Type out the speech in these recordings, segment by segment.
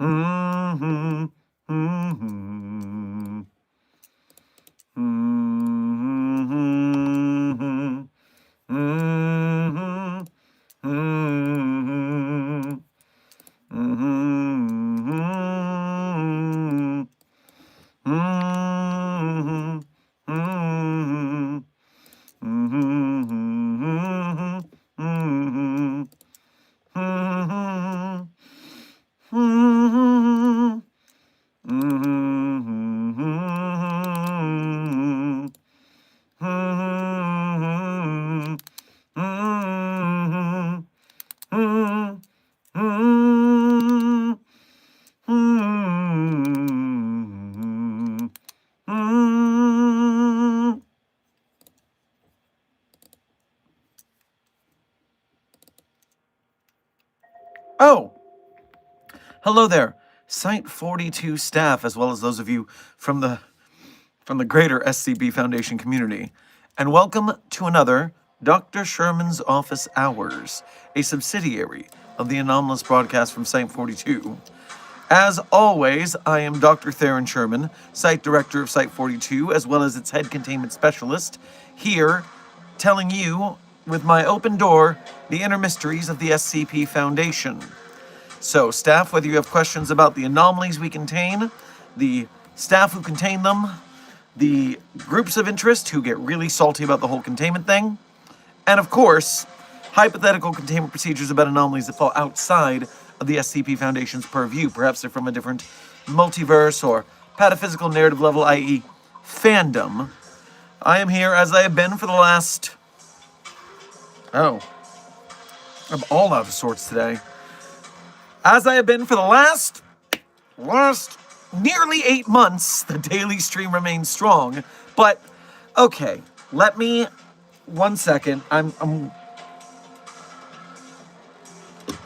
Mm-hmm. Mm-hmm. Mm-hmm. Mm-hmm. Mm-hmm. Mm-hmm. Mm-hmm. Mm-hmm. Mm-hmm. Mm-hmm. Mm-hmm. Mm-hmm. Mm-hmm. Mm-hmm. Mm-hmm. Mm-hmm. Mm-hmm. Mm-hmm. Oh, hello there, Site 42 staff, as well as those of you from the greater SCB Foundation community, and welcome to another Dr. Sherman's Office Hours, a subsidiary of the anomalous broadcast from Site 42. As always, I am Dr. Theron Sherman, Site Director of Site 42, as well as its Head Containment Specialist, here telling you, with my open door, the inner mysteries of the SCP Foundation. So, staff, whether you have questions about the anomalies we contain, the staff who contain them, the groups of interest who get really salty about the whole containment thing, and of course, hypothetical containment procedures about anomalies that fall outside of the SCP Foundation's purview. Perhaps they're from a different multiverse or pataphysical narrative level, i.e., fandom. I am here as I have been for the last. Oh, I'm all out of sorts today. As I have been for the last nearly 8 months, the daily stream remains strong. But okay, let me 1 second. I'm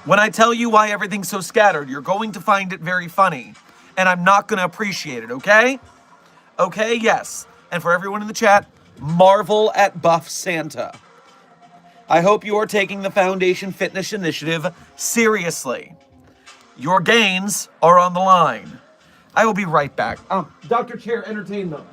when I tell you why everything's so scattered, you're going to find it very funny, and I'm not going to appreciate it, okay? Okay, yes. And for everyone in the chat, marvel at Buff Santa. I hope you are taking the Foundation Fitness Initiative seriously. Your gains are on the line. I will be right back. Dr. Chair, entertain them.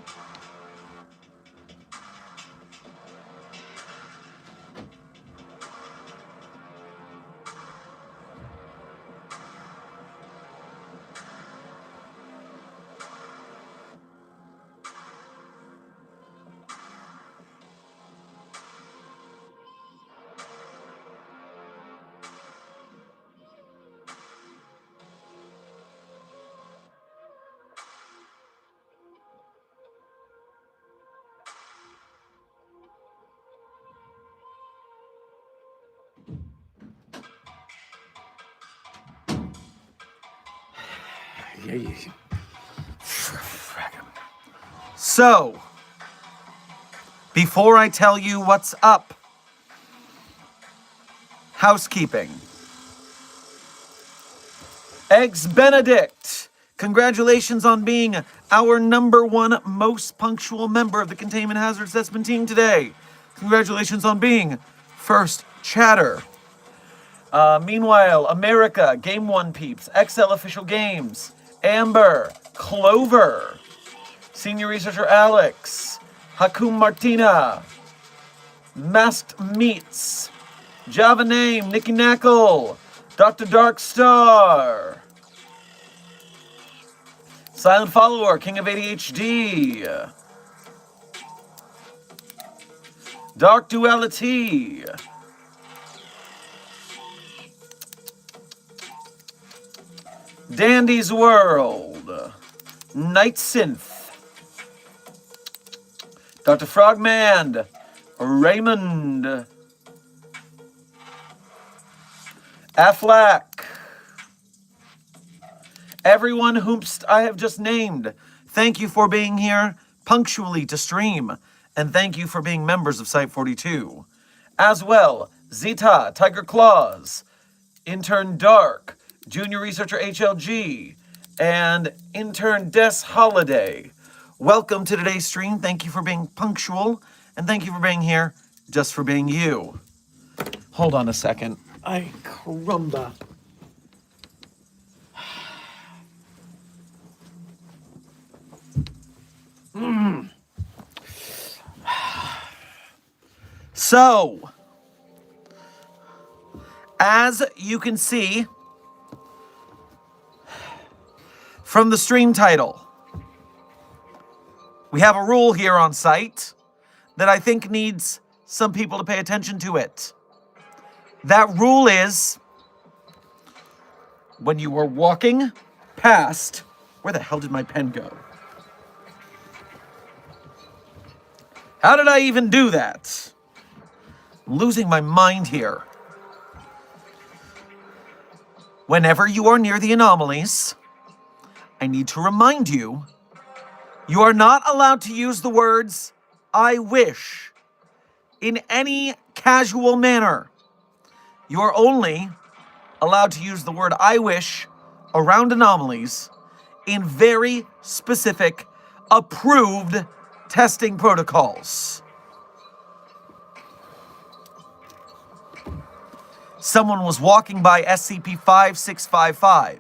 So, before I tell you what's up, housekeeping. Eggs Benedict, congratulations on being our #1 most punctual member of the Containment Hazard Assessment team today. Congratulations on being first chatter. Meanwhile, America, Game One peeps, XL Official Games, Amber, Clover, Senior Researcher Alex, Hakum Martina, Masked Meats, Java Name, Nikki Knackle, Dr. Darkstar, Silent Follower, King of ADHD, Dark Duality, Dandy's World, Night Synth, Dr. Frogman, Raymond, Aflac, everyone whom I have just named, thank you for being here punctually to stream, and thank you for being members of Site 42. As well, Zeta, Tiger Claws, Intern Dark, Junior Researcher HLG, and Intern Des Holiday. Welcome to today's stream. Thank you for being punctual, and thank you for being here just for being you. Hold on a second. Ay, caramba. So, as you can see from the stream title, we have a rule here on site that I think needs some people to pay attention to it. That rule is, when you are walking past... Where the hell did my pen go? How did I even do that? I'm losing my mind here. Whenever you are near the anomalies, I need to remind you, you are not allowed to use the words, I wish, in any casual manner. You are only allowed to use the word I wish around anomalies in very specific, approved testing protocols. Someone was walking by SCP-5655,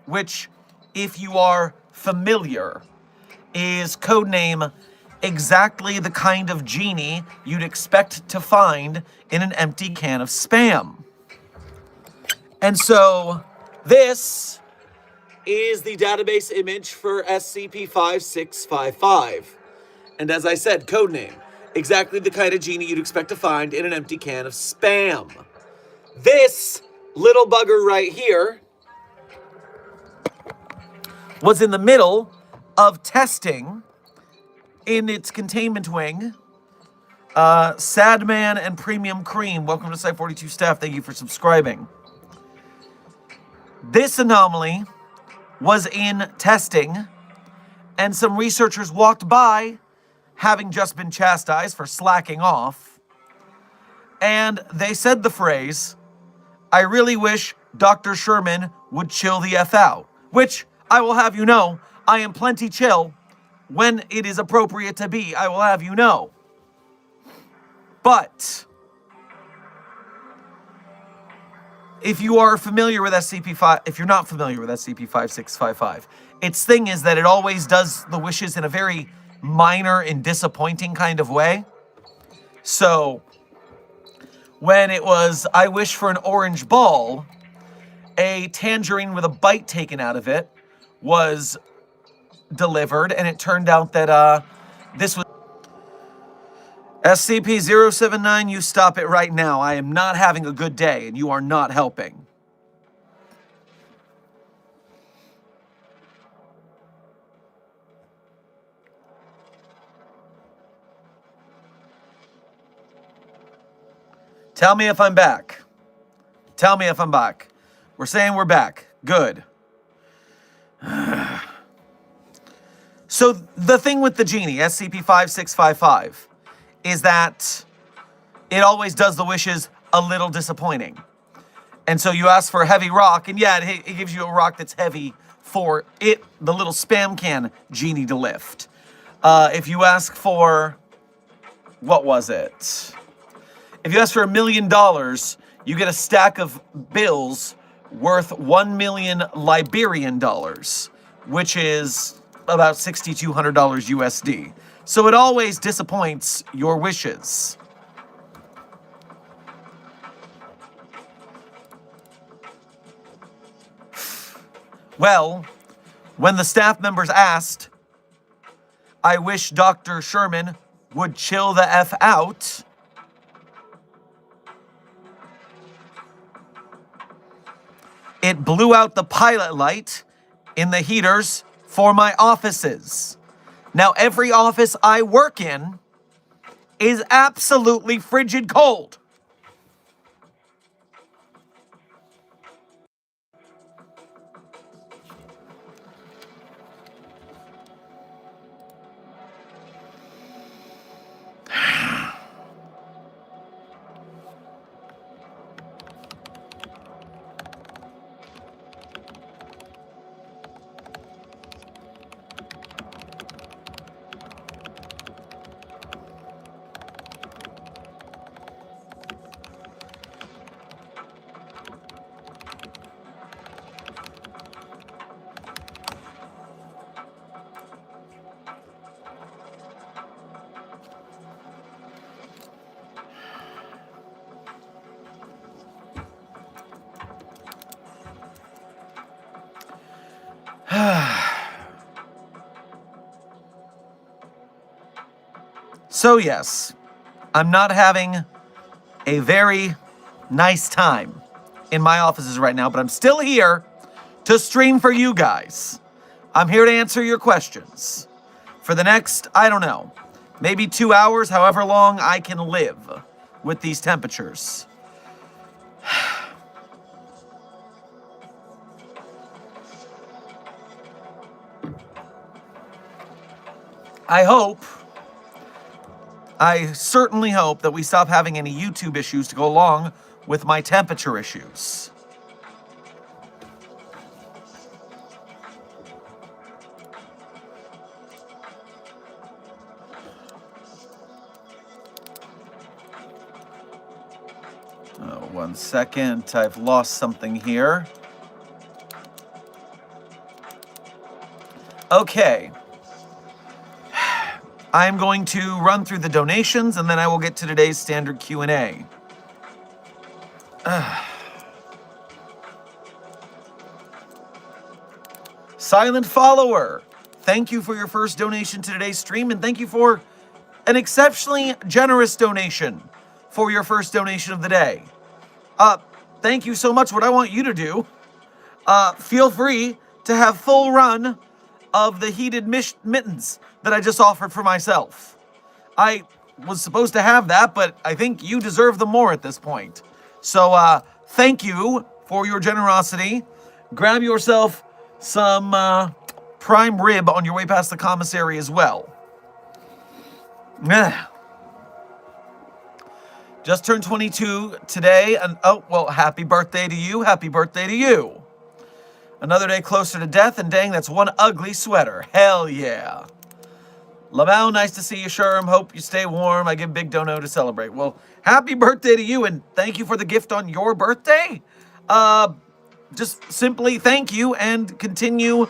which, if you are familiar, is codename exactly the kind of genie you'd expect to find in an empty can of Spam. And so, this is the database image for SCP-5655. And as I said, codename, exactly the kind of genie you'd expect to find in an empty can of Spam. This little bugger right here was in the middle of testing in its containment wing. Sadman and Premium Cream, welcome to Site 42 staff. Thank you for subscribing. This anomaly was in testing, and some researchers walked by, having just been chastised for slacking off, and they said the phrase, I really wish Dr. Sherman would chill the F out, which I will have you know, I am plenty chill when it is appropriate to be, I will have you know. But if you are familiar with if you're not familiar with SCP-5655, its thing is that it always does the wishes in a very minor and disappointing kind of way. So, when it was, I wish for an orange ball, a tangerine with a bite taken out of it was delivered, and it turned out that this was SCP-079, you stop it right now. I am not having a good day, and you are not helping. Tell me if I'm back. Tell me if I'm back. We're saying we're back. Good. So the thing with the genie, SCP-5655, is that it always does the wishes a little disappointing. And so you ask for a heavy rock, and yeah, it gives you a rock that's heavy for the little Spam can genie to lift. If you ask for, what was it? If you ask for $1 million, you get a stack of bills worth 1 million Liberian dollars, which is about $6,200 USD. So it always disappoints your wishes. Well, when the staff members asked, I wish Dr. Sherman would chill the F out, it blew out the pilot light in the heaters for my offices. Now, every office I work in is absolutely frigid cold. So yes, I'm not having a very nice time in my offices right now, but I'm still here to stream for you guys. I'm here to answer your questions for the next, I don't know, maybe 2 hours, however long I can live with these temperatures. I certainly hope that we stop having any YouTube issues to go along with my temperature issues. Oh, 1 second, I've lost something here. Okay. I'm going to run through the donations, and then I will get to today's standard Q&A. Silent Follower, thank you for your first donation to today's stream, and thank you for an exceptionally generous donation for your first donation of the day. Thank you so much. What I want you to do, feel free to have full run of the heated mittens that I just offered for myself. I was supposed to have that, but I think you deserve them more at this point. So, thank you for your generosity. Grab yourself some prime rib on your way past the commissary as well. Just turned 22 today, and oh, well, happy birthday to you. Happy birthday to you. Another day closer to death, and dang, that's one ugly sweater. Hell yeah. Lamau, nice to see you, Sherm. Hope you stay warm. I give Big Dono to celebrate. Well, happy birthday to you, and thank you for the gift on your birthday. Just simply thank you, and continue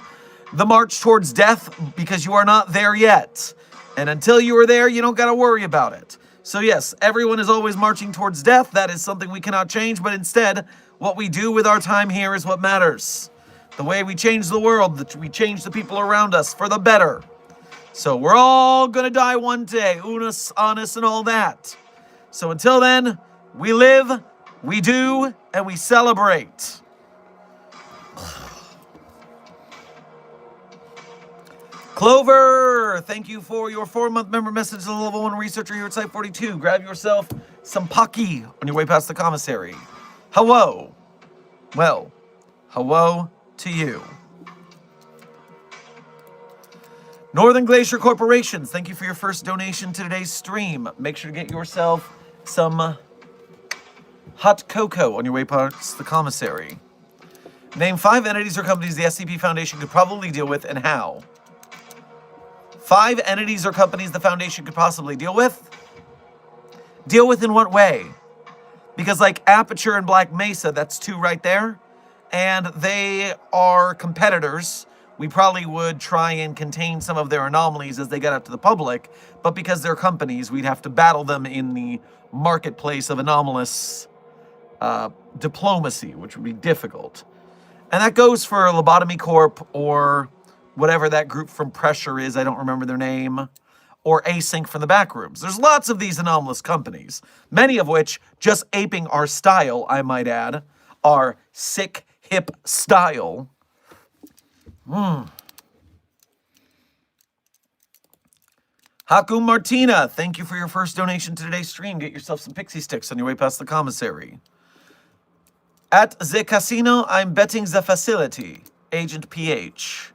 the march towards death, because you are not there yet. And until you are there, you don't got to worry about it. So yes, everyone is always marching towards death. That is something we cannot change, but instead, what we do with our time here is what matters. The way we change the world, that we change the people around us for the better. So we're all gonna die one day, unus, annus, and all that. So until then, we live, we do, and we celebrate. Clover, thank you for your 4-month member message to the level 1 researcher here at Site 42. Grab yourself some Pocky on your way past the commissary. Hello. Well, hello to you. Northern Glacier Corporations, thank you for your first donation to today's stream. Make sure to get yourself some hot cocoa on your way past the commissary. Name 5 entities or companies the SCP Foundation could probably deal with, and how. 5 entities or companies the Foundation could possibly deal with? Deal with in what way? Because like Aperture and Black Mesa, that's 2 right there. And they are competitors. We probably would try and contain some of their anomalies as they get out to the public, but because they're companies, we'd have to battle them in the marketplace of anomalous diplomacy, which would be difficult. And that goes for Lobotomy Corp or whatever that group from Pressure is, I don't remember their name, or Async from the Backrooms. There's lots of these anomalous companies, many of which, just aping our style, I might add, our sick, hip style. Hakum Martina, thank you for your first donation to today's stream. Get yourself some pixie sticks on your way past the commissary. At the casino, I'm betting the facility. Agent PH.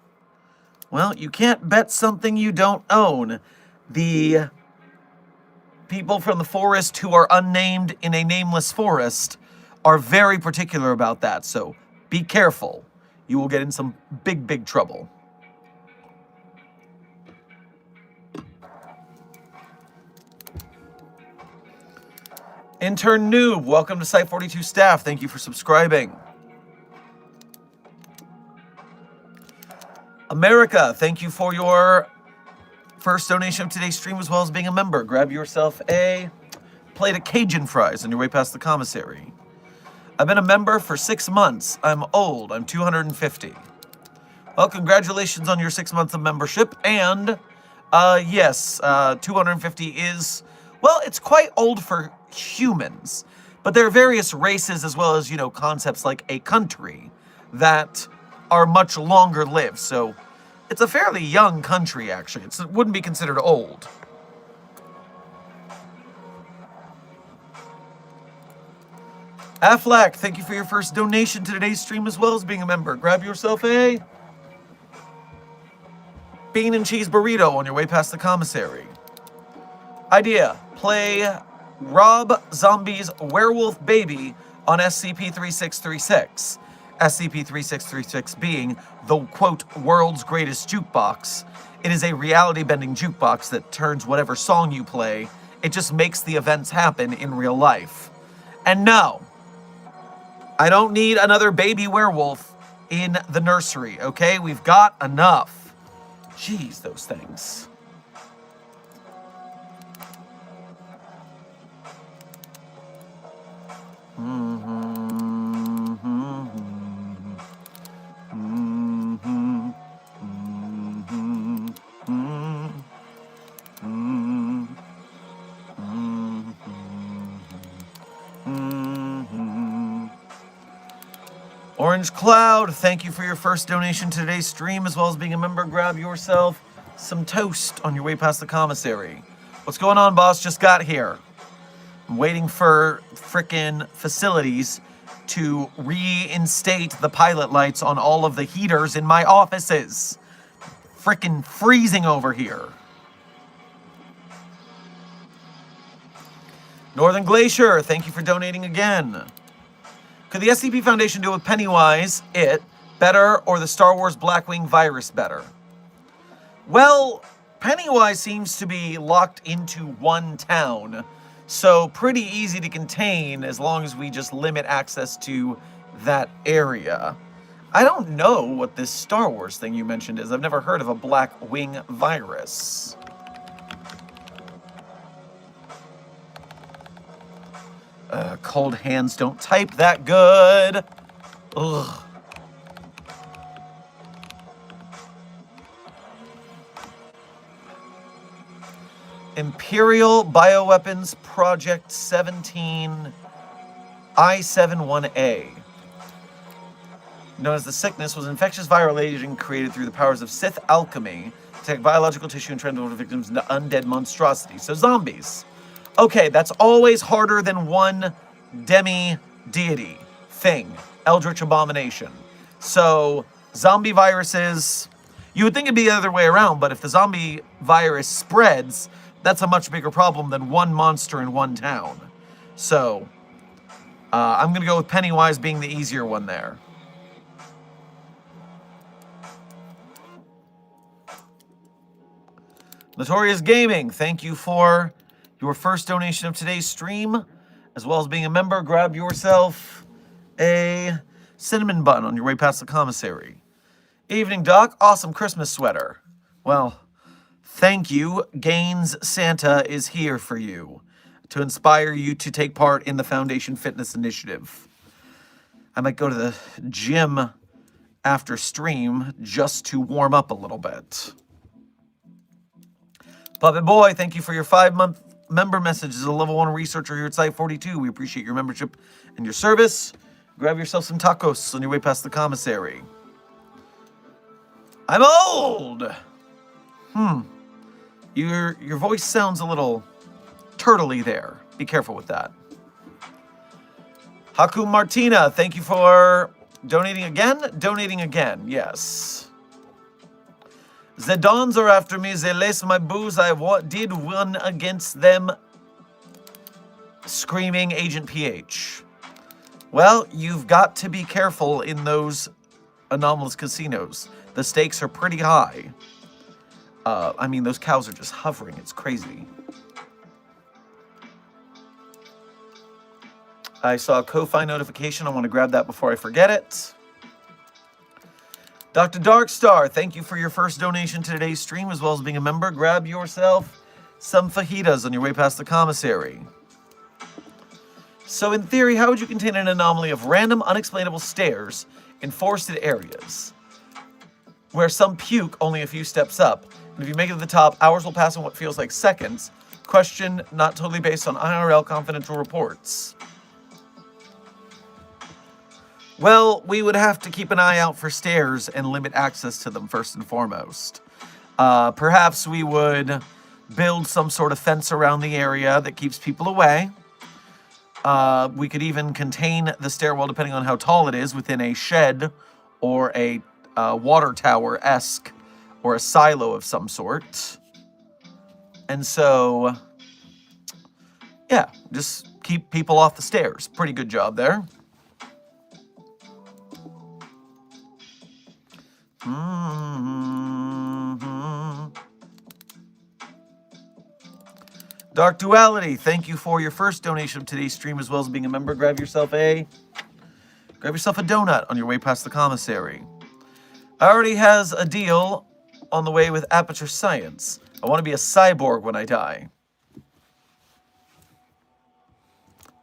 Well, you can't bet something you don't own. The people from the forest who are unnamed in a nameless forest are very particular about that, so be careful. You will get in some big, big trouble. Intern Noob, welcome to Site 42 staff. Thank you for subscribing. America, thank you for your first donation of today's stream as well as being a member. Grab yourself a plate of Cajun fries on your way past the commissary. I've been a member for 6 months. I'm old. I'm 250. Well, congratulations on your 6 months of membership, and Yes, 250 is, well, it's quite old for humans, but there are various races as well as, concepts like a country that are much longer lived, so it's a fairly young country, actually. It wouldn't be considered old. Affleck, thank you for your first donation to today's stream as well as being a member. Grab yourself a bean and cheese burrito on your way past the commissary. Idea, play Rob Zombie's Werewolf Baby on SCP-3636. SCP-3636 being the, quote, world's greatest jukebox. It is a reality-bending jukebox that turns whatever song you play, it just makes the events happen in real life. And no, I don't need another baby werewolf in the nursery, okay? We've got enough. Jeez, those things. Orange Cloud, thank you for your first donation to today's stream, as well as being a member. Grab yourself some toast on your way past the commissary. What's going on, boss? Just got here. I'm waiting for frickin' facilities to reinstate the pilot lights on all of the heaters in my offices. Frickin' freezing over here. Northern Glacier, thank you for donating again. Could the SCP Foundation deal with Pennywise, it, better, or the Star Wars Blackwing virus better? Well, Pennywise seems to be locked into one town, so pretty easy to contain as long as we just limit access to that area. I don't know what this Star Wars thing you mentioned is. I've never heard of a Blackwing virus. Cold hands don't type that good. Ugh. Imperial Bioweapons Project 17 I-71A. Known as the Sickness, was an infectious viral agent created through the powers of Sith alchemy to take biological tissue and transform victims into undead monstrosities. So zombies. Okay, that's always harder than one demi-deity thing. Eldritch Abomination. So, zombie viruses, you would think it'd be the other way around, but if the zombie virus spreads, that's a much bigger problem than one monster in one town. So, I'm going to go with Pennywise being the easier one there. Notorious Gaming, thank you for your first donation of today's stream, as well as being a member. Grab yourself a cinnamon bun on your way past the commissary. Evening, Doc. Awesome Christmas sweater. Well, thank you. Gaines Santa is here for you to inspire you to take part in the Foundation Fitness Initiative. I might go to the gym after stream just to warm up a little bit. Puppet Boy, thank you for your 5-month member message. As a level 1 researcher here at Site 42, we appreciate your membership and your service. Grab yourself some tacos on your way past the commissary. I'm old! Your voice sounds a little turtly there. Be careful with that. Haku Martina, thank you for donating again? Donating again, yes. The Dons are after me. They lace my booze. I did one against them. Screaming Agent PH. Well, you've got to be careful in those anomalous casinos. The stakes are pretty high. I mean, those cows are just hovering. It's crazy. I saw a Ko-Fi notification. I want to grab that before I forget it. Dr. Darkstar, thank you for your first donation to today's stream, as well as being a member. Grab yourself some fajitas on your way past the commissary. So in theory, how would you contain an anomaly of random, unexplainable stairs in forested areas, where some puke only a few steps up, And if you make it to the top, hours will pass in what feels like seconds. Question not totally based on IRL confidential reports. Well, we would have to keep an eye out for stairs and limit access to them first and foremost. Perhaps we would build some sort of fence around the area that keeps people away. We could even contain the stairwell, depending on how tall it is, within a shed or a water tower-esque or a silo of some sort. And so, yeah, just keep people off the stairs. Pretty good job there. Dark Duality, thank you for your first donation of today's stream, as well as being a member. Grab yourself a donut on your way past the commissary. Already has a deal on the way with Aperture Science. I want to be a cyborg when I die.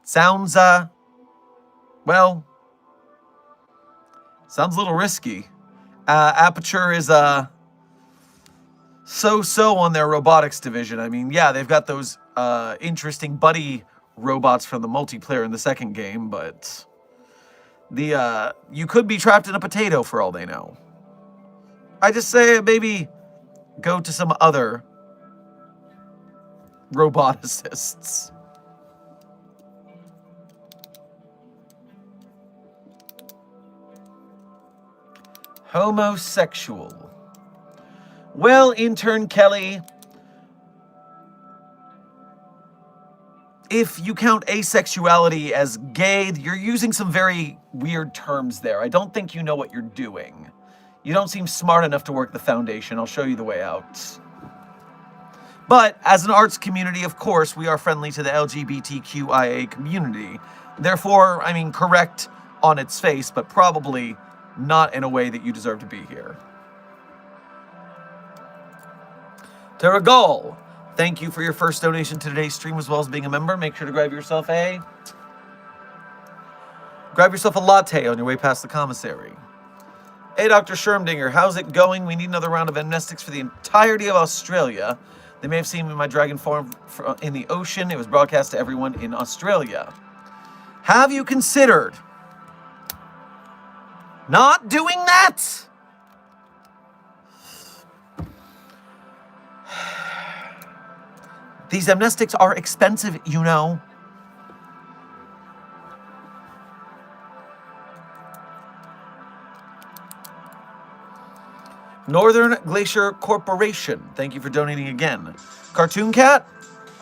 Sounds, well, sounds a little risky. Aperture is, so-so on their robotics division. I mean, yeah, they've got those interesting buddy robots from the multiplayer in the second game, but you could be trapped in a potato for all they know. I just say maybe go to some other roboticists. Homosexual. Well, intern Kelly, if you count asexuality as gay, you're using some very weird terms there. I don't think you know what you're doing. You don't seem smart enough to work the Foundation. I'll show you the way out. But as an arts community, of course, we are friendly to the LGBTQIA community. Therefore, I mean, correct on its face, but probably not in a way that you deserve to be here. Terragal, thank you for your first donation to today's stream, as well as being a member. Make sure to grab yourself a latte on your way past the commissary. Hey, Dr. Shermdinger, how's it going? We need another round of amnestics for the entirety of Australia. They may have seen me in my dragon form in the ocean. It was broadcast to everyone in Australia. Have you considered not doing that? These amnestics are expensive, you know. Northern Glacier Corporation, thank you for donating again. Cartoon Cat,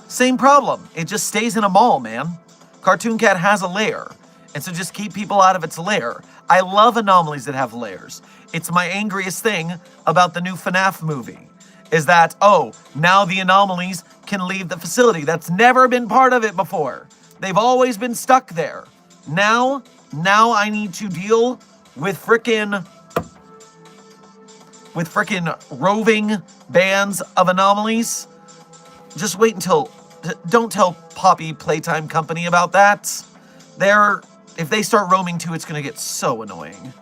same problem. It just stays in a mall, man. Cartoon Cat has a lair, and so just keep people out of its lair. I love anomalies that have lairs. It's my angriest thing about the new FNAF movie, is that, oh, now the anomalies can leave the facility. That's never been part of it before. They've always been stuck there. Now I need to deal with frickin' roving bands of anomalies. Just wait until, don't tell Poppy Playtime Company about that. If they start roaming too, it's gonna get so annoying.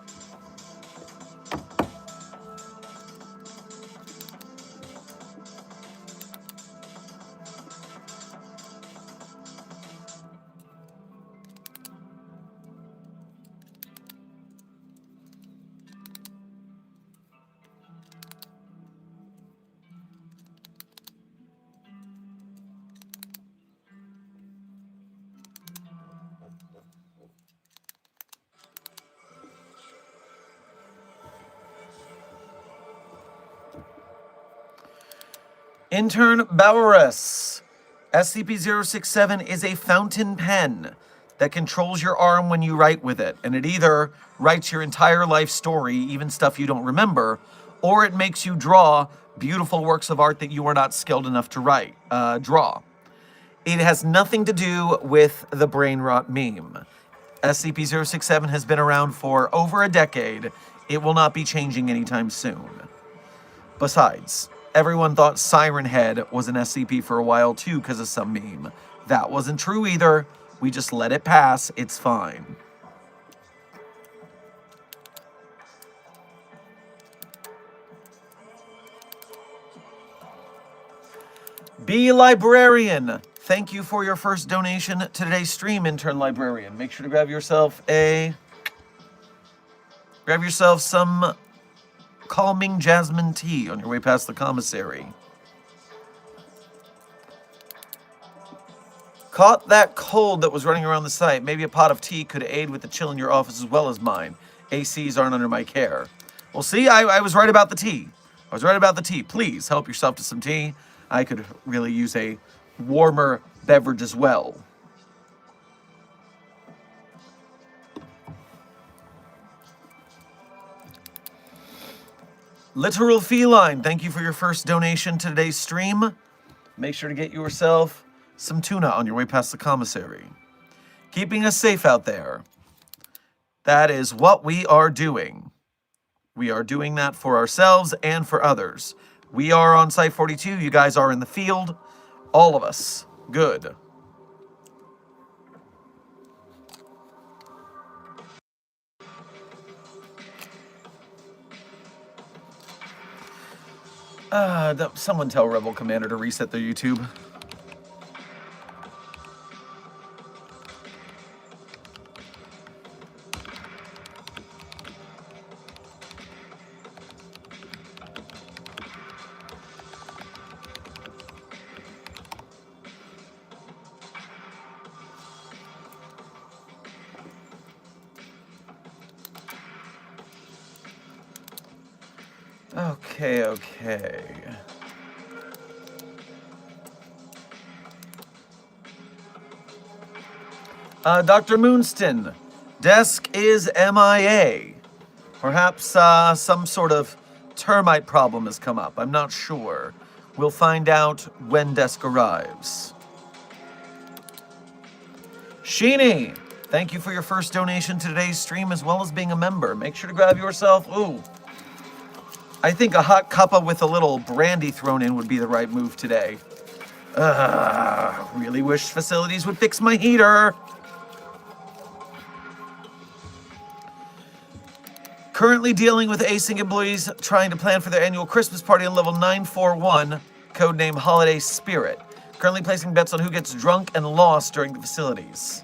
Intern Bowerus, SCP-067 is a fountain pen that controls your arm when you write with it, and it either writes your entire life story, even stuff you don't remember, or it makes you draw beautiful works of art that you are not skilled enough to draw. It has nothing to do with the brain rot meme. SCP-067 has been around for over a decade. It will not be changing anytime soon. Besides, everyone thought Siren Head was an SCP for a while too because of some meme. That wasn't true either. We just let it pass. It's fine. Be Librarian. Thank you for your first donation to today's stream, intern librarian. Make sure to grab yourself some calming jasmine tea on your way past the commissary. Caught that cold that was running around the site. Maybe a pot of tea could aid with the chill in your office as well as mine. ACs aren't under my care. Well, see, I was right about the tea. I was right about the tea. Please help yourself to some tea. I could really use a warmer beverage as well. Literal Feline, thank you for your first donation to today's stream. Make sure to get yourself some tuna on your way past the commissary. Keeping us safe out there. That is what we are doing. We are doing that for ourselves and for others. We are on Site 42. You guys are in the field. All of us. Good. Someone tell Rebel Commander to reset their YouTube. Okay. Dr. Moonston, desk is MIA. Perhaps some sort of termite problem has come up. I'm not sure. We'll find out when desk arrives. Sheeny, thank you for your first donation to today's stream as well as being a member. Make sure to grab yourself, I think a hot cuppa with a little brandy thrown in would be the right move today. Really wish facilities would fix my heater. Currently dealing with async employees trying to plan for their annual Christmas party on level 941, codename Holiday Spirit. Currently placing bets on who gets drunk and lost during the facilities.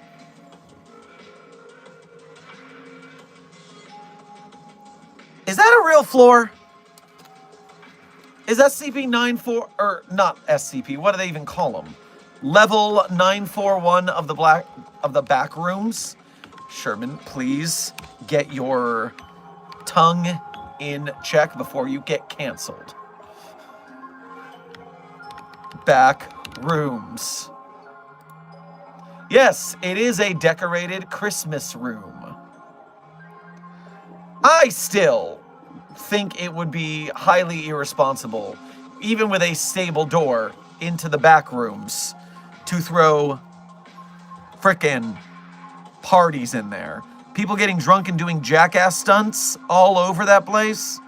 Is that a real floor? Is SCP-94, or not SCP, what do they even call them? Level 941 of the back rooms? Sherman, please get your tongue in check before you get canceled. Back rooms. Yes, it is a decorated Christmas room. I still think it would be highly irresponsible, even with a stable door into the back rooms, to throw frickin' parties in there. People getting drunk and doing jackass stunts all over that place.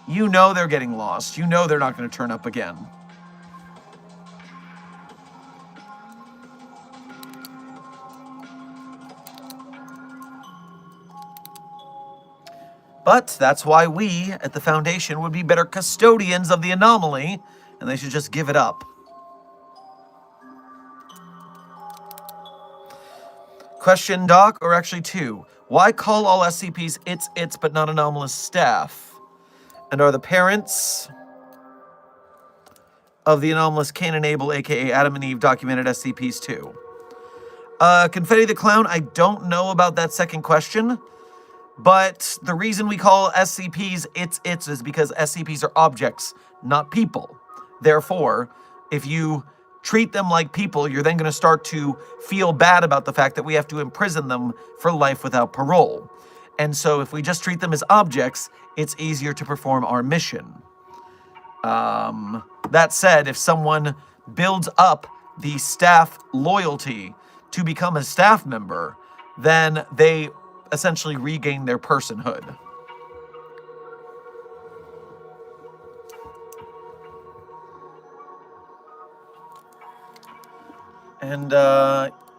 You know they're getting lost. You know they're not going to turn up again. But that's why we, at the Foundation, would be better custodians of the anomaly, and they should just give it up. Question, Doc, or actually two. Why call all SCPs its but not anomalous staff? And are the parents of the anomalous Cain and Abel, aka Adam and Eve, documented SCPs too? Confetti the Clown, I don't know about that second question. But the reason we call SCPs its is because SCPs are objects, not people. Therefore, if you treat them like people, you're then going to start to feel bad about the fact that we have to imprison them for life without parole. And so if we just treat them as objects, it's easier to perform our mission. That said, if someone builds up the staff loyalty to become a staff member, then they essentially regain their personhood. And,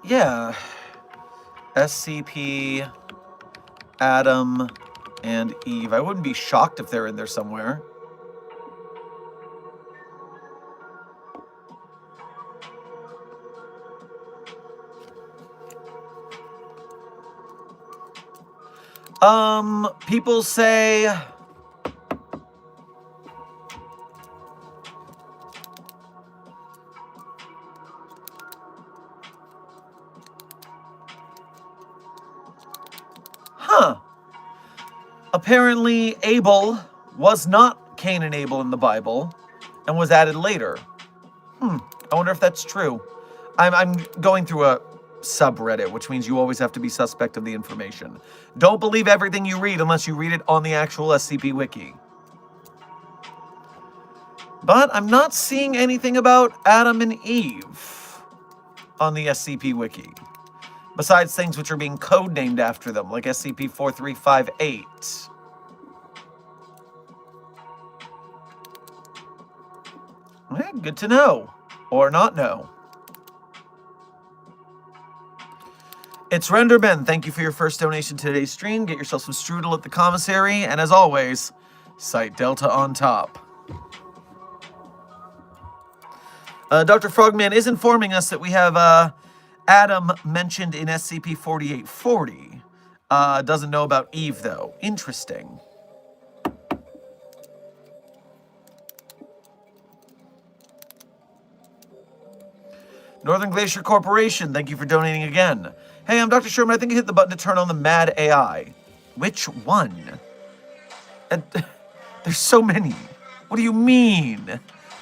yeah. SCP, Adam, and Eve. I wouldn't be shocked if they're in there somewhere. People say... Huh. Apparently, Abel was not Cain and Abel in the Bible and was added later. I wonder if that's true. I'm going through a subreddit, which means you always have to be suspect of the information. Don't believe everything you read unless you read it on the actual SCP Wiki. But I'm not seeing anything about Adam and Eve on the SCP Wiki, besides things which are being codenamed after them, like SCP-4358. Good to know. Or not know. It's Renderman. Thank you for your first donation to today's stream. Get yourself some strudel at the commissary. And as always, Site Delta on top. Dr. Frogman is informing us that we have Adam mentioned in SCP-4840. Doesn't know about Eve, though. Interesting. Northern Glacier Corporation, thank you for donating again. Hey, I'm Dr. Sherman. I think I hit the button to turn on the Mad AI. Which one? And there's so many. What do you mean?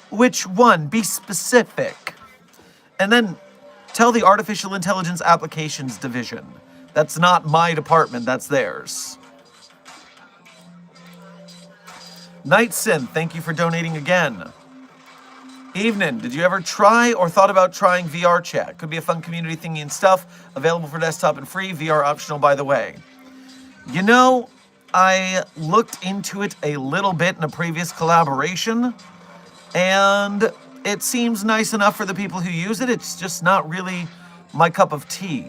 Which one? Be specific. And then tell the Artificial Intelligence Applications Division. That's not my department, that's theirs. Night Synth, thank you for donating again. Evening, did you ever try or thought about trying VR chat? Could be a fun community thingy and stuff. Available for desktop and free. VR optional, by the way. You know, I looked into it a little bit in a previous collaboration, and it seems nice enough for the people who use it. It's just not really my cup of tea.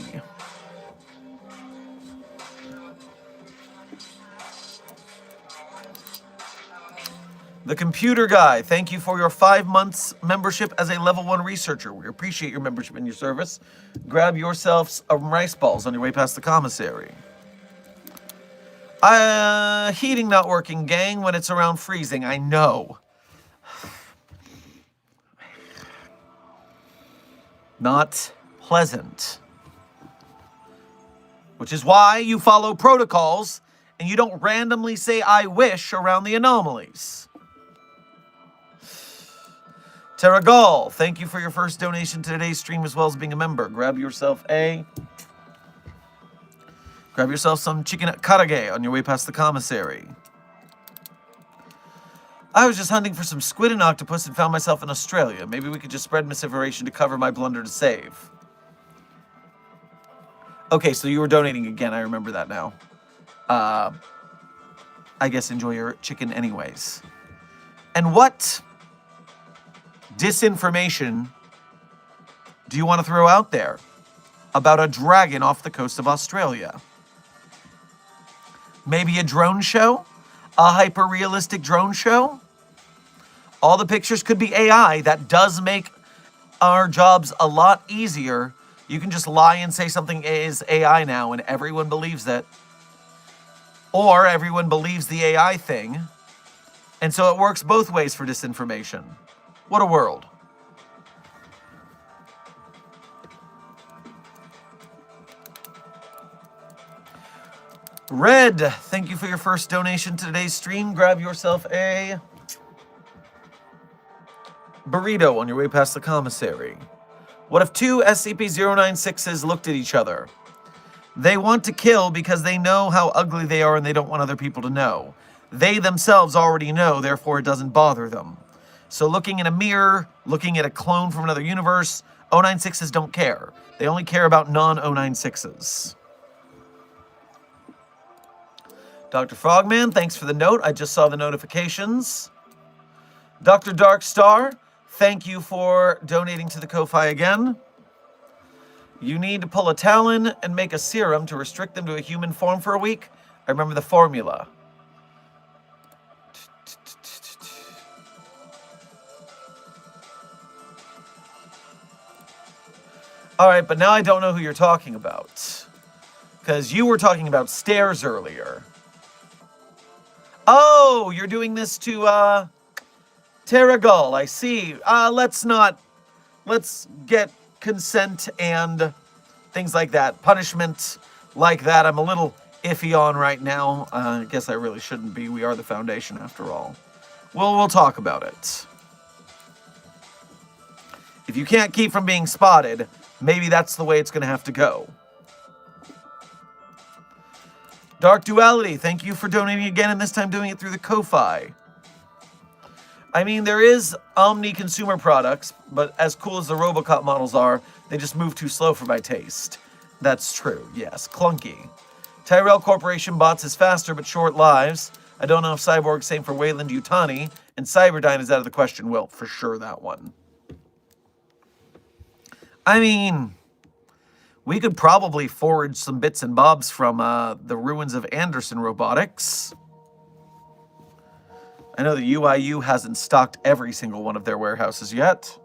The Computer Guy, thank you for your 5 months membership as a level 1 researcher. We appreciate your membership and your service. Grab yourselves some rice balls on your way past the commissary. Heating not working, gang, when it's around freezing. I know. Not pleasant. Which is why you follow protocols and you don't randomly say I wish around the anomalies. Terragal, thank you for your first donation to today's stream as well as being a member. Grab yourself some chicken karage on your way past the commissary. I was just hunting for some squid and octopus and found myself in Australia. Maybe we could just spread misinformation to cover my blunder to save. Okay, so you were donating again. I remember that now. I guess enjoy your chicken anyways. And what disinformation do you want to throw out there about a dragon off the coast of Australia? Maybe a drone show? A hyper-realistic drone show? All the pictures could be AI. That does make our jobs a lot easier. You can just lie and say something is AI now and everyone believes that. Or everyone believes the AI thing. And so it works both ways for disinformation. What a world. Red, thank you for your first donation to today's stream. Grab yourself a burrito on your way past the commissary. What if two SCP-096s looked at each other? They want to kill because they know how ugly they are and they don't want other people to know. They themselves already know, therefore it doesn't bother them. So looking in a mirror, looking at a clone from another universe, 096s don't care. They only care about non-096s. Dr. Frogman, thanks for the note. I just saw the notifications. Dr. Darkstar, thank you for donating to the Ko-Fi again. You need to pull a Talon and make a serum to restrict them to a human form for a week. I remember the formula. All right, but now I don't know who you're talking about. Because you were talking about stairs earlier. Oh, you're doing this to, Terragull, I see. Let's get consent and things like that. Punishment like that, I'm a little iffy on right now. I guess I really shouldn't be. We are the Foundation, after all. Well, we'll talk about it. If you can't keep from being spotted, maybe that's the way it's going to have to go. Dark Duality, thank you for donating again, and this time doing it through the Ko-Fi. I mean, there is Omni consumer products, but as cool as the Robocop models are, they just move too slow for my taste. That's true, yes. Clunky. Tyrell Corporation bots is faster but short lives. I don't know if Cyborg's same for Wayland Yutani, and Cyberdyne is out of the question. Well, for sure that one. I mean, we could probably forage some bits and bobs from the ruins of Anderson Robotics. I know the UIU hasn't stocked every single one of their warehouses yet.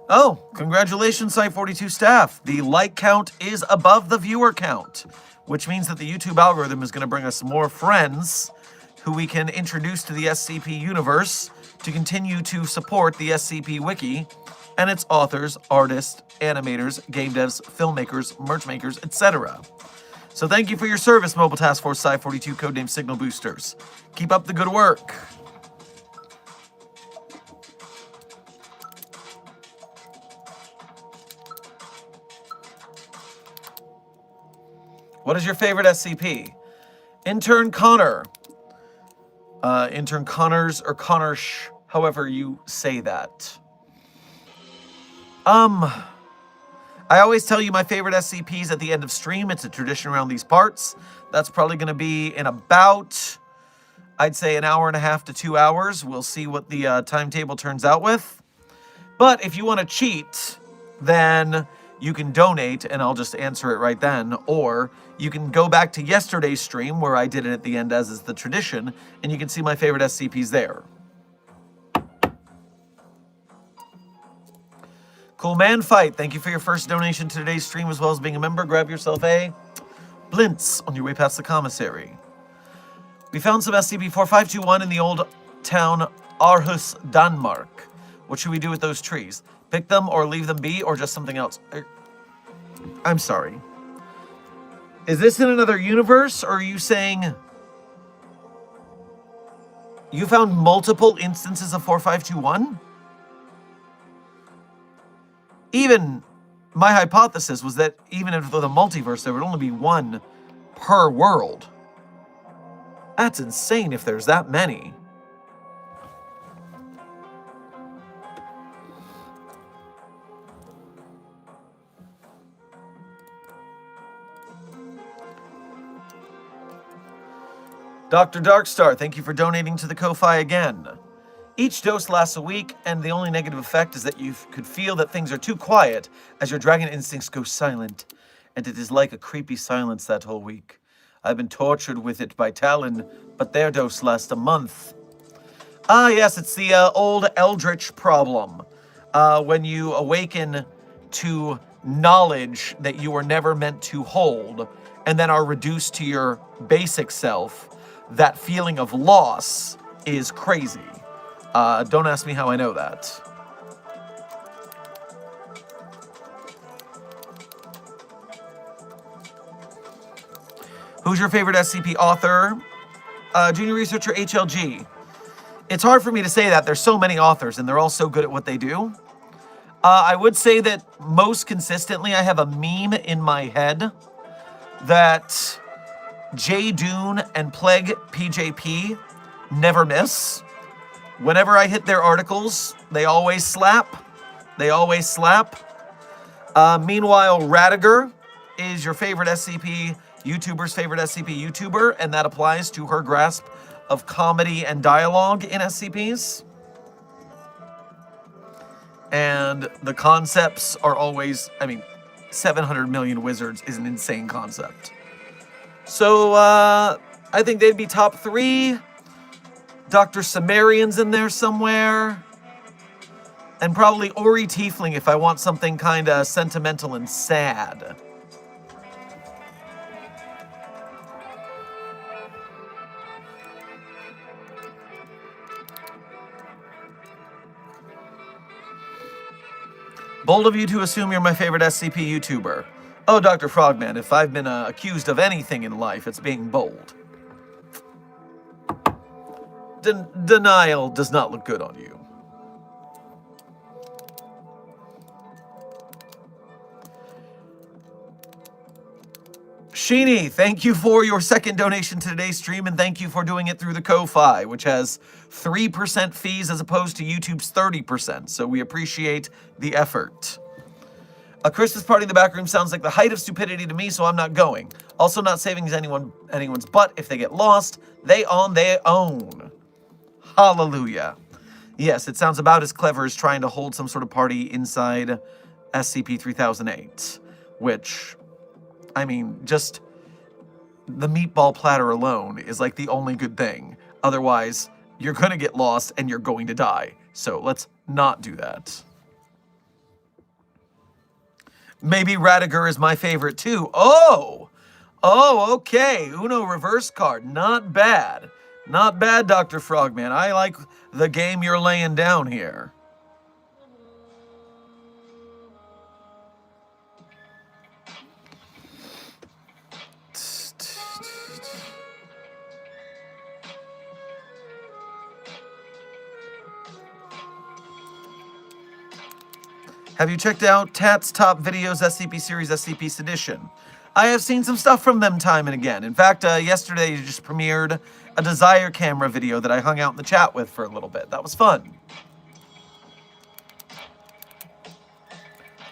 Oh, congratulations, Site42 staff. The like count is above the viewer count, which means that the YouTube algorithm is going to bring us more friends who we can introduce to the SCP universe to continue to support the SCP Wiki and its authors, artists, animators, game devs, filmmakers, merch makers, etc. So thank you for your service, Mobile Task Force Sci-42 codename Signal Boosters. Keep up the good work. What is your favorite SCP? Intern Connor. Intern Connors or Connorsh, however you say that. I always tell you my favorite SCPs at the end of stream. It's a tradition around these parts. That's probably going to be in about, I'd say, an hour and a half to 2 hours. We'll see what the timetable turns out with. But if you want to cheat, then you can donate, and I'll just answer it right then. Or you can go back to yesterday's stream, where I did it at the end, as is the tradition, and you can see my favorite SCPs there. Cool Man Fight, thank you for your first donation to today's stream, as well as being a member. Grab yourself a Blintz on your way past the commissary. We found some SCP-4521 in the old town Aarhus, Denmark. What should we do with those trees? Pick them or leave them be, or just something else? I'm sorry. Is this in another universe, or are you saying you found multiple instances of 4521? Even my hypothesis was that even if the multiverse, there would only be one per world. That's insane if there's that many. Dr. Darkstar, thank you for donating to the Ko-Fi again. Each dose lasts a week, and the only negative effect is that you could feel that things are too quiet as your dragon instincts go silent, and it is like a creepy silence that whole week. I've been tortured with it by Talon, but their dose lasts a month. Ah, yes, it's the old Eldritch problem. When you awaken to knowledge that you were never meant to hold, and then are reduced to your basic self, that feeling of loss is crazy. Don't ask me how I know that. Who's your favorite SCP author? Junior Researcher HLG. It's hard for me to say that. There's so many authors, and they're all so good at what they do. I would say that most consistently, I have a meme in my head that J. Dune and Plague PJP never miss. Whenever I hit their articles, they always slap. They always slap. Meanwhile, Radiger is your favorite SCP YouTuber's favorite SCP YouTuber, and that applies to her grasp of comedy and dialogue in SCPs. And the concepts are always, 700 million wizards is an insane concept. So, I think they'd be top 3. Dr. Sumerian's in there somewhere. And probably Ori Tiefling if I want something kind of sentimental and sad. Bold of you to assume you're my favorite SCP YouTuber. Oh, Dr. Frogman, if I've been accused of anything in life, it's being bold. Denial does not look good on you. Sheeny, thank you for your second donation to today's stream, and thank you for doing it through the Ko-Fi, which has 3% fees as opposed to YouTube's 30%, so we appreciate the effort. A Christmas party in the back room sounds like the height of stupidity to me, so I'm not going. Also not saving anyone's butt. If they get lost, they on their own. Hallelujah. Yes, it sounds about as clever as trying to hold some sort of party inside SCP-3008, which, I mean, just the meatball platter alone is like the only good thing. Otherwise, you're going to get lost and you're going to die. So let's not do that. Maybe Radiger is my favorite too. Oh, okay. Uno reverse card. Not bad. Not bad, Dr. Frogman. I like the game you're laying down here. Have you checked out Tat's Top Videos SCP Series SCP Sedition? I have seen some stuff from them time and again. In fact, yesterday you just premiered a Desire camera video that I hung out in the chat with for a little bit. That was fun.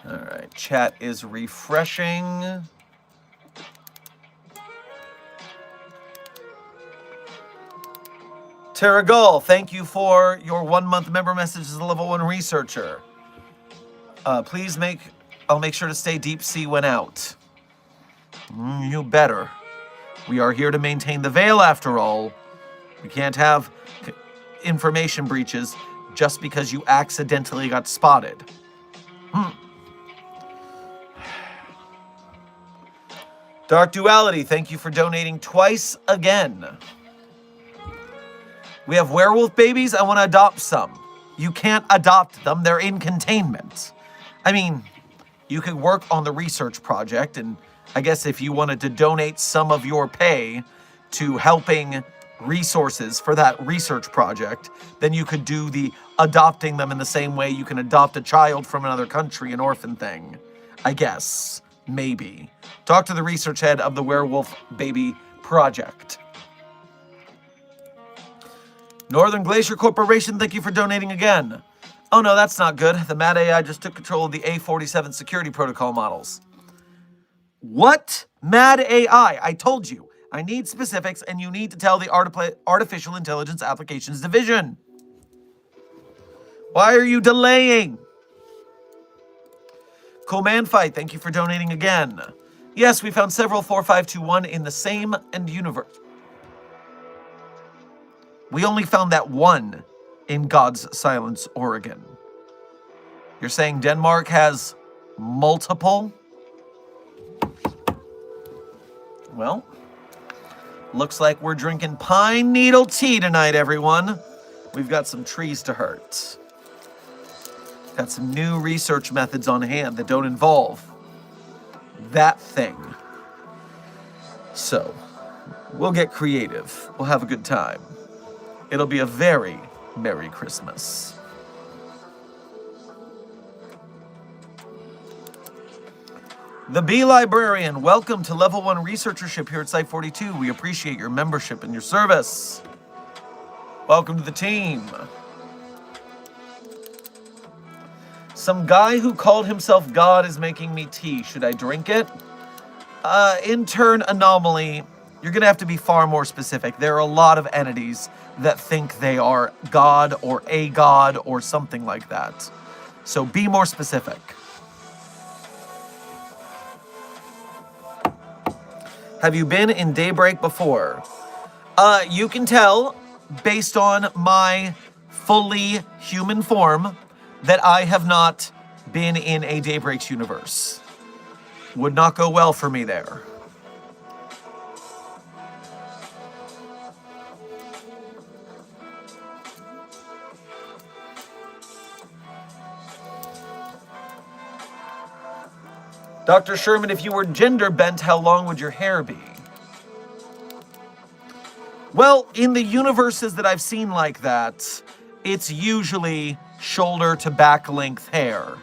All right, chat is refreshing. Terragal, thank you for your 1-month member message as a level 1 researcher. I'll make sure to stay deep sea when out. You better. We are here to maintain the veil after all. We can't have information breaches just because you accidentally got spotted. Dark Duality, thank you for donating twice again. We have werewolf babies. I want to adopt some. You can't adopt them. They're in containment. I mean, you could work on the research project, and I guess if you wanted to donate some of your pay to helping resources for that research project, then you could do the adopting them in the same way you can adopt a child from another country, an orphan thing. I guess. Maybe. Talk to the research head of the Werewolf Baby Project. Northern Glacier Corporation, thank you for donating again. Oh no, that's not good. The Mad AI just took control of the A47 security protocol models. What? Mad AI? I told you. I need specifics, and you need to tell the Artificial Intelligence Applications Division. Why are you delaying? Cool Man Fight, thank you for donating again. Yes, we found several 4521 in the same end universe. We only found that one in God's Silence, Oregon. You're saying Denmark has multiple? Well, looks like we're drinking pine needle tea tonight, everyone. We've got some trees to hurt. Got some new research methods on hand that don't involve that thing. So, we'll get creative. We'll have a good time. It'll be a very Merry Christmas. The Bee Librarian, welcome to Level 1 Researchership here at Site-42. We appreciate your membership and your service. Welcome to the team. Some guy who called himself God is making me tea. Should I drink it? Intern Anomaly, you're going to have to be far more specific. There are a lot of entities that think they are God or a god or something like that. So be more specific. Have you been in Daybreak before? You can tell, based on my fully human form, that I have not been in a Daybreaks universe. Would not go well for me there. Dr. Sherman, if you were gender bent, how long would your hair be? Well, in the universes that I've seen like that, it's usually shoulder to back length hair.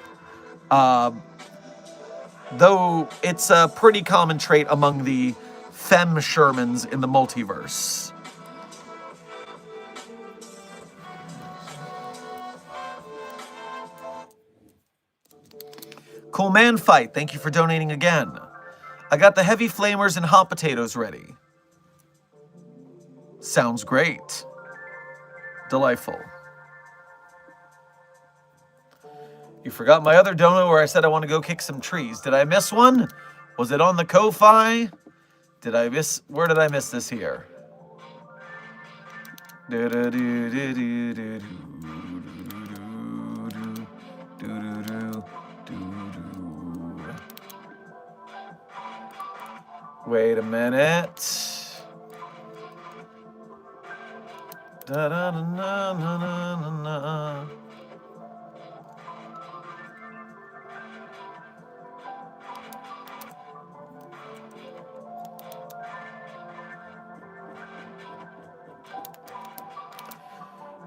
Though it's a pretty common trait among the femme Shermans in the multiverse. Cool Man Fight, thank you for donating again. I got the heavy flamers and hot potatoes ready. Sounds great. Delightful. You forgot my other dono where I said I want to go kick some trees. Did I miss one? Was it on the Ko-Fi? Did I miss... Where did I miss this here? Wait a minute.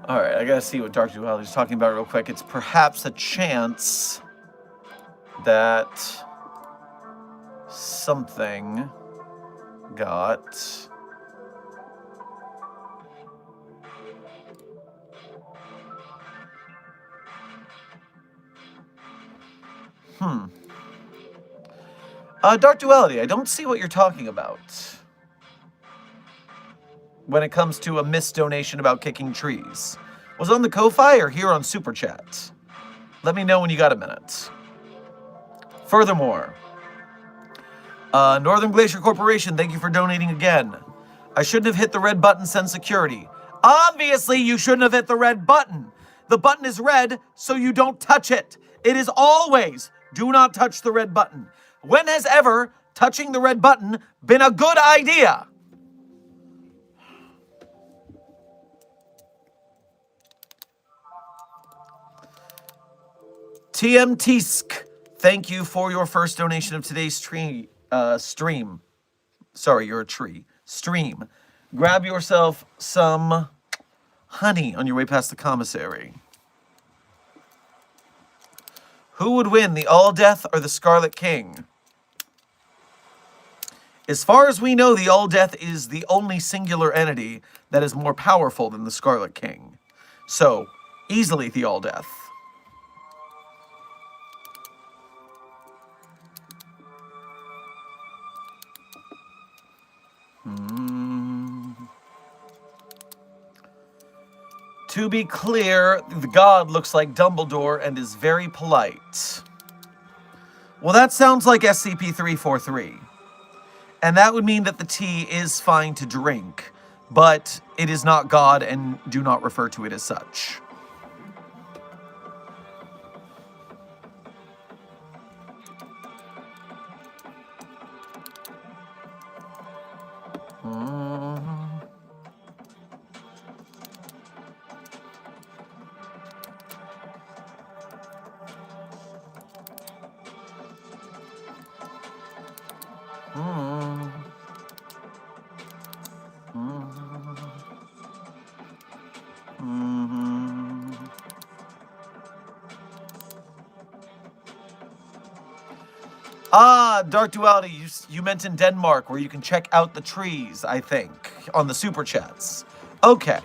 All right, I gotta see what Dark Duality is talking about real quick. It's perhaps a chance that something got... Dark Duality, I don't see what you're talking about when it comes to a missed donation about kicking trees. Was it on the Ko-Fi or here on Super Chat? Let me know when you got a minute. Furthermore, Northern Glacier Corporation, thank you for donating again. I shouldn't have hit the red button, send security. Obviously, you shouldn't have hit the red button. The button is red, so you don't touch it. It is always, do not touch the red button. When has ever touching the red button been a good idea? TM Tisk, thank you for your first donation of today's stream. Sorry, you're a tree. Stream. Grab yourself some honey on your way past the commissary. Who would win, the All-Death or the Scarlet King? As far as we know, the All-Death is the only singular entity that is more powerful than the Scarlet King. So, easily the All-Death. To be clear, the god looks like Dumbledore and is very polite. Well, that sounds like SCP-343. And that would mean that the tea is fine to drink, but it is not God and do not refer to it as such. Dark Duality, you mentioned Denmark, where you can check out the trees, I think, on the Super Chats. Okay.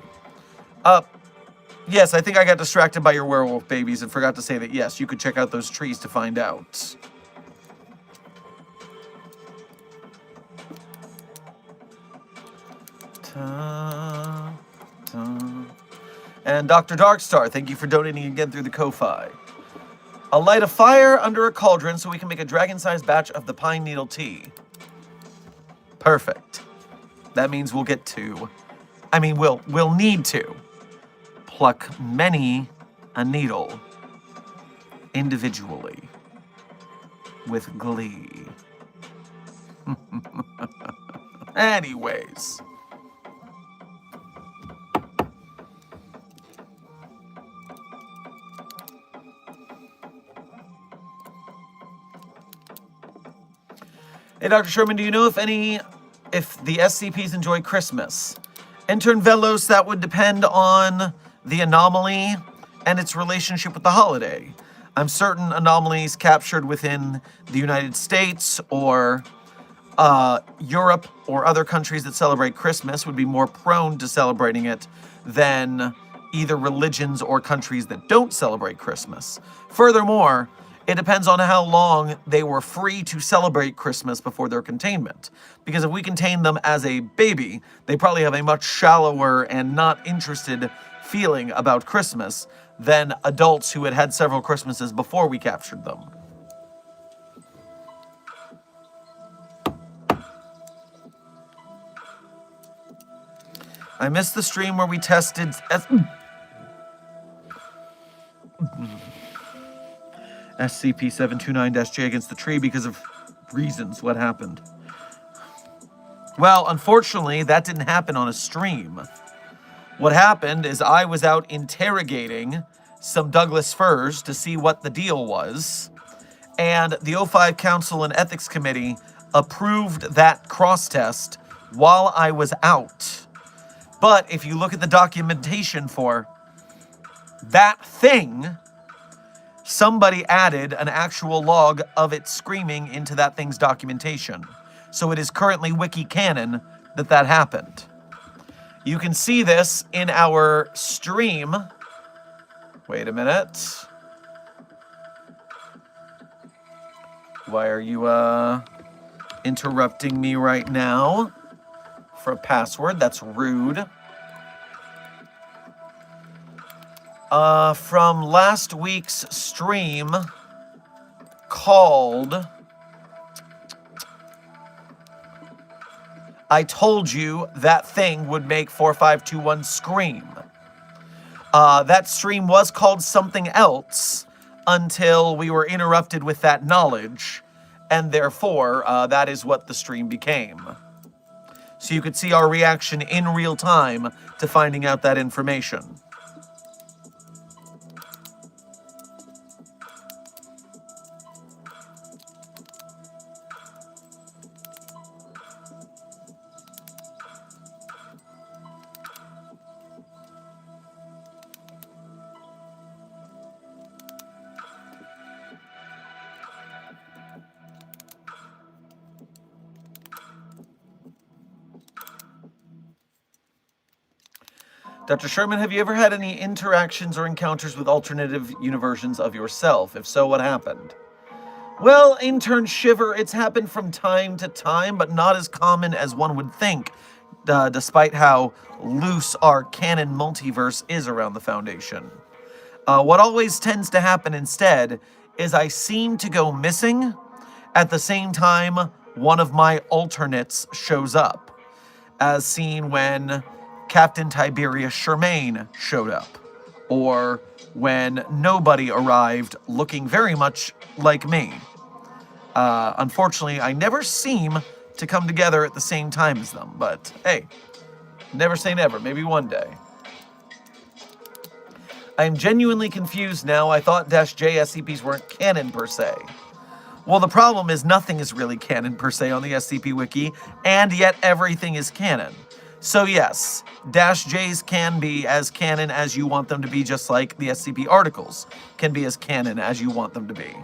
Yes, I think I got distracted by your werewolf babies and forgot to say that, yes, you could check out those trees to find out. And Dr. Darkstar, thank you for donating again through the Ko-Fi. I'll light a fire under a cauldron so we can make a dragon-sized batch of the pine needle tea. Perfect. That means we'll get 2. I mean, we'll need to pluck many a needle individually with glee. Anyways. Hey, Dr. Sherman, do you know if the SCPs enjoy Christmas? Intern Velos, that would depend on the anomaly and its relationship with the holiday. I'm certain anomalies captured within the United States or Europe or other countries that celebrate Christmas would be more prone to celebrating it than either religions or countries that don't celebrate Christmas. Furthermore, it depends on how long they were free to celebrate Christmas before their containment. Because if we contain them as a baby, they probably have a much shallower and not interested feeling about Christmas than adults who had had several Christmases before we captured them. I missed the stream where we tested SCP-729-J against the tree because of reasons. What happened? Well, unfortunately, that didn't happen on a stream. What happened is I was out interrogating some Douglas firs to see what the deal was, and the O5 Council and Ethics Committee approved that cross-test while I was out. But if you look at the documentation for that thing, somebody added an actual log of it screaming into that thing's documentation. So it is currently wiki canon that that happened. You can see this in our stream. Wait a minute. Why are you interrupting me right now for a password? That's rude. From last week's stream called I Told You That Thing Would Make 4521 Scream. That stream was called something else until we were interrupted with that knowledge, and therefore that is what the stream became. So you could see our reaction in real time to finding out that information. Dr. Sherman, have you ever had any interactions or encounters with alternative universions of yourself? If so, what happened? Well, intern Shiver, it's happened from time to time, but not as common as one would think, despite how loose our canon multiverse is around the Foundation. What always tends to happen instead is I seem to go missing at the same time one of my alternates shows up, as seen when Captain Tiberius Sherman showed up, or when nobody arrived looking very much like me. Unfortunately, I never seem to come together at the same time as them, but hey, never say never, maybe one day. I am genuinely confused now. I thought -J SCPs weren't canon per se. Well, the problem is nothing is really canon per se on the SCP Wiki, and yet everything is canon. So yes, -Js can be as canon as you want them to be, just like the SCP articles can be as canon as you want them to be.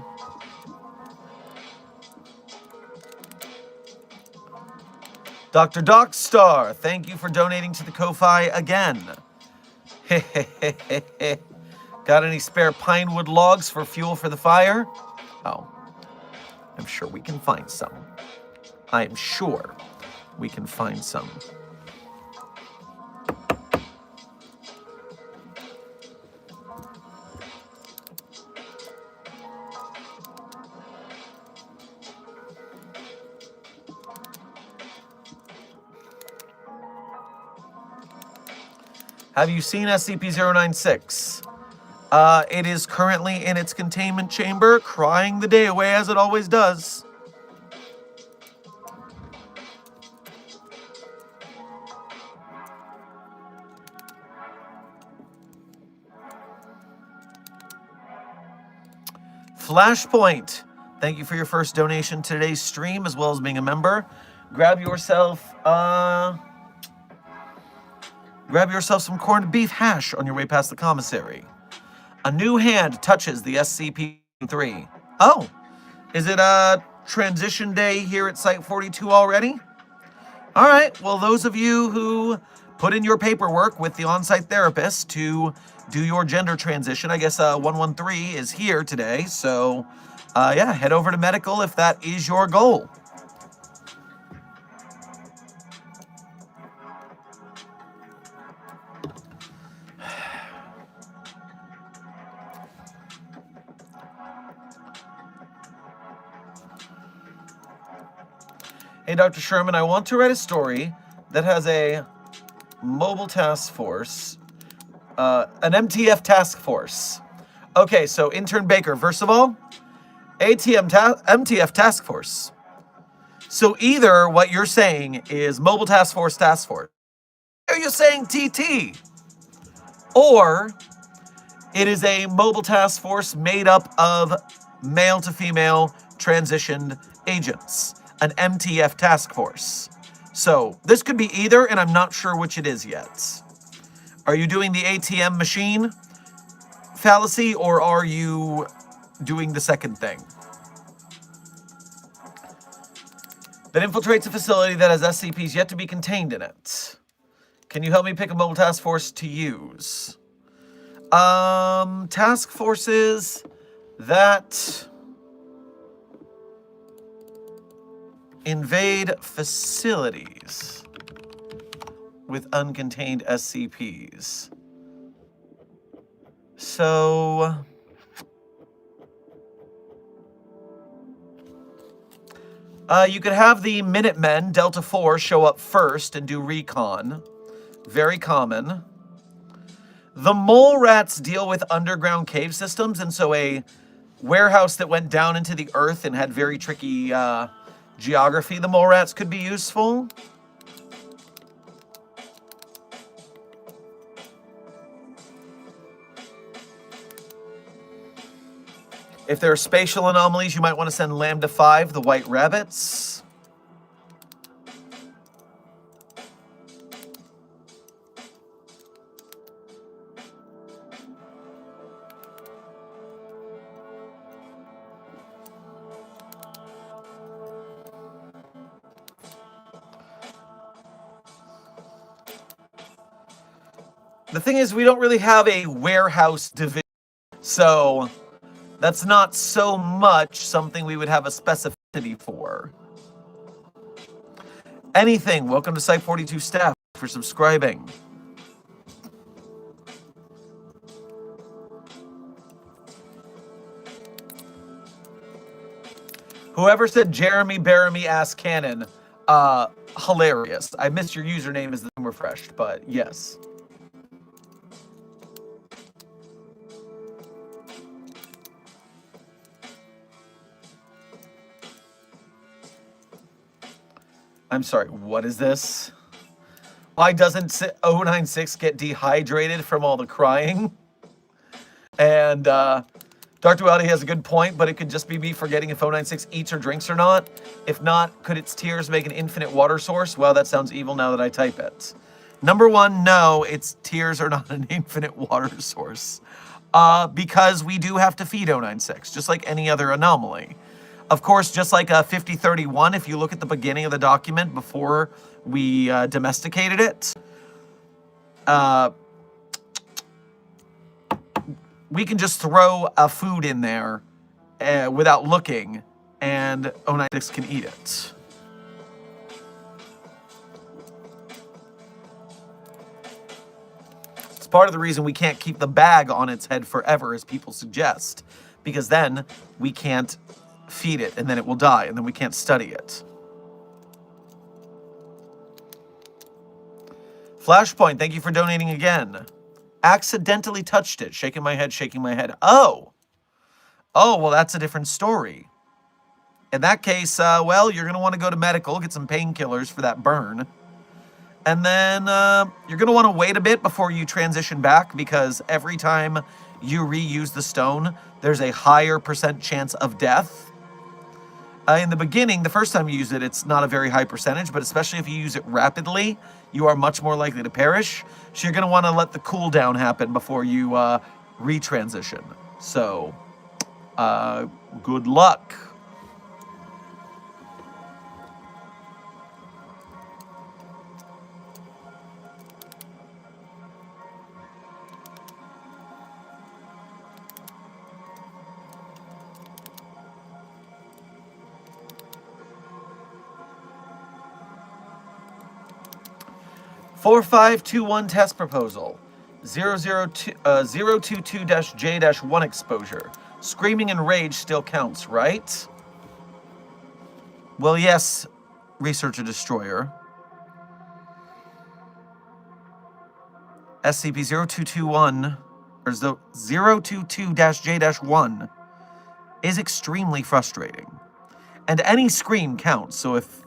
Dr. Docstar, thank you for donating to the Ko-Fi again. Got any spare pine wood logs for fuel for the fire? Oh, I'm sure we can find some. I'm sure we can find some. Have you seen SCP-096? It is currently in its containment chamber, crying the day away as it always does. Flashpoint, thank you for your first donation to today's stream, as well as being a member. Grab yourself some corned beef hash on your way past the commissary. A new hand touches the SCP-3. Oh, is it transition day here at Site 42 already? All right, well, those of you who put in your paperwork with the on-site therapist to do your gender transition, I guess 113 is here today, so yeah, head over to medical if that is your goal. Hey, Dr. Sherman, I want to write a story that has a mobile task force, an MTF task force. Okay, so Intern Baker, first of all, MTF task force. So either what you're saying is mobile task force, or you're saying TT, or it is a mobile task force made up of male to female transitioned agents. An MTF task force. So this could be either, and I'm not sure which it is yet. Are you doing the ATM machine fallacy, or are you doing the second thing? That infiltrates a facility that has SCPs yet to be contained in it. Can you help me pick a mobile task force to use? Task forces that invade facilities with uncontained SCPs. So you could have the Minutemen, Delta 4, show up first and do recon. Very common. The Mole Rats deal with underground cave systems, and so a warehouse that went down into the earth and had very tricky geography, the Mole Rats could be useful. If there are spatial anomalies, you might want to send Lambda 5, the White Rabbits. The thing is, we don't really have a warehouse division, so that's not so much something we would have a specificity for. Anything, welcome to Site 42 staff for subscribing. Whoever said Jeremy Baramy ass cannon, hilarious. I missed your username as the name refreshed, but yes. I'm sorry, what is this? Why doesn't 096 get dehydrated from all the crying? And Dr. Wildy has a good point, but it could just be me forgetting if 096 eats or drinks or not. If not, could its tears make an infinite water source? Well, that sounds evil now that I type it. Number one, no, its tears are not an infinite water source. Because we do have to feed 096, just like any other anomaly. Of course, just like 5031, if you look at the beginning of the document before we domesticated it, we can just throw a food in there without looking, and 096 can eat it. It's part of the reason we can't keep the bag on its head forever, as people suggest, because then we can't feed it, and then it will die, and then we can't study it. Flashpoint, thank you for donating again. Accidentally touched it. Shaking my head, shaking my head. Oh. Oh, well, that's a different story. In that case, well, you're going to want to go to medical, get some painkillers for that burn. And then you're going to want to wait a bit before you transition back, because every time you reuse the stone, there's a higher % chance of death. In the beginning, the first time you use it, it's not a very high percentage, but especially if you use it rapidly, you are much more likely to perish. So you're going to want to let the cooldown happen before you retransition. So, good luck. Four five two one test proposal. 022-J-1 exposure. Screaming and rage still counts, right? Well, yes, Researcher Destroyer. SCP-0221, or 022-J-1, is extremely frustrating. And any scream counts, so if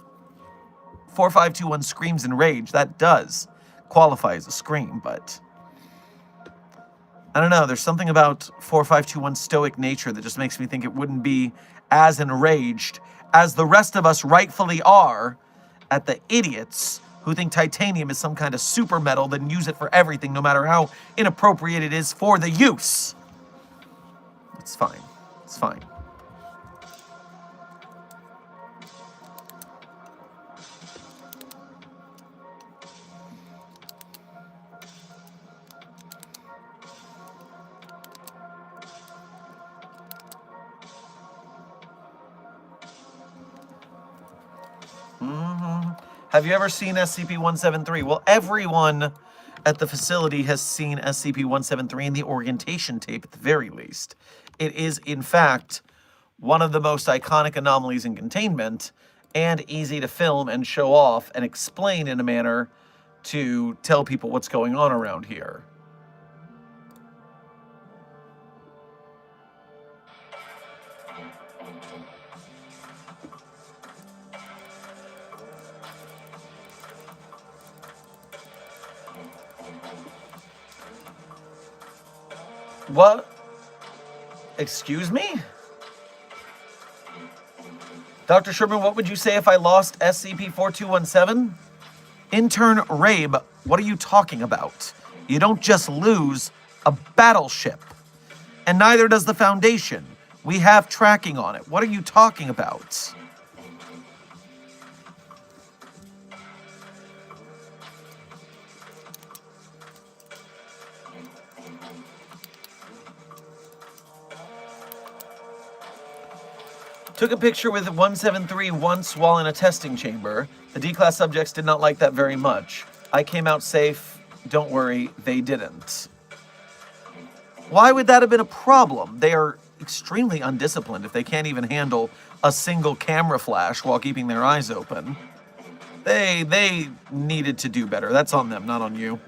4521 screams in rage, that does qualify as a scream, but I don't know, there's something about 4521's stoic nature that just makes me think it wouldn't be as enraged as the rest of us rightfully are at the idiots who think titanium is some kind of super metal that use it for everything, no matter how inappropriate it is for the use. It's fine. It's fine. Have you ever seen SCP-173? Well, everyone at the facility has seen SCP-173 in the orientation tape at the very least. It is, in fact, one of the most iconic anomalies in containment, and easy to film and show off and explain in a manner to tell people what's going on around here. What? Excuse me? Dr. Sherman, what would you say if I lost SCP-4217? Intern Rabe, what are you talking about? You don't just lose a battleship. And neither does the Foundation. We have tracking on it. What are you talking about? Took a picture with 173 once while in a testing chamber. The D-class subjects did not like that very much. I came out safe. Don't worry, they didn't. Why would that have been a problem? They are extremely undisciplined if they can't even handle a single camera flash while keeping their eyes open. They needed to do better. That's on them, not on you.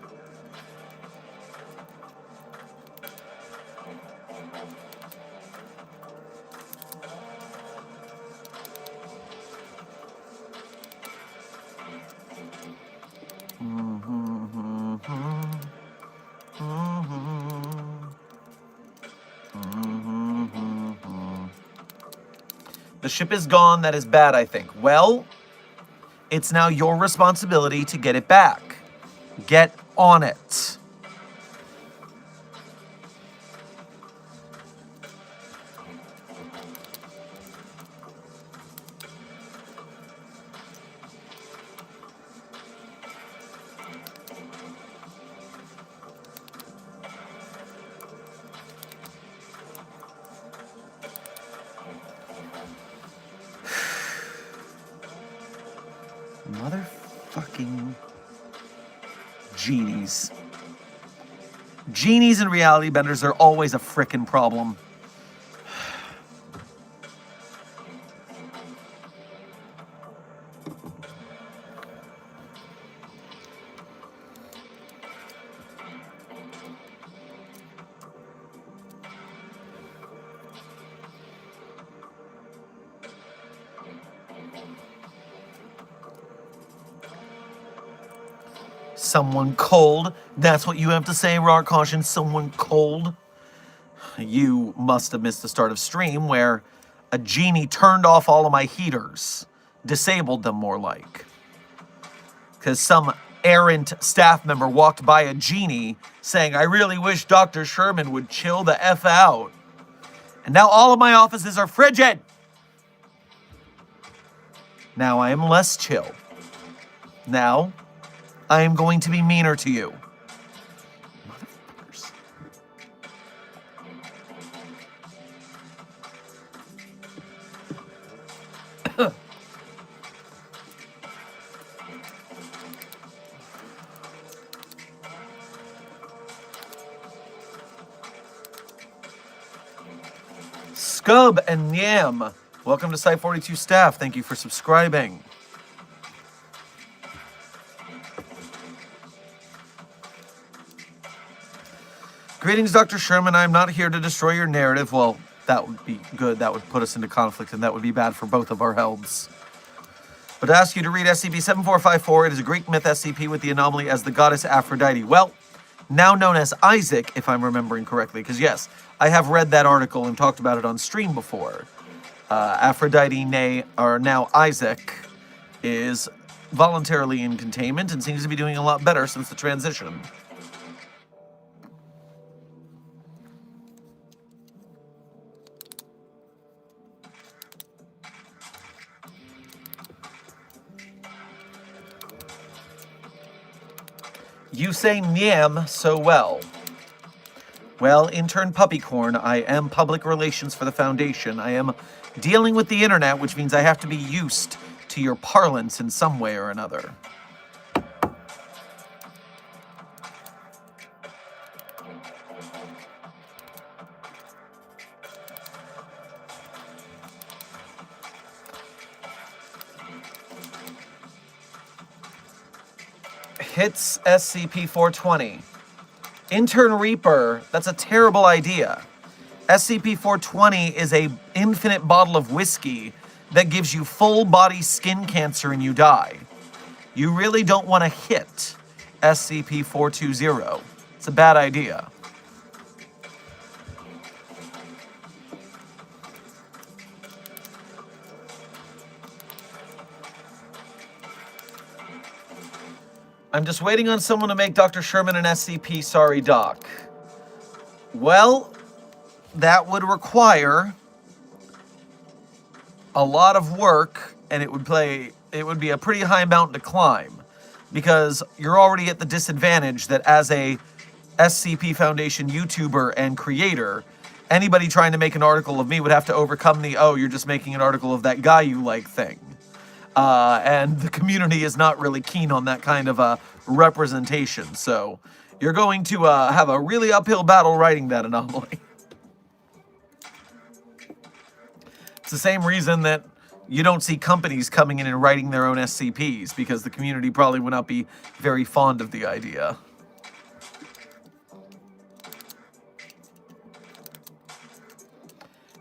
The ship is gone. That is bad, I think. Well, it's now your responsibility to get it back. Get on it. Motherfucking genies. Genies and reality benders are always a frickin' problem. Someone cold. That's what you have to say, Rar Caution. Someone cold. You must have missed the start of stream where a genie turned off all of my heaters. Disabled them, more like. Because some errant staff member walked by a genie saying, I really wish Dr. Sherman would chill the F out. And now all of my offices are frigid. Now I am less chill. Now I am going to be meaner to you. Motherfuckers. Scub and Yam, welcome to Site 42 staff. Thank you for subscribing. Greetings, Dr. Sherman. I'm not here to destroy your narrative. Well, that would be good. That would put us into conflict, and that would be bad for both of our healths. But to ask you to read SCP-7454, it is a Greek myth SCP with the anomaly as the goddess Aphrodite. Well, now known as Isaac, if I'm remembering correctly, because yes, I have read that article and talked about it on stream before. Aphrodite, now Isaac, is voluntarily in containment and seems to be doing a lot better since the transition. You say Nyam so well. Well, intern Puppycorn, I am public relations for the Foundation. I am dealing with the internet, which means I have to be used to your parlance in some way or another. Hits SCP-420. Intern Reaper, that's a terrible idea. SCP-420 is a infinite bottle of whiskey that gives you full body skin cancer and you die. You really don't want to hit SCP-420. It's a bad idea. I'm just waiting on someone to make Dr. Sherman an SCP. Sorry, Doc. Well, that would require a lot of work, and it would be a pretty high mountain to climb, because you're already at the disadvantage that as a SCP Foundation YouTuber and creator, anybody trying to make an article of me would have to overcome the, oh, you're just making an article of that guy you like thing. And the community is not really keen on that kind of representation. So you're going to have a really uphill battle writing that anomaly. It's the same reason that you don't see companies coming in and writing their own SCPs, because the community probably would not be very fond of the idea.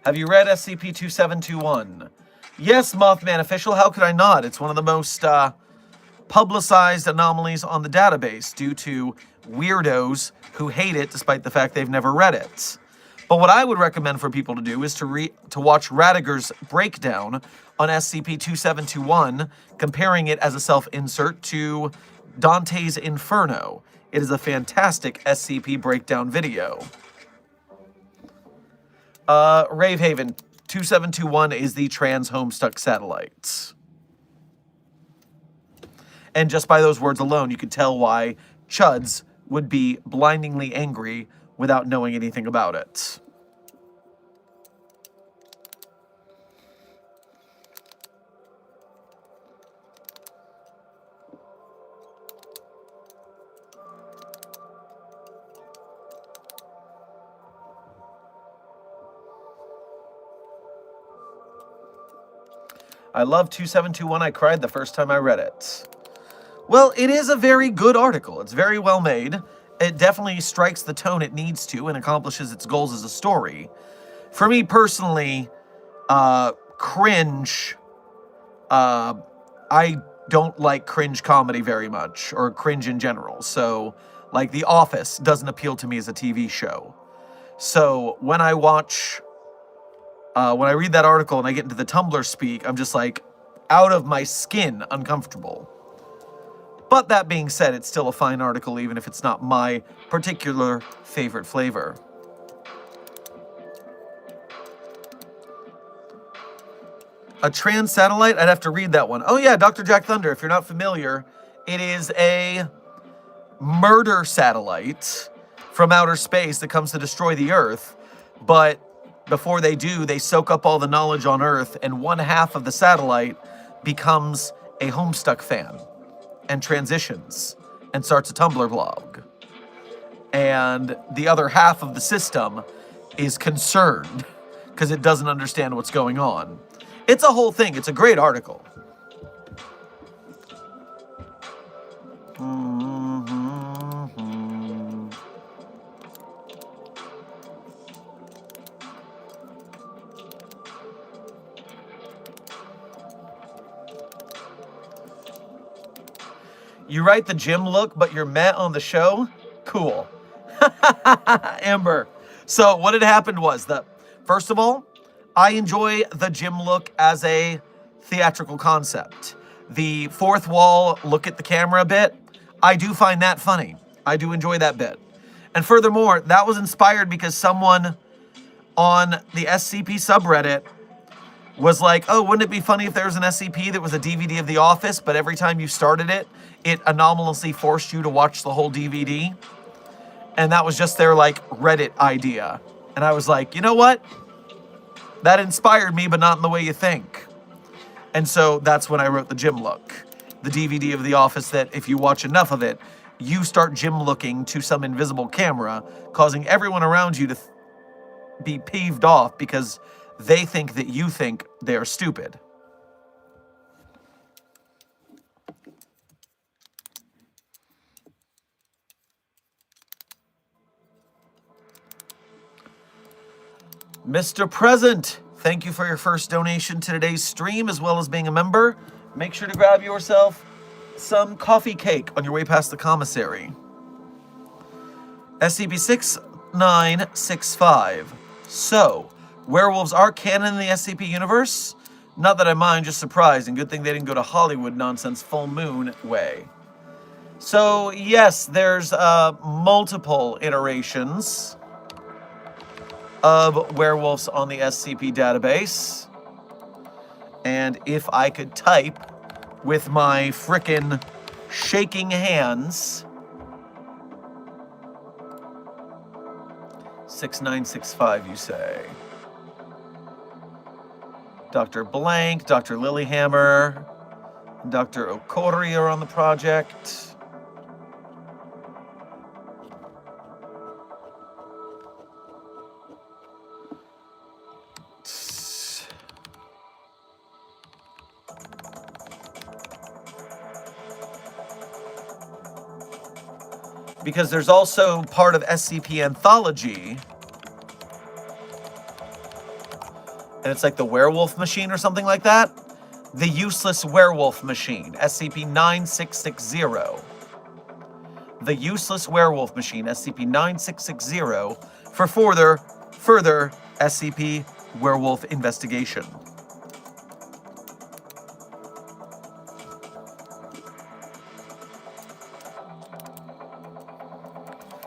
Have you read SCP-2721? Yes, Mothman Official, how could I not? It's one of the most publicized anomalies on the database due to weirdos who hate it despite the fact they've never read it. But what I would recommend for people to do is to watch Radiger's breakdown on SCP-2721, comparing it as a self-insert to Dante's Inferno. It is a fantastic SCP breakdown video. Ravehaven, 2721 is the trans Homestuck satellite. And just by those words alone, you could tell why Chuds would be blindingly angry without knowing anything about it. I love 2721. I cried the first time I read it. Well, it is a very good article. It's very well made. It definitely strikes the tone it needs to and accomplishes its goals as a story. For me personally, cringe, I don't like cringe comedy very much, or cringe in general. So, like, The Office doesn't appeal to me as a TV show. So when I watch, when I read that article and I get into the Tumblr speak, I'm just like out of my skin, uncomfortable. But that being said, it's still a fine article, even if it's not my particular favorite flavor. A trans satellite? I'd have to read that one. Oh yeah, Dr. Jack Thunder, if you're not familiar, it is a murder satellite from outer space that comes to destroy the Earth. But before they do, they soak up all the knowledge on Earth, and one half of the satellite becomes a Homestuck fan and transitions and starts a Tumblr blog. And the other half of the system is concerned because it doesn't understand what's going on. It's a whole thing. It's a great article. You write the gym look, but you're met on the show? Cool. Amber. So what had happened was that, first of all, I enjoy the gym look as a theatrical concept. The fourth wall, look at the camera bit, I do find that funny. I do enjoy that bit. And furthermore, that was inspired because someone on the SCP subreddit was like, oh, wouldn't it be funny if there was an SCP that was a DVD of The Office, but every time you started it, it anomalously forced you to watch the whole DVD? And that was just their, like, Reddit idea. And I was like, you know what? That inspired me, but not in the way you think. And so that's when I wrote the gym look. The DVD of The Office that, if you watch enough of it, you start gym looking to some invisible camera, causing everyone around you to be peeved off because they think that you think they are stupid. Mr. Present, thank you for your first donation to today's stream, as well as being a member. Make sure to grab yourself some coffee cake on your way past the commissary. SCP-6965. So, werewolves are canon in the SCP universe? Not that I mind, just surprised, and good thing they didn't go to Hollywood nonsense full moon way. So, yes, there's multiple iterations of werewolves on the SCP database. And if I could type with my frickin' shaking hands, 6965, you say. Dr. Blank, Dr. Lilyhammer, Dr. Okori are on the project. Because there's also part of SCP Anthology, and it's like the Werewolf Machine or something like that. The Useless Werewolf Machine, SCP-9660. The Useless Werewolf Machine, SCP-9660, for further SCP Werewolf investigation.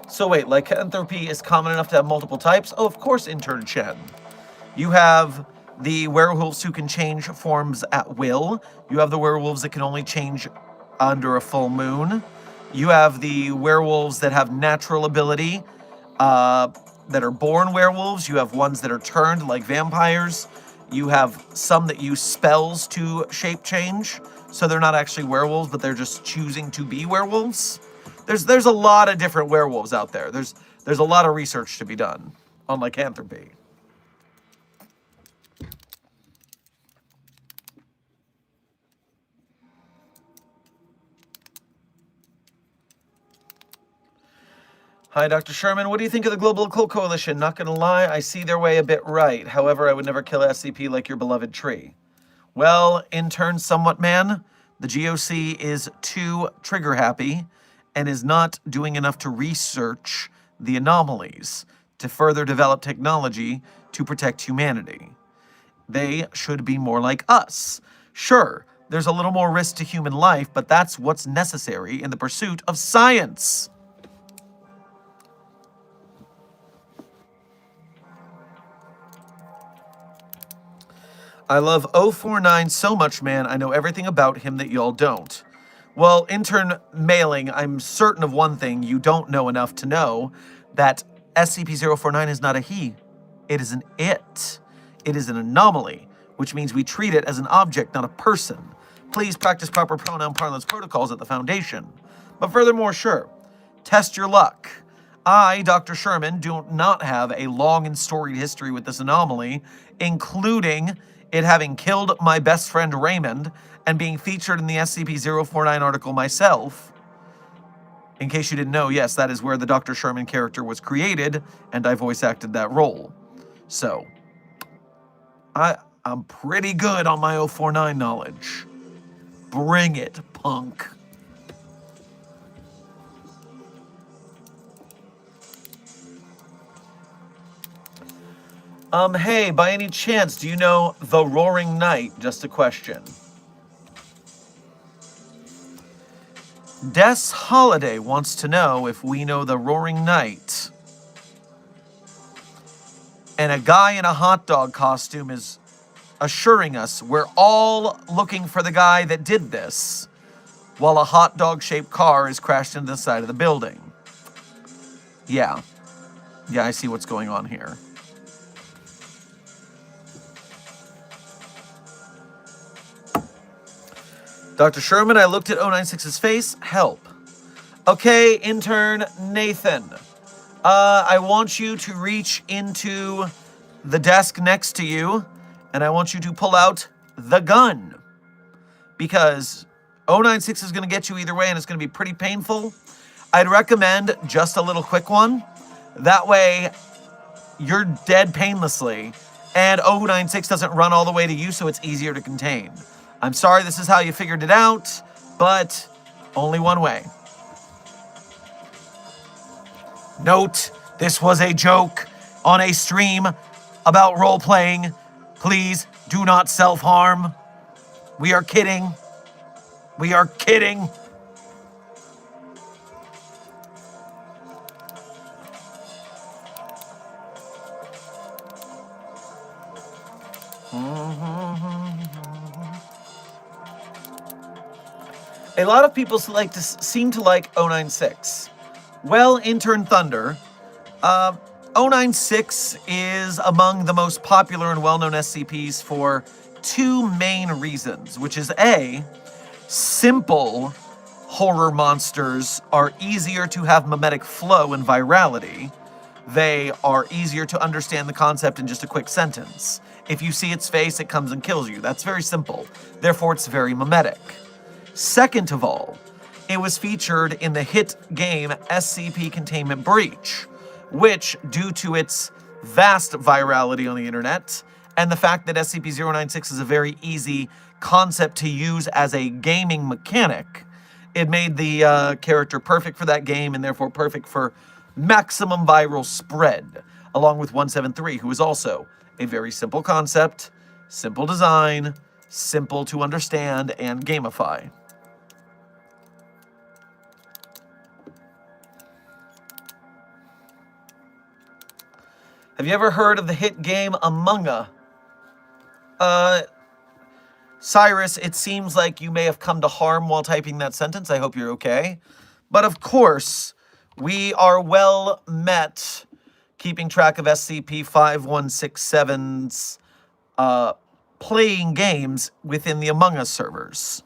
So wait, lycanthropy is common enough to have multiple types? Oh, of course, Intern Chen. You have the werewolves who can change forms at will. You have the werewolves that can only change under a full moon. You have the werewolves that have natural ability, that are born werewolves. You have ones that are turned like vampires. You have some that use spells to shape change. So they're not actually werewolves, but they're just choosing to be werewolves. There's a lot of different werewolves out there. There's a lot of research to be done on lycanthropy. Hi, Dr. Sherman. What do you think of the Global Occult Coalition? Not gonna lie, I see their way a bit right. However, I would never kill SCP like your beloved tree. Well, intern somewhat man, The GOC is too trigger happy and is not doing enough to research the anomalies to further develop technology to protect humanity. They should be more like us. Sure, there's a little more risk to human life, but that's what's necessary in the pursuit of science. I love 049 so much, man. I know everything about him that y'all don't. Well, intern mailing, I'm certain of one thing. You don't know enough to know that SCP-049 is not a he. It is an it. It is an anomaly, which means we treat it as an object, not a person. Please practice proper pronoun parlance protocols at the Foundation. But furthermore, sure, test your luck. I, Dr. Sherman, do not have a long and storied history with this anomaly, including it having killed my best friend Raymond and being featured in the SCP-049 article myself. In case you didn't know, yes, that is where the Dr. Sherman character was created, and I voice acted that role. So, I'm pretty good on my 049 knowledge. Bring it, punk. Hey, by any chance, do you know The Roaring Night? Just a question. Des Holiday wants to know if we know The Roaring Night. And a guy in a hot dog costume is assuring us we're all looking for the guy that did this, while a hot dog-shaped car is crashed into the side of the building. Yeah, I see what's going on here. Dr. Sherman, I looked at 096's face. Help. Okay, intern Nathan. I want you to reach into the desk next to you, and I want you to pull out the gun. Because 096 is going to get you either way, and it's going to be pretty painful. I'd recommend just a little quick one. That way, you're dead painlessly, and 096 doesn't run all the way to you, so it's easier to contain. I'm sorry this is how you figured it out, but only one way. Note, this was a joke on a stream about role-playing. Please do not self-harm. We are kidding. We are kidding. A lot of people seem to like 096. Well, intern Thunder, 096 is among the most popular and well-known SCPs for two main reasons, which is A, simple horror monsters are easier to have mimetic flow and virality. They are easier to understand the concept in just a quick sentence. If you see its face, it comes and kills you. That's very simple. Therefore, it's very mimetic. Second of all, it was featured in the hit game SCP Containment Breach, which, due to its vast virality on the internet, and the fact that SCP-096 is a very easy concept to use as a gaming mechanic, it made the character perfect for that game and therefore perfect for maximum viral spread, along with 173, who is also a very simple concept, simple design, simple to understand and gamify. Have you ever heard of the hit game Among Us? Cyrus, it seems like you may have come to harm while typing that sentence. I hope you're okay. But of course, we are well met keeping track of SCP-5167's playing games within the Among Us servers.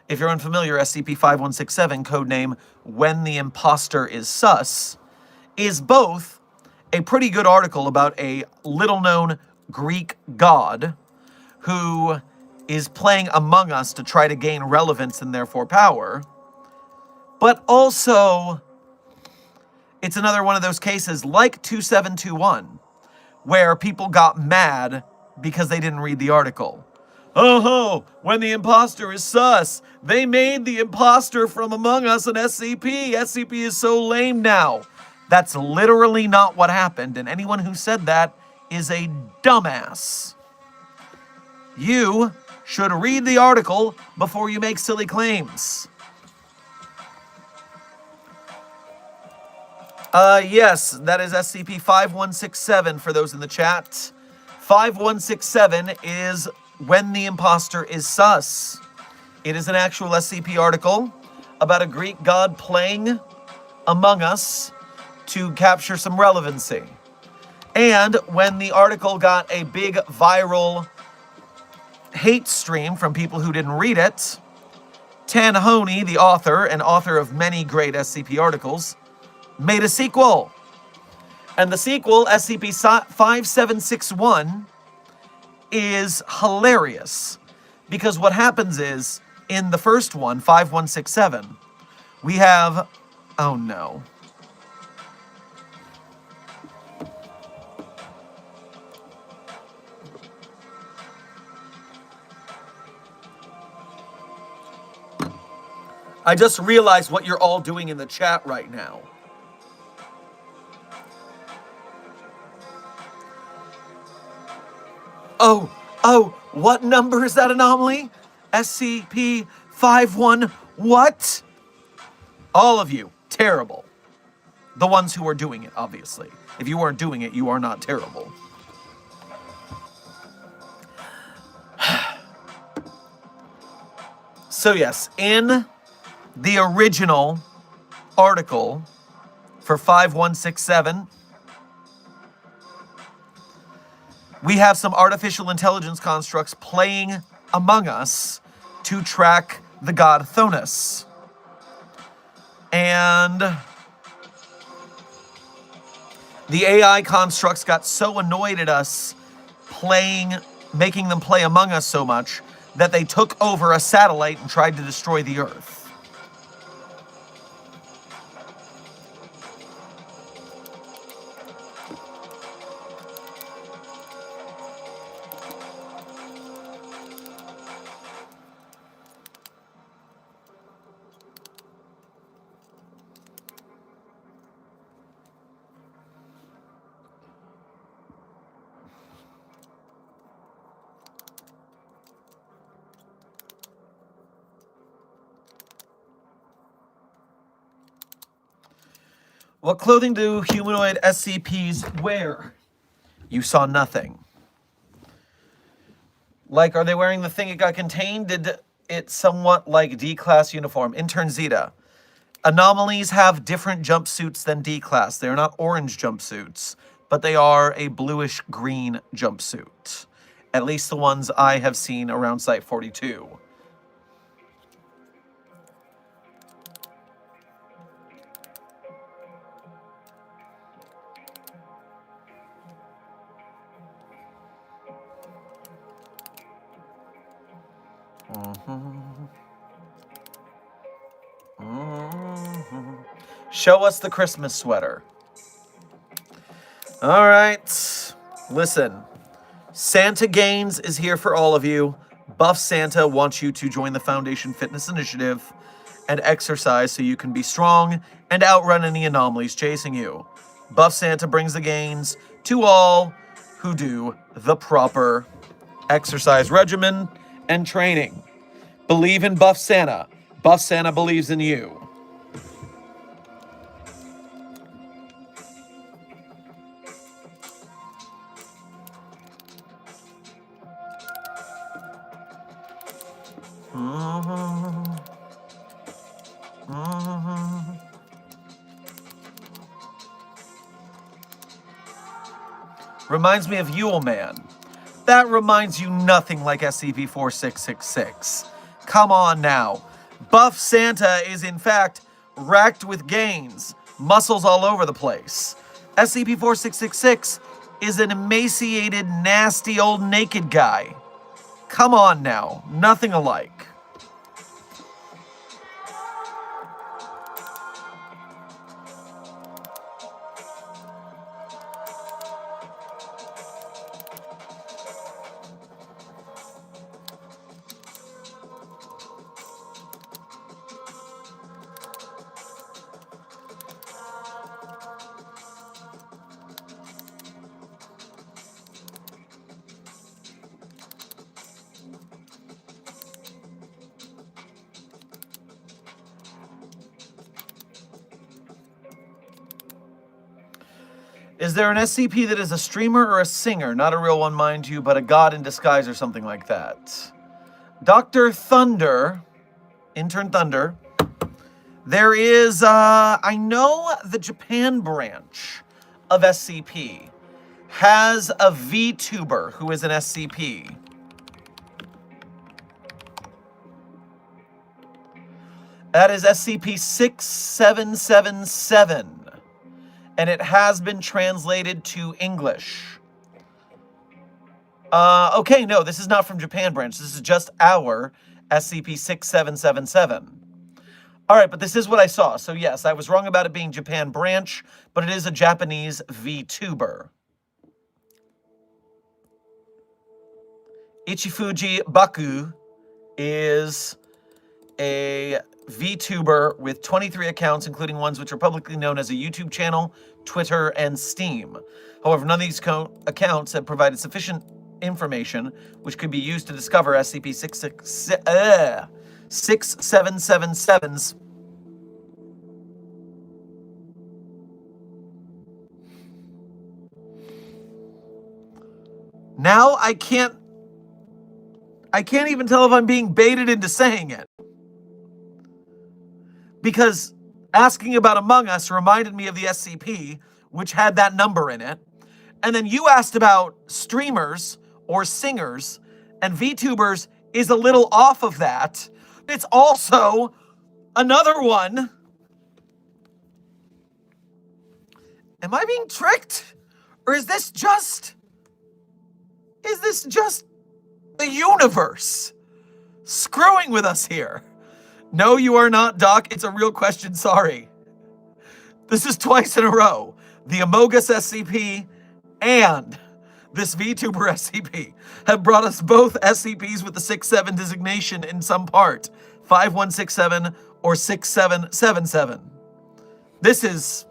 If you're unfamiliar, SCP-5167, codename When the Imposter is Sus, is both a pretty good article about a little-known Greek god who is playing Among Us to try to gain relevance and therefore power, but also it's another one of those cases like 2721 where people got mad because they didn't read the article. Oh, when the imposter is sus. They made the imposter from Among Us an SCP. SCP is so lame now. That's literally not what happened, and anyone who said that is a dumbass. You should read the article before you make silly claims. Yes, that is SCP-5167 for those in the chat. 5167 is when the imposter is sus. It is an actual SCP article about a Greek god playing Among Us to capture some relevancy. And when the article got a big viral hate stream from people who didn't read it, Tanhoney, the author and author of many great SCP articles, made a sequel. And the sequel, SCP-5761, is hilarious. Because what happens is, in the first one, 5167, we have... Oh no. I just realized what you're all doing in the chat right now. Oh, what number is that anomaly? SCP-51 what? All of you, terrible. The ones who are doing it, obviously. If you weren't doing it, you are not terrible. So yes, in the original article for 5167, we have some artificial intelligence constructs playing Among Us to track the god Thonus. And the AI constructs got so annoyed at us making them play Among Us so much that they took over a satellite and tried to destroy the Earth. What clothing do humanoid SCPs wear? You saw nothing. Like, are they wearing the thing it got contained? Did it somewhat like D-Class uniform? Intern Zeta. Anomalies have different jumpsuits than D-Class. They're not orange jumpsuits, but they are a bluish-green jumpsuit. At least the ones I have seen around Site 42. Show us the Christmas sweater. All right. Listen. Santa Gaines is here for all of you. Buff Santa wants you to join the Foundation Fitness Initiative and exercise so you can be strong and outrun any anomalies chasing you. Buff Santa brings the gains to all who do the proper exercise regimen and training. Believe in Buff Santa. Buff Santa believes in you. Reminds me of Yule Man. That reminds you nothing like SCP-4666. Come on now. Buff Santa is in fact racked with gains, muscles all over the place. SCP-4666 is an emaciated, nasty old naked guy. Come on now, nothing alike. Is there an SCP that is a streamer or a singer? Not a real one, mind you, but a god in disguise or something like that. Dr. Thunder, Intern Thunder. There is, I know the Japan branch of SCP has a VTuber who is an SCP. That is SCP-6777. And it has been translated to English. Okay, no, this is not from Japan branch. This is just our SCP-6777. All right, but this is what I saw. So yes, I was wrong about it being Japan branch, but it is a Japanese VTuber. Ichifuji Baku is a VTuber with 23 accounts, including ones which are publicly known as a YouTube channel, Twitter, and Steam. However, none of these accounts have provided sufficient information which could be used to discover SCP-6777's Now I can't even tell if I'm being baited into saying it. Because asking about Among Us reminded me of the SCP, which had that number in it. And then you asked about streamers or singers, and VTubers is a little off of that. It's also another one. Am I being tricked? Or is this just the universe screwing with us here? No, you are not, Doc. It's a real question. Sorry. This is twice in a row. The Amogus SCP and this VTuber SCP have brought us both SCPs with the 6-7 designation in some part. 5167 or 6777. This is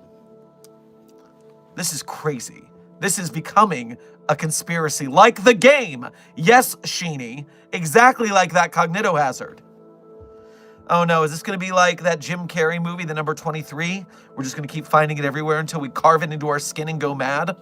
crazy. This is becoming a conspiracy. Like the game. Yes, Sheeny. Exactly like that Cognitohazard. Oh no, is this going to be like that Jim Carrey movie, the number 23? We're just going to keep finding it everywhere until we carve it into our skin and go mad?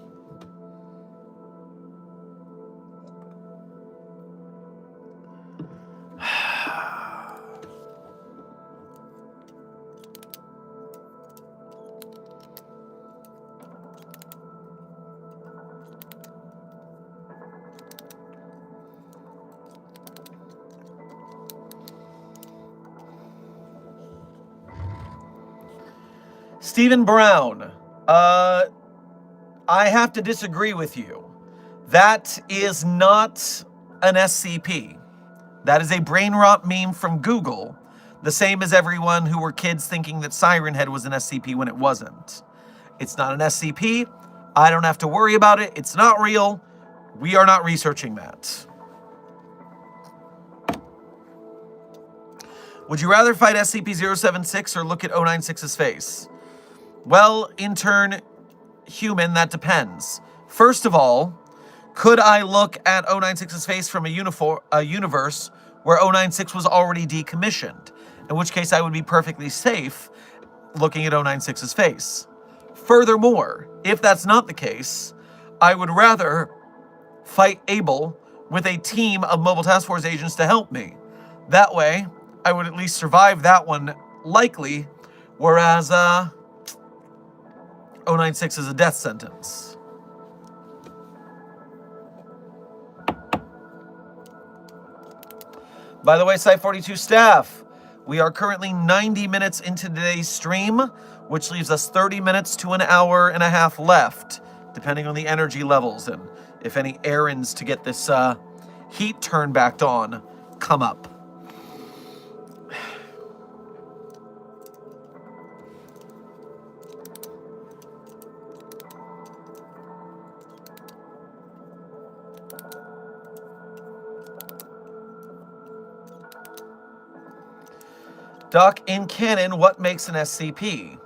Stephen Brown, I have to disagree with you. That is not an SCP. That is a brain rot meme from Google, the same as everyone who were kids thinking that Siren Head was an SCP when it wasn't. It's not an SCP. I don't have to worry about it. It's not real. We are not researching that. Would you rather fight SCP-076 or look at 096's face? Well, intern human, that depends. First of all, could I look at 096's face from a universe where 096 was already decommissioned? In which case I would be perfectly safe looking at 096's face. Furthermore, if that's not the case, I would rather fight Abel with a team of Mobile Task Force agents to help me. That way, I would at least survive that one, likely, whereas, 096 is a death sentence. By the way, Site42 staff, we are currently 90 minutes into today's stream, which leaves us 30 minutes to an hour and a half left, depending on the energy levels and if any errands to get this heat turned back on come up. Doc, in canon, what makes an SCP?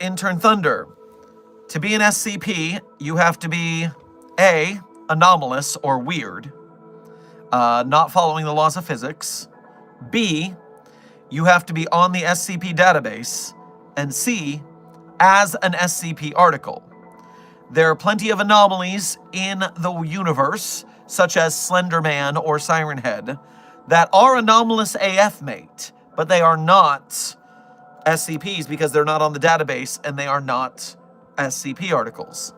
Intern Thunder. To be an SCP, you have to be A, anomalous or weird, not following the laws of physics. B, you have to be on the SCP database. And C, as an SCP article. There are plenty of anomalies in the universe, such as Slender Man or Siren Head, that are anomalous AF, mate, but they are not SCPs because they're not on the database and they are not SCP articles.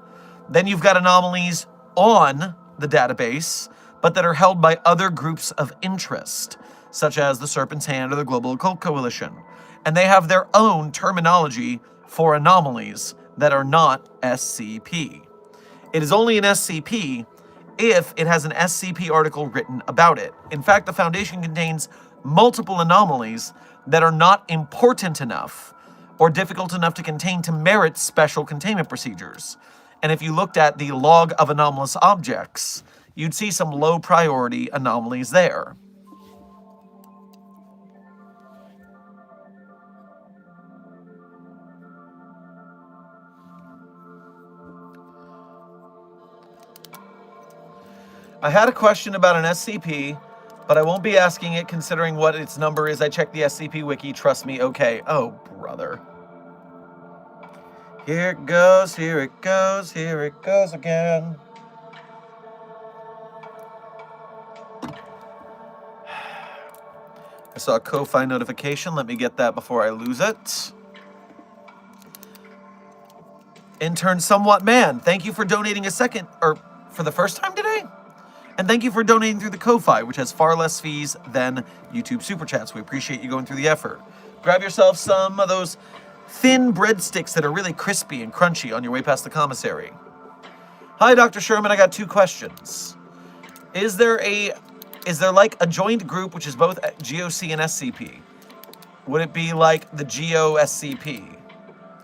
Then you've got anomalies on the database, but that are held by other groups of interest, such as the Serpent's Hand or the Global Occult Coalition. And they have their own terminology for anomalies that are not SCP. It is only an SCP if it has an SCP article written about it. In fact, the Foundation contains multiple anomalies that are not important enough or difficult enough to contain to merit special containment procedures. And if you looked at the log of anomalous objects, you'd see some low priority anomalies there. I had a question about an SCP, but I won't be asking it considering what its number is. I checked the SCP wiki, trust me, okay. Oh, brother. Here it goes, here it goes, here it goes again. I saw a Ko-Fi notification. Let me get that before I lose it. Intern Somewhat Man, thank you for donating for the first time today? And thank you for donating through the Ko-Fi, which has far less fees than YouTube Super Chats. We appreciate you going through the effort. Grab yourself some of those thin breadsticks that are really crispy and crunchy on your way past the commissary. Hi, Dr. Sherman. I got 2 questions. Is there like a joined group which is both GOC and SCP? Would it be like the GO SCP?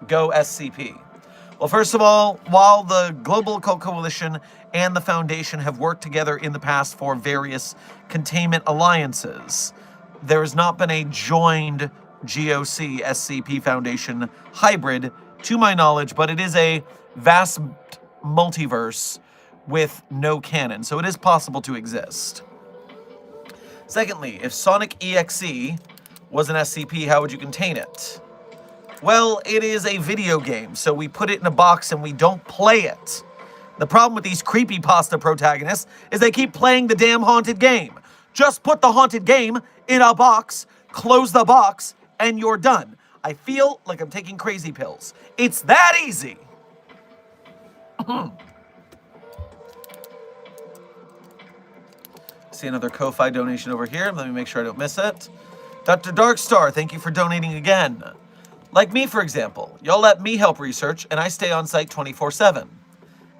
Go SCP. Well, first of all, while the Global Occult Coalition and the Foundation have worked together in the past for various containment alliances, there has not been a joined GOC SCP Foundation hybrid, to my knowledge, but it is a vast multiverse with no canon, so it is possible to exist. Secondly, if Sonic EXE was an SCP, how would you contain it? Well, it is a video game, so we put it in a box and we don't play it. The problem with these creepypasta protagonists is they keep playing the damn haunted game. Just put the haunted game in a box, close the box, and you're done. I feel like I'm taking crazy pills. It's that easy. See another Ko-Fi donation over here. Let me make sure I don't miss it. Dr. Darkstar, thank you for donating again. Like me, for example, y'all let me help research, and I stay on site 24/7.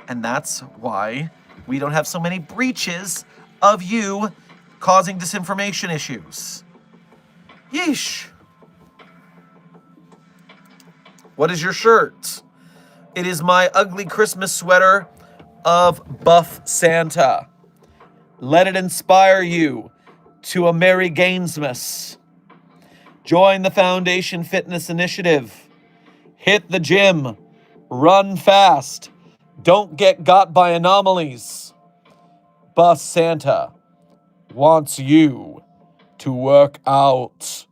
And that's why we don't have so many breaches of you causing disinformation issues. Yeesh. What is your shirt? It is my ugly Christmas sweater of Buff Santa. Let it inspire you to a Merry Gainsmas. Join the Foundation Fitness Initiative. Hit the gym. Run fast. Don't get got by anomalies. Buff Santa wants you to work out.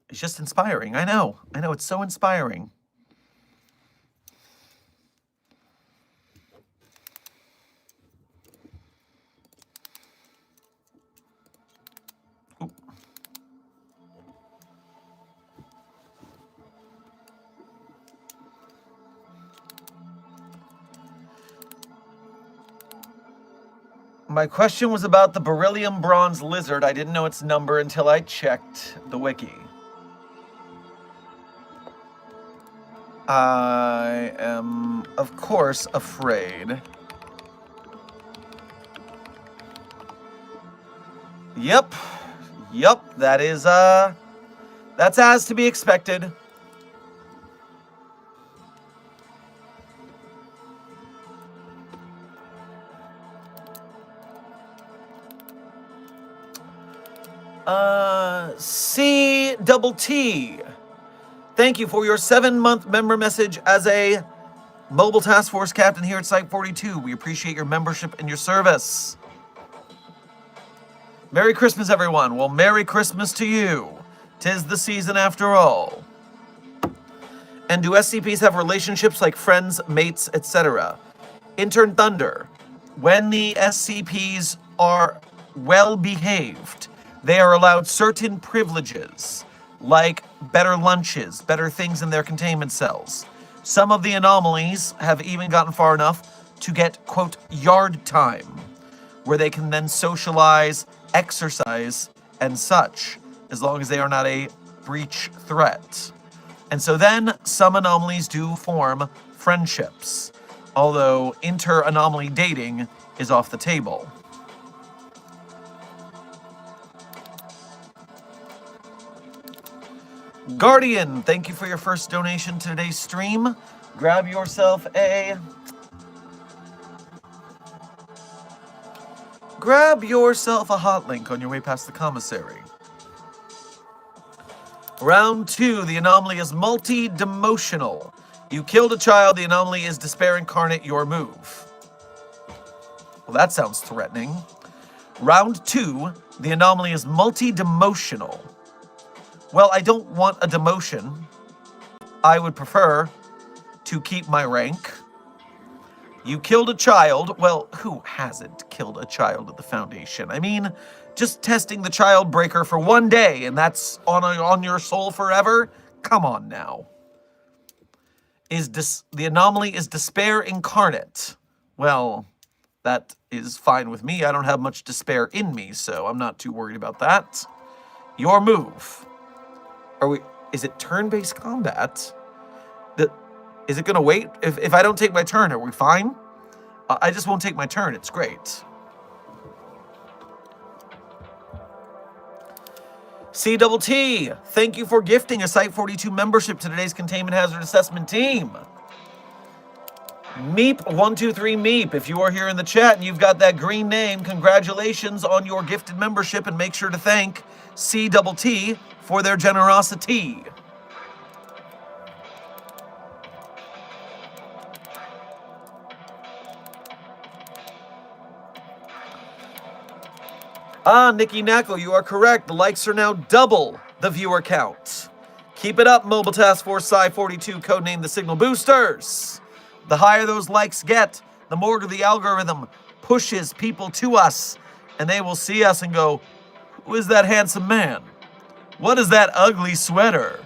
It's just inspiring. I know, it's so inspiring. My question was about the beryllium bronze lizard. I didn't know its number until I checked the wiki. I am, of course, afraid. Yep, that is, that's as to be expected. CTT. Thank you for your 7-month member message as a mobile task force captain here at Site 42. We appreciate your membership and your service. Merry Christmas, everyone. Well, Merry Christmas to you. 'Tis the season after all. And do SCPs have relationships like friends, mates, etc.? Intern Thunder. When the SCPs are well behaved, they are allowed certain privileges, like better lunches, better things in their containment cells. Some of the anomalies have even gotten far enough to get, quote, yard time, where they can then socialize, exercise, and such, as long as they are not a breach threat. And so then some anomalies do form friendships, although inter-anomaly dating is off the table. Guardian, thank you for your first donation to today's stream. Grab yourself a hot link on your way past the commissary. Round 2, the anomaly is multi-demotional. You killed a child, the anomaly is despair incarnate, your move. Well, that sounds threatening. Round 2, the anomaly is multi-demotional. Well, I don't want a demotion. I would prefer to keep my rank. You killed a child. Well, who hasn't killed a child at the Foundation? I mean, just testing the child breaker for one day and that's on your soul forever? Come on now. The anomaly is despair incarnate. Well, that is fine with me. I don't have much despair in me, so I'm not too worried about that. Your move. Is it turn-based combat? Is it gonna wait? If I don't take my turn, are we fine? I just won't take my turn, it's great. CTT, thank you for gifting a Site-42 membership to today's Containment Hazard Assessment team. Meep123 Meep, if you are here in the chat and you've got that green name, congratulations on your gifted membership, and make sure to thank CTT for their generosity. Nikki Knackle, you are correct. The likes are now double the viewer count. Keep it up, Mobile Task Force Sci-42, codenamed the Signal Boosters. The higher those likes get, the more the algorithm pushes people to us, and they will see us and go, who is that handsome man? What is that ugly sweater?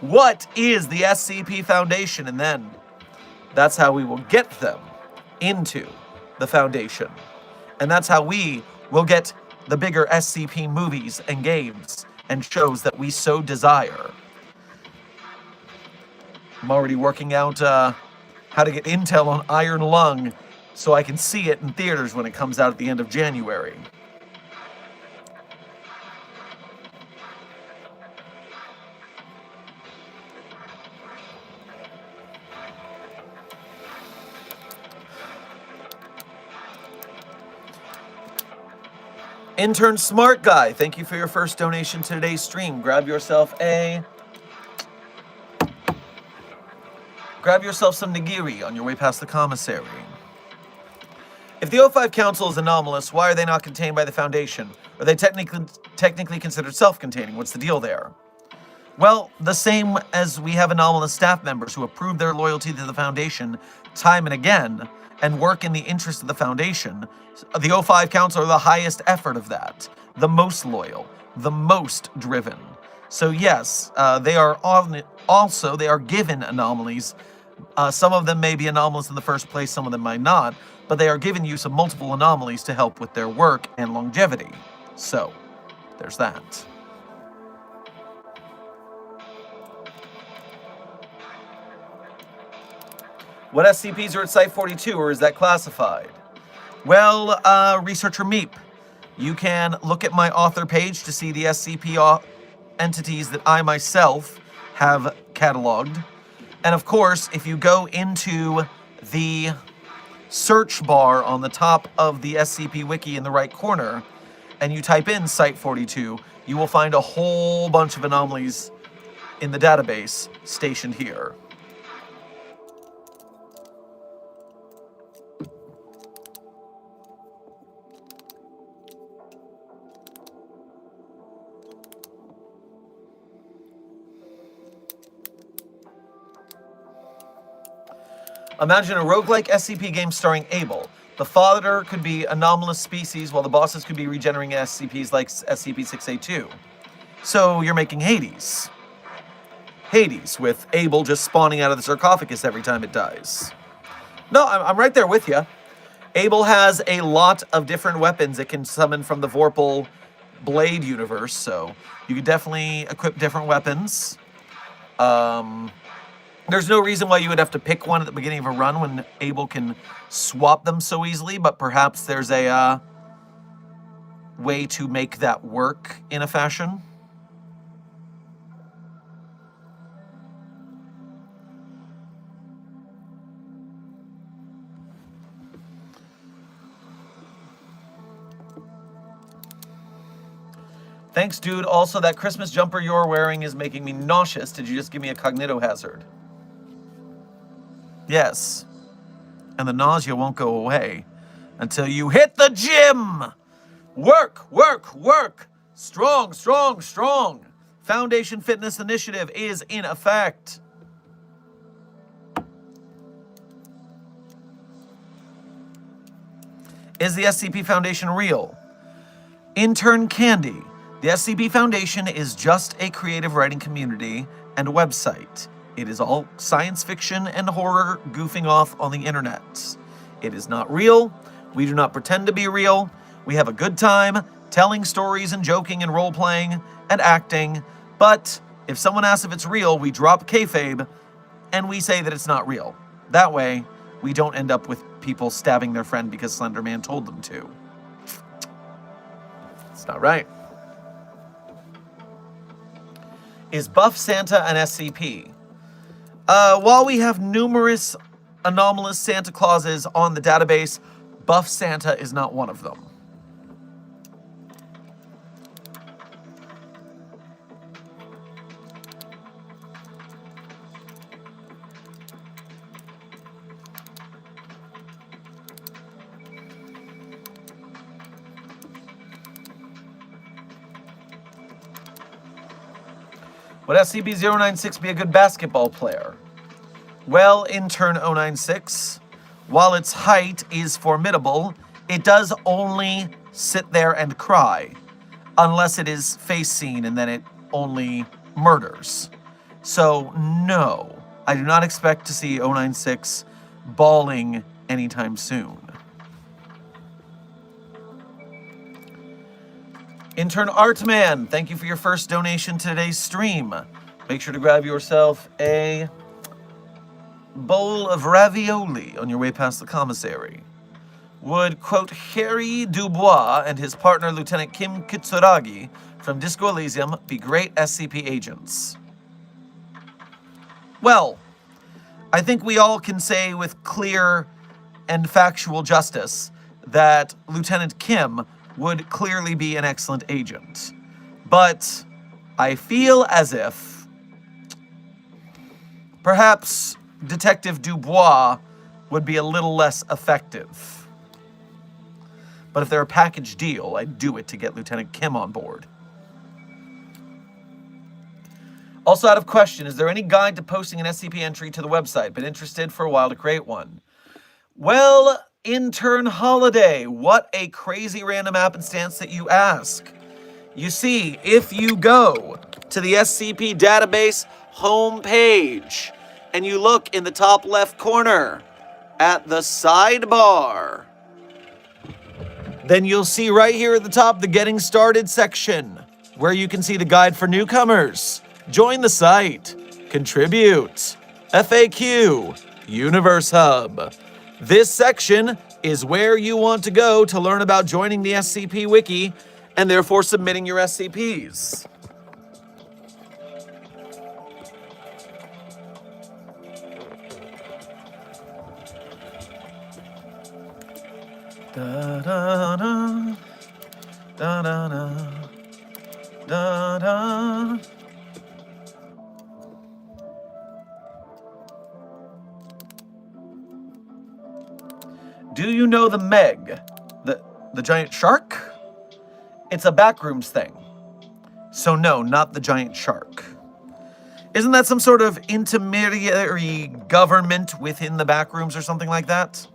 What is the SCP Foundation? And then that's how we will get them into the Foundation. And that's how we will get the bigger SCP movies and games and shows that we so desire. I'm already working out how to get intel on Iron Lung so I can see it in theaters when it comes out at the end of January. Intern Smart Guy, thank you for your first donation to today's stream. Grab yourself some nigiri on your way past the commissary. If the O5 Council is anomalous, why are they not contained by the Foundation? Are they technically considered self-containing? What's the deal there? Well, the same as we have anomalous staff members who have proved their loyalty to the Foundation time and again and work in the interest of the Foundation. The O5 Council are the highest effort of that, the most loyal, the most driven. So yes, they are given anomalies. Some of them may be anomalous in the first place, some of them might not, but they are given use of multiple anomalies to help with their work and longevity. So, there's that. What SCPs are at Site-42, or is that classified? Well, Researcher Meep, you can look at my author page to see the SCP entities that I myself have cataloged. And of course, if you go into the search bar on the top of the SCP Wiki in the right corner, and you type in Site-42, you will find a whole bunch of anomalies in the database stationed here. Imagine a roguelike SCP game starring Abel. The fodder could be anomalous species, while the bosses could be regenerating SCPs like SCP-682. So you're making Hades. Hades, with Abel just spawning out of the sarcophagus every time it dies. No, I'm right there with you. Abel has a lot of different weapons it can summon from the Vorpal Blade universe, so you could definitely equip different weapons. There's no reason why you would have to pick one at the beginning of a run when Abel can swap them so easily, but perhaps there's a way to make that work in a fashion. Thanks, dude. Also, that Christmas jumper you're wearing is making me nauseous. Did you just give me a cognitohazard? Yes. And the nausea won't go away until you hit the gym! Work, work, work! Strong, strong, strong! Foundation Fitness Initiative is in effect. Is the SCP Foundation real? Intern Candy. The SCP Foundation is just a creative writing community and website. It is all science fiction and horror goofing off on the internet. It is not real. We do not pretend to be real. We have a good time telling stories and joking and role-playing and acting. But if someone asks if it's real, we drop kayfabe and we say that it's not real. That way, we don't end up with people stabbing their friend because Slender Man told them to. It's not right. Is Buff Santa an SCP? While we have numerous anomalous Santa Clauses on the database, Buff Santa is not one of them. Would SCP-096 be a good basketball player? Well, Intern 096, while its height is formidable, it does only sit there and cry, unless it is face seen and then it only murders. So, no, I do not expect to see 096 bawling anytime soon. Intern Artman, thank you for your first donation to today's stream. Make sure to grab yourself a bowl of ravioli on your way past the commissary. Would, quote, Harry Dubois and his partner Lieutenant Kim Kitsuragi from Disco Elysium be great SCP agents? Well, I think we all can say with clear and factual justice that Lieutenant Kim would clearly be an excellent agent. But I feel as if perhaps Detective Dubois would be a little less effective. But if they're a package deal, I'd do it to get Lieutenant Kim on board. Also out of question, is there any guide to posting an SCP entry to the website? Been interested for a while to create one. Well, Intern Holiday, what a crazy random happenstance that you ask. You see, if you go to the SCP database homepage and you look in the top left corner at the sidebar, then you'll see right here at the top the Getting Started section where you can see the guide for newcomers. Join the site, contribute, FAQ, Universe Hub. This section is where you want to go to learn about joining the SCP Wiki and therefore submitting your SCPs. Da da da da da da da da. Do you know the Meg? The giant shark? It's a backrooms thing. So no, not the giant shark. Isn't that some sort of intermediary government within the backrooms or something like that?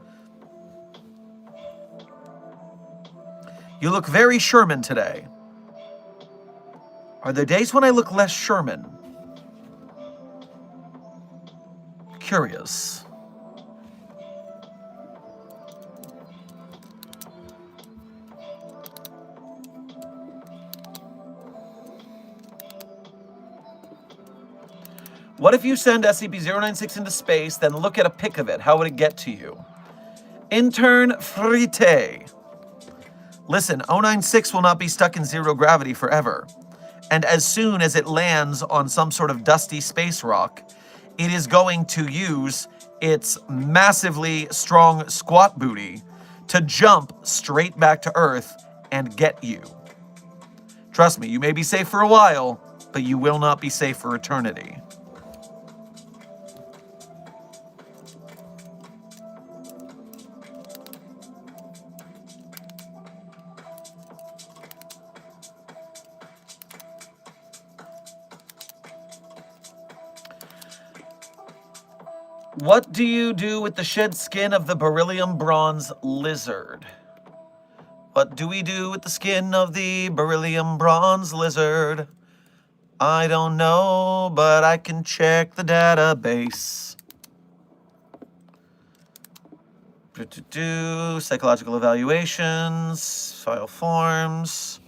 You look very Sherman today. Are there days when I look less Sherman? Curious. What if you send SCP-096 into space, then look at a pic of it? How would it get to you? Intern Frite. Listen, 096 will not be stuck in zero gravity forever. And as soon as it lands on some sort of dusty space rock, it is going to use its massively strong squat booty to jump straight back to Earth and get you. Trust me, you may be safe for a while, but you will not be safe for eternity. What do you do with the shed skin of the beryllium bronze lizard? What do we do with the skin of the beryllium bronze lizard? I don't know, but I can check the database. Psychological evaluations, file forms,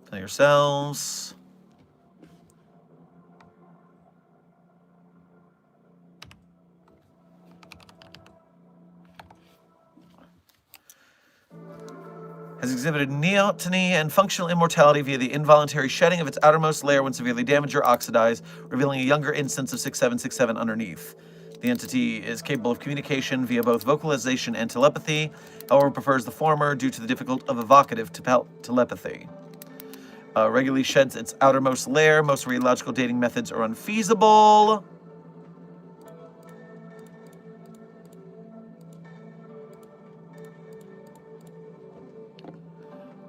fill yourselves. Has exhibited neoteny and functional immortality via the involuntary shedding of its outermost layer when severely damaged or oxidized, revealing a younger instance of 6767 underneath. The entity is capable of communication via both vocalization and telepathy, however prefers the former due to the difficulty of evocative telepathy. Regularly sheds its outermost layer. Most radiological dating methods are unfeasible.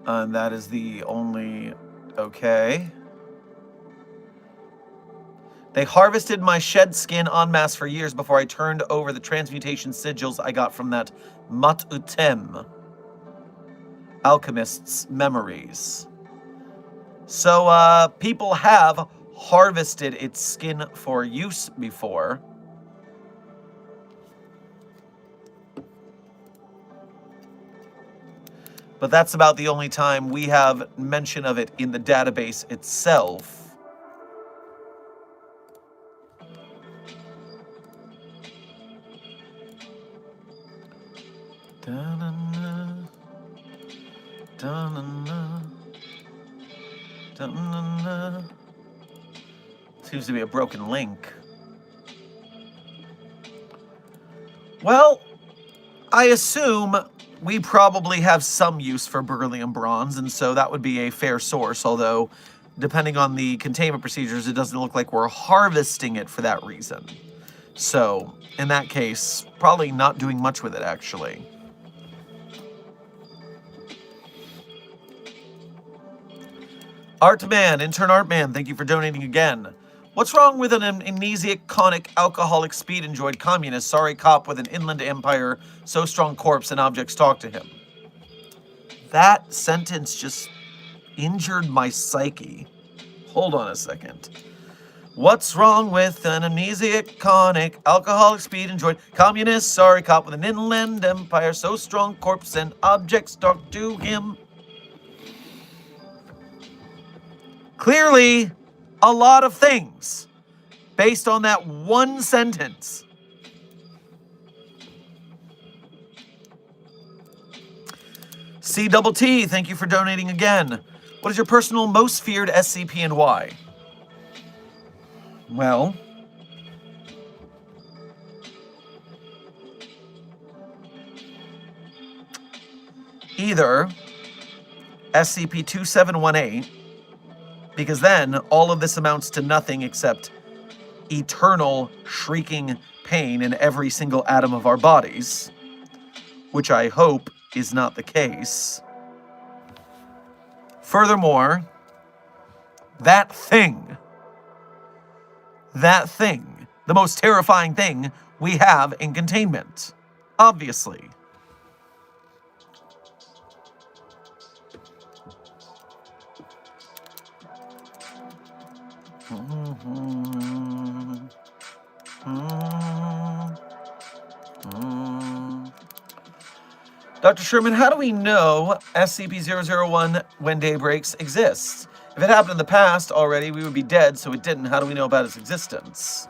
And that is the only... Okay. They harvested my shed skin en masse for years before I turned over the transmutation sigils I got from that Mat-Utem alchemist's memories. So, people have harvested its skin for use before. But that's about the only time we have mention of it in the database itself. Da-na-na, da-na-na, da-na-na. Seems to be a broken link. Well, I assume we probably have some use for beryllium bronze, and so that would be a fair source, although depending on the containment procedures, it doesn't look like we're harvesting it for that reason. So, in that case, probably not doing much with it, actually. Artman, intern Artman, thank you for donating again. What's wrong with an amnesiac, conic, alcoholic, speed-enjoyed communist, sorry cop with an inland empire, so strong corpse and objects talk to him? That sentence just injured my psyche. Hold on a second. What's wrong with an amnesiac, conic, alcoholic, speed-enjoyed, communist, sorry cop with an inland empire, so strong corpse and objects talk to him? Clearly, a lot of things based on that one sentence. C-double-T, thank you for donating again. What is your personal most feared SCP and why? Well, either SCP-2718, because then all of this amounts to nothing except eternal shrieking pain in every single atom of our bodies, which I hope is not the case. Furthermore, that thing that thing, the most terrifying thing we have in containment. Obviously. Dr. Sherman, how do we know SCP-001 when day breaks exists? If it happened in the past already, we would be dead, so it didn't. How do we know about its existence?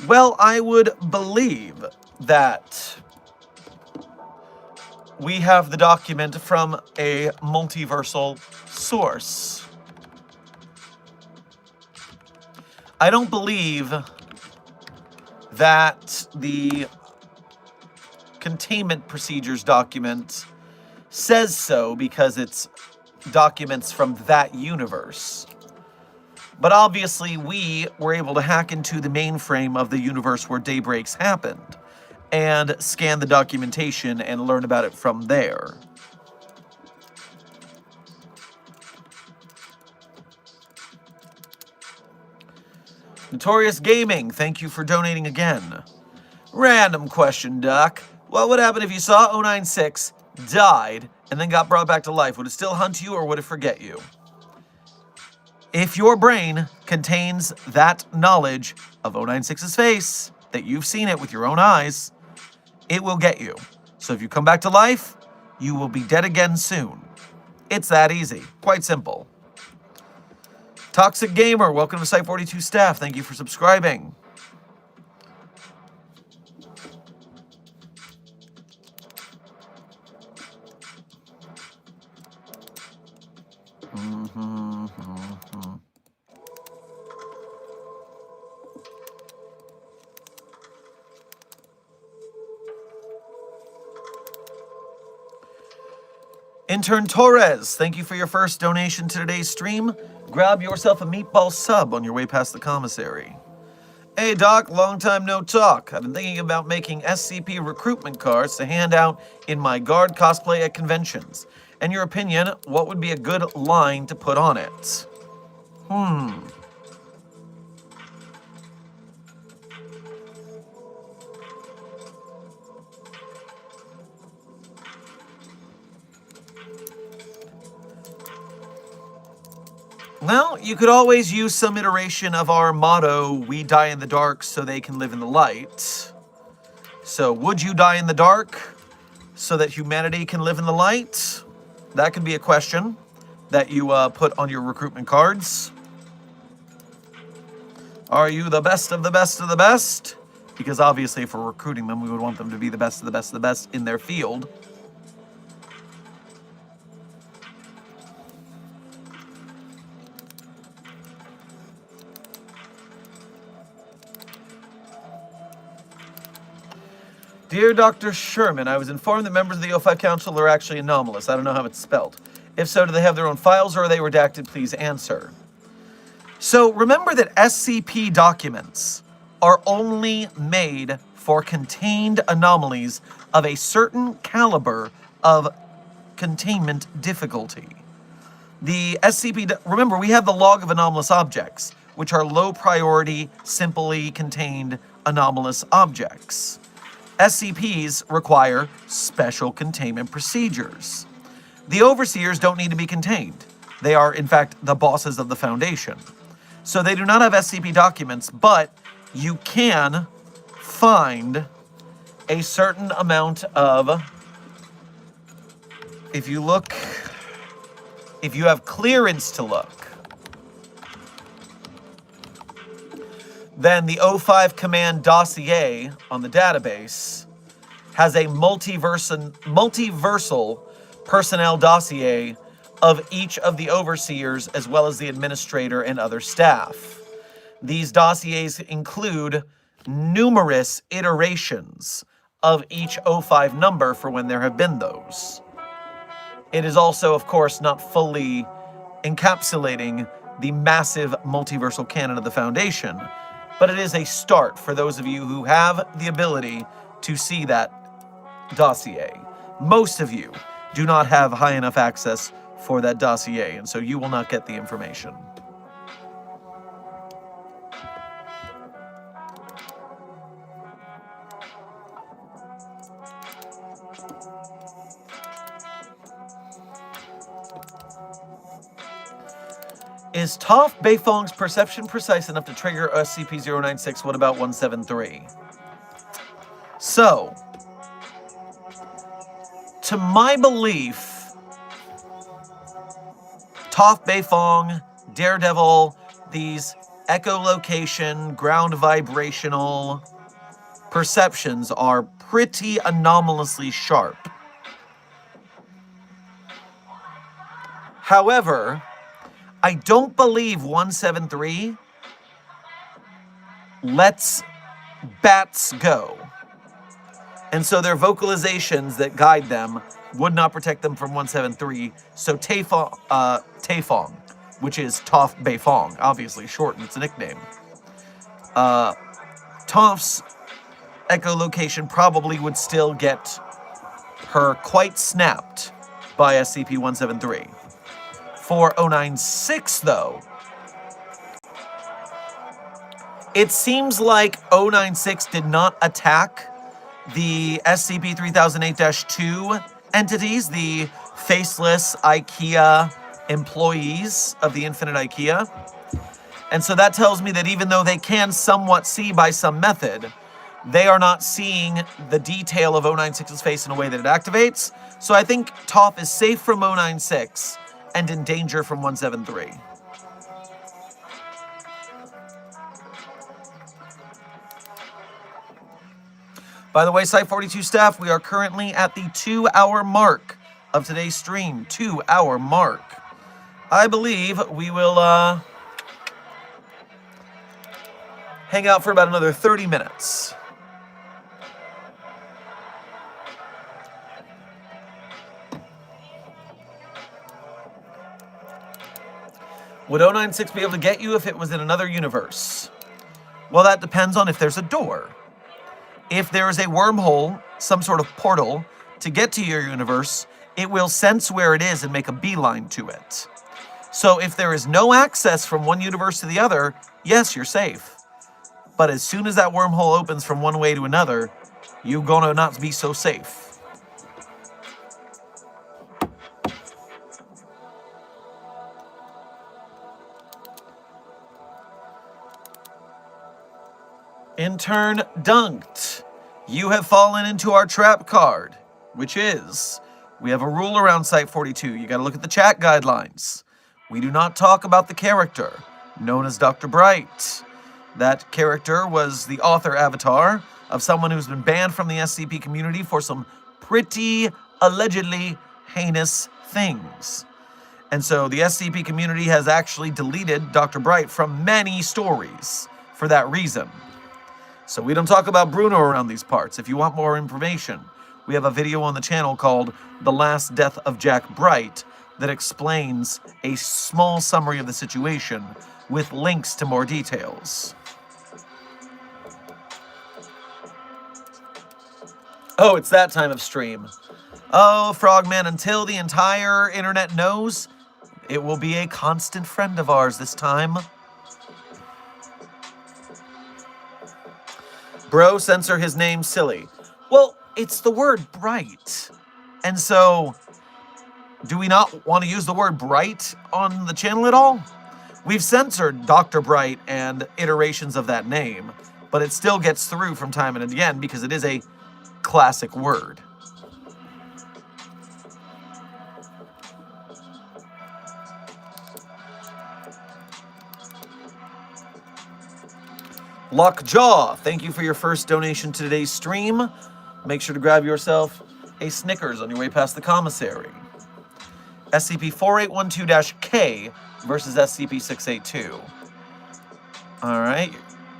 Well, I would believe that we have the document from a multiversal source. I don't believe that the containment procedures document says so because it's documents from that universe. But obviously we were able to hack into the mainframe of the universe where daybreaks happened and scan the documentation and learn about it from there. Notorious Gaming, thank you for donating again. Random question, Doc. What would happen if you saw 096, died, and then got brought back to life? Would it still hunt you or would it forget you? If your brain contains that knowledge of 096's face, that you've seen it with your own eyes, it will get you. So if you come back to life, you will be dead again soon. It's that easy. Quite simple. Toxic Gamer, welcome to Site 42 staff. Thank you for subscribing. Intern Torres, thank you for your first donation to today's stream. Grab yourself a meatball sub on your way past the commissary. Hey Doc, long time no talk. I've been thinking about making SCP recruitment cards to hand out in my guard cosplay at conventions. In your opinion, what would be a good line to put on it? Well, you could always use some iteration of our motto, we die in the dark so they can live in the light. So, would you die in the dark so that humanity can live in the light? That could be a question that you put on your recruitment cards. Are you the best of the best of the best? Because obviously if we're recruiting them, we would want them to be the best of the best of the best in their field. Dear Dr. Sherman, I was informed that members of the O5 Council are actually anomalous. I don't know how it's spelled. If so, do they have their own files or are they redacted? Please answer. So remember that SCP documents are only made for contained anomalies of a certain caliber of containment difficulty. The SCP, remember we have the log of anomalous objects, which are low priority, simply contained anomalous objects. SCPs require special containment procedures. The overseers don't need to be contained. They are, in fact, the bosses of the Foundation. So they do not have SCP documents, but you can find a certain amount of, if you have clearance to look, then the O5 Command dossier on the database has a multiversal personnel dossier of each of the overseers as well as the administrator and other staff. These dossiers include numerous iterations of each O5 number for when there have been those. It is also, of course, not fully encapsulating the massive multiversal canon of the Foundation, but it is a start for those of you who have the ability to see that dossier. Most of you do not have high enough access for that dossier, and so you will not get the information. Is Toph Beifong's perception precise enough to trigger SCP-096? What about 173? So, to my belief, Toph Beifong, Daredevil, these echolocation, ground vibrational perceptions are pretty anomalously sharp. However, I don't believe 173 lets bats go. And so their vocalizations that guide them would not protect them from 173. So Taefong, which is Toph Beifong, obviously shortened, it's a nickname. Toph's echolocation probably would still get her quite snapped by SCP-173. For 096, though, it seems like 096 did not attack the SCP-3008-2 entities, the faceless IKEA employees of the Infinite IKEA. And so that tells me that even though they can somewhat see by some method, they are not seeing the detail of 096's face in a way that it activates. So I think Toph is safe from 096 and in danger from 173. By the way, Site42 staff, we are currently at the 2-hour mark of today's stream. 2-hour mark. I believe we will hang out for about another 30 minutes. Would 096 be able to get you if it was in another universe? Well, that depends on if there's a door. If there is a wormhole, some sort of portal, to get to your universe, it will sense where it is and make a beeline to it. So if there is no access from one universe to the other, yes, you're safe. But as soon as that wormhole opens from one way to another, you're gonna not be so safe. Intern Dunked, you have fallen into our trap card, which is, we have a rule around Site42. You gotta look at the chat guidelines. We do not talk about the character, known as Dr. Bright. That character was the author avatar of someone who's been banned from the SCP community for some pretty allegedly heinous things. And so the SCP community has actually deleted Dr. Bright from many stories for that reason. So we don't talk about Bruno around these parts. If you want more information, we have a video on the channel called The Last Death of Jack Bright that explains a small summary of the situation with links to more details. Oh, it's that time of stream. Oh, Frogman, until the entire internet knows, it will be a constant friend of ours this time. Bro, censor his name, silly. Well, it's the word bright. And so, do we not want to use the word bright on the channel at all? We've censored Dr. Bright and iterations of that name, but it still gets through from time and again because it is a classic word. Lockjaw, thank you for your first donation to today's stream. Make sure to grab yourself a Snickers on your way past the commissary. SCP-4812-K versus SCP-682. All right,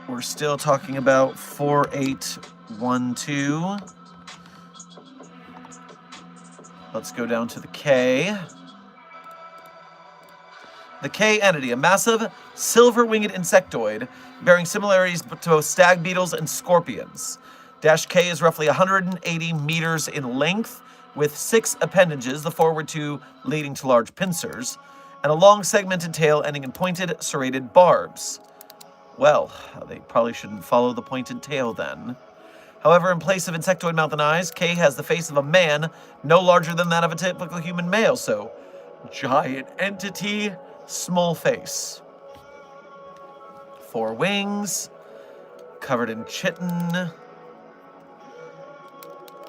we're still talking about 4812. Let's go down to the K. The K entity, a massive silver-winged insectoid bearing similarities to both stag beetles and scorpions. Dash K is roughly 180 meters in length, with 6 appendages, the forward 2 leading to large pincers, and a long segmented tail ending in pointed, serrated barbs. Well, they probably shouldn't follow the pointed tail then. However, in place of insectoid mouth and eyes, K has the face of a man, no larger than that of a typical human male, so giant entity, Small face. 4 wings. Covered in chitin.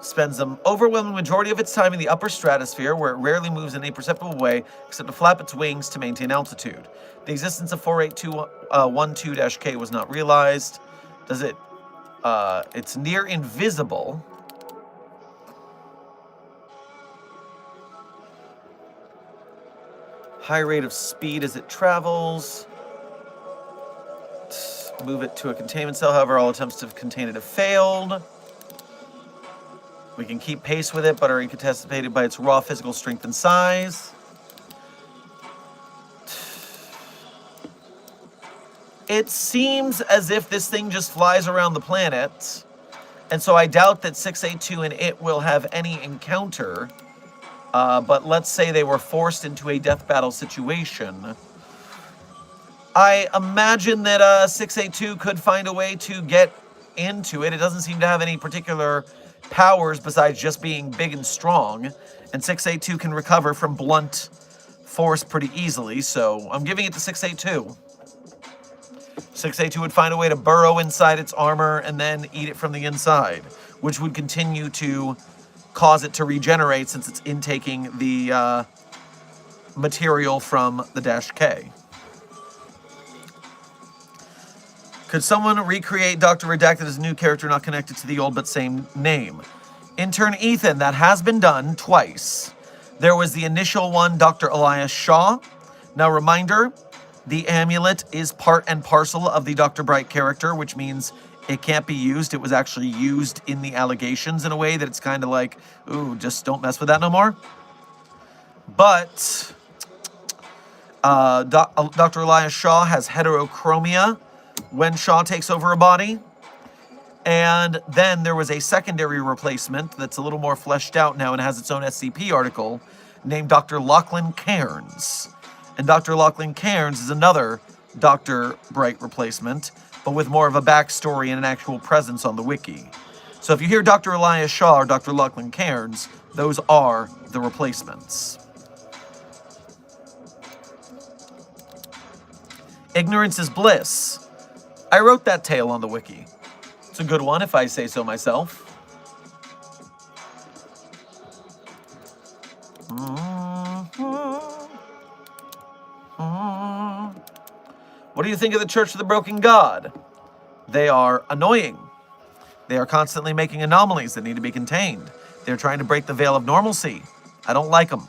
Spends the overwhelming majority of its time in the upper stratosphere, where it rarely moves in any perceptible way except to flap its wings to maintain altitude. The existence of 48212-K was not realized. Does it? It's near invisible. High rate of speed as it travels. Move it to a containment cell. However, all attempts to contain it have failed. We can keep pace with it, but are incapacitated by its raw physical strength and size. It seems as if this thing just flies around the planet, and so I doubt that 682 and it will have any encounter. But let's say they were forced into a death battle situation. I imagine that 682 could find a way to get into it. It doesn't seem to have any particular powers besides just being big and strong, and 682 can recover from blunt force pretty easily, so I'm giving it to 682. 682 would find a way to burrow inside its armor and then eat it from the inside, which would continue to cause it to regenerate since it's intaking the material from the -K. Could someone recreate Dr. Redacted as a new character not connected to the old but same name? Intern Ethan, that has been done twice. There was the initial one, Dr. Elias Shaw. Now, reminder, the amulet is part and parcel of the Dr. Bright character, which means it can't be used. It was actually used in the allegations in a way that it's kind of like, ooh, just don't mess with that no more. But Dr. Elias Shaw has heterochromia when Shaw takes over a body. And then there was a secondary replacement that's a little more fleshed out now and has its own SCP article named Dr. Lachlan Cairns. And Dr. Lachlan Cairns is another Dr. Bright replacement, but with more of a backstory and an actual presence on the wiki. So if you hear Dr. Elias Shaw or Dr. Lachlan Cairns, those are the replacements. Ignorance is bliss. I wrote that tale on the wiki. It's a good one, if I say so myself. What do you think of the Church of the Broken God? They are annoying. They are constantly making anomalies that need to be contained. They're trying to break the veil of normalcy. I don't like them.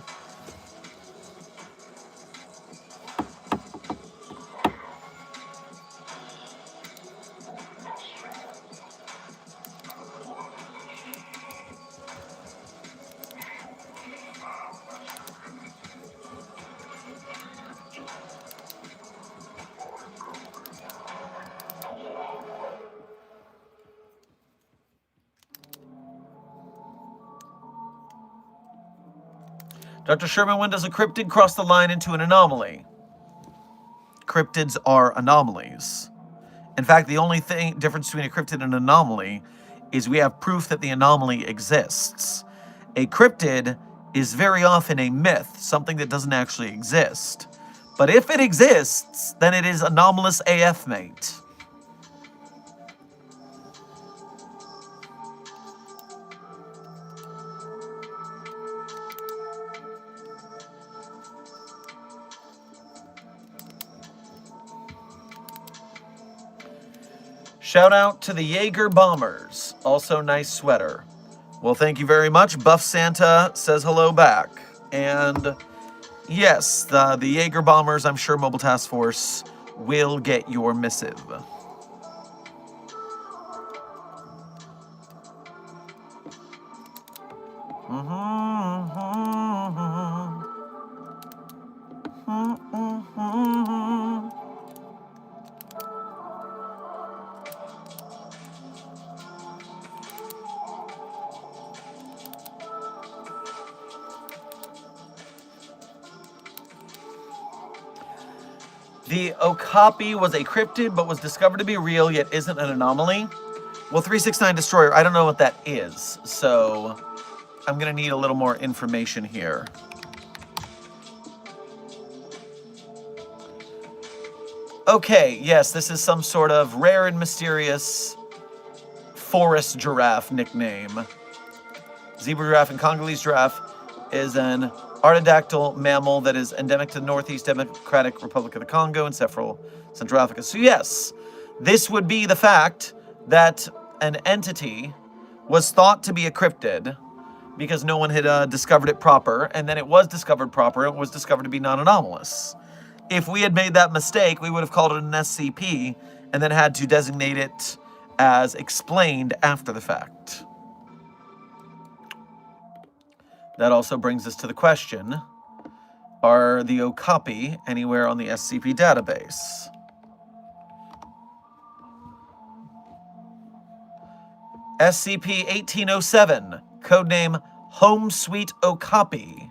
Dr. Sherman, when does a cryptid cross the line into an anomaly? Cryptids are anomalies. In fact, the only difference between a cryptid and an anomaly is we have proof that the anomaly exists. A cryptid is very often a myth, something that doesn't actually exist. But if it exists, then it is anomalous AF, mate. Shout out to the Jaeger Bombers. Also nice sweater. Well, thank you very much. Buff Santa says hello back. And yes, the Jaeger Bombers, I'm sure Mobile Task Force will get your missive. The Okapi was a cryptid, but was discovered to be real, yet isn't an anomaly. Well, 369 Destroyer, I don't know what that is, so I'm going to need a little more information here. Okay, yes, this is some sort of rare and mysterious forest giraffe nickname. Zebra giraffe and Congolese giraffe is an artiodactyl mammal that is endemic to the Northeast Democratic Republic of the Congo and Central Africa. So yes, this would be the fact that an entity was thought to be a cryptid because no one had discovered it proper, and then it was discovered proper. It was discovered to be non-anomalous. If we had made that mistake, we would have called it an SCP and then had to designate it as explained after the fact. That also brings us to the question, are the Okapi anywhere on the SCP database? SCP-1807, codename Home Sweet Okapi.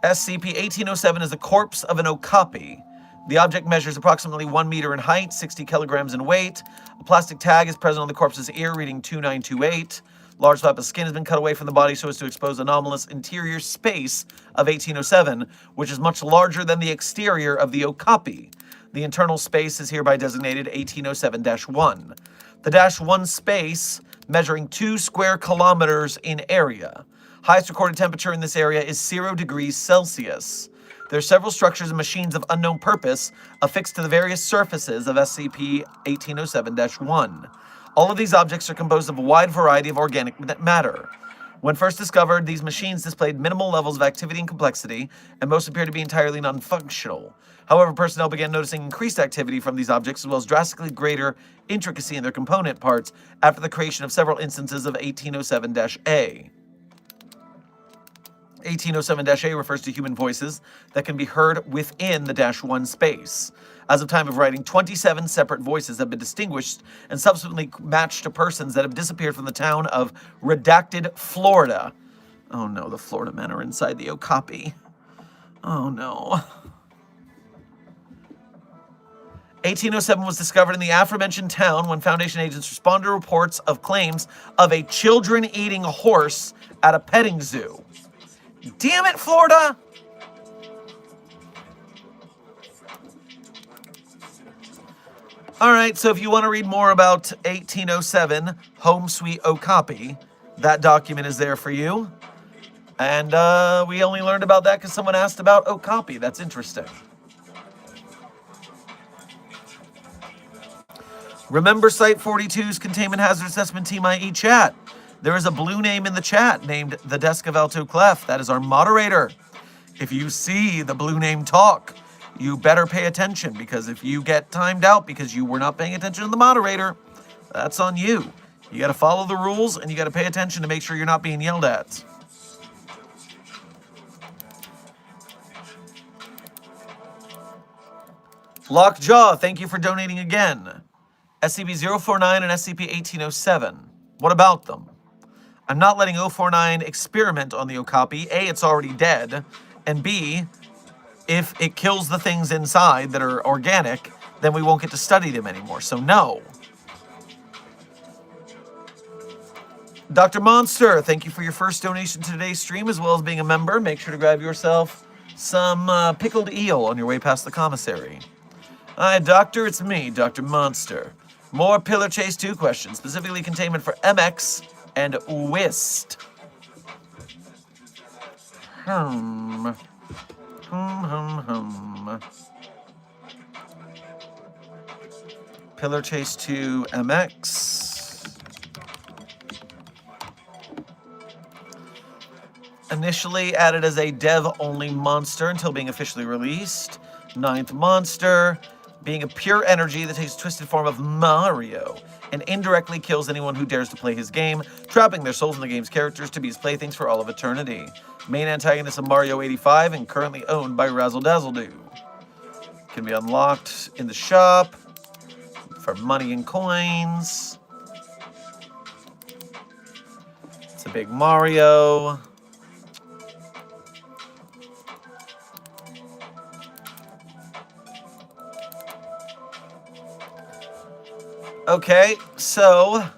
SCP-1807 is the corpse of an Okapi. The object measures approximately 1 meter in height, 60 kilograms in weight. A plastic tag is present on the corpse's ear, reading 2928. Large flap of skin has been cut away from the body so as to expose anomalous interior space of 1807, which is much larger than the exterior of the Okapi. The internal space is hereby designated 1807-1. The -1 space measuring 2 square kilometers in area. Highest recorded temperature in this area is 0 degrees Celsius. There are several structures and machines of unknown purpose affixed to the various surfaces of SCP-1807-1. All of these objects are composed of a wide variety of organic matter. When first discovered, these machines displayed minimal levels of activity and complexity, and most appear to be entirely non-functional. However, personnel began noticing increased activity from these objects, as well as drastically greater intricacy in their component parts after the creation of several instances of 1807-A. 1807-A refers to human voices that can be heard within the -1 space. As of time of writing, 27 separate voices have been distinguished and subsequently matched to persons that have disappeared from the town of Redacted, Florida. Oh no, the Florida men are inside the Okapi. Oh no. 1807 was discovered in the aforementioned town when Foundation agents responded to reports of claims of a children eating a horse at a petting zoo. Damn it, Florida! Alright, so if you want to read more about 1807, Home Sweet Okapi, that document is there for you. And we only learned about that because someone asked about Okapi. That's interesting. Remember Site 42's Containment Hazard Assessment Team IE chat. There is a blue name in the chat named the Desk of Alto Clef. That is our moderator. If you see the blue name talk, you better pay attention, because if you get timed out because you were not paying attention to the moderator, that's on you. You got to follow the rules, and you got to pay attention to make sure you're not being yelled at. Lockjaw, thank you for donating again. SCP-049 and SCP-1807. What about them? I'm not letting 049 experiment on the Okapi. A, it's already dead. And B, if it kills the things inside that are organic, then we won't get to study them anymore. So no. Dr. Monster, thank you for your first donation to today's stream, as well as being a member. Make sure to grab yourself some pickled eel on your way past the commissary. Hi, Doctor. It's me, Dr. Monster. More Pillar Chase 2 questions, specifically containment for MX and WIST. Pillar Chase 2 MX. Initially added as a dev-only monster until being officially released. 9th monster, being a pure energy that takes a twisted form of Mario and indirectly kills anyone who dares to play his game, trapping their souls in the game's characters to be his playthings for all of eternity. Main antagonist of Mario 85 and currently owned by Razzle Dazzle Doo. Can be unlocked in the shop for money and coins. It's a big Mario. Okay, so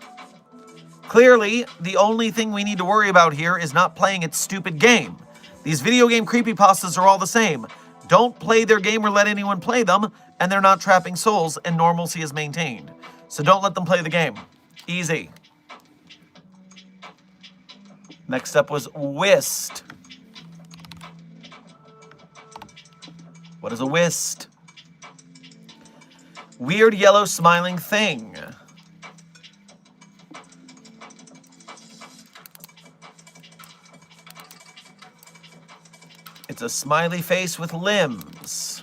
clearly the only thing we need to worry about here is not playing its stupid game. These video game creepypastas are all the same. Don't play their game or let anyone play them, and they're not trapping souls, and normalcy is maintained. So don't let them play the game. Easy. Next up was whist. What is a whist? Weird yellow smiling thing. It's a smiley face with limbs.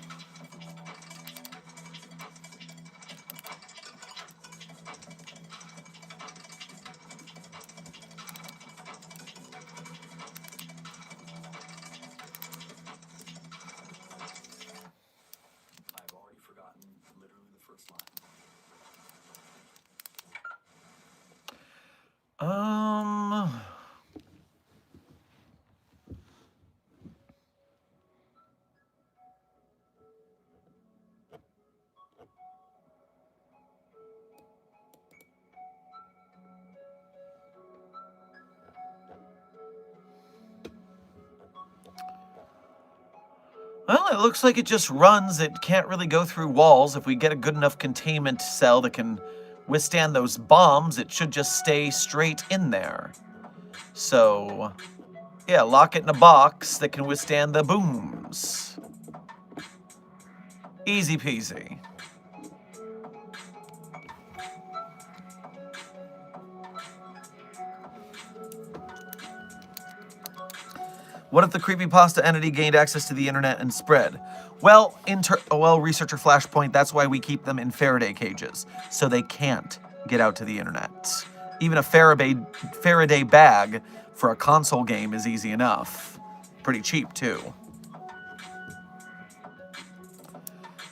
I've already forgotten literally the first line. Well, it looks like it just runs. It can't really go through walls. If we get a good enough containment cell that can withstand those bombs, it should just stay straight in there. So, yeah, lock it in a box that can withstand the booms. Easy peasy. What if the creepypasta entity gained access to the internet and spread? Well, researcher Flashpoint, that's why we keep them in Faraday cages, so they can't get out to the internet. Even a Faraday bag for a console game is easy enough. Pretty cheap, too.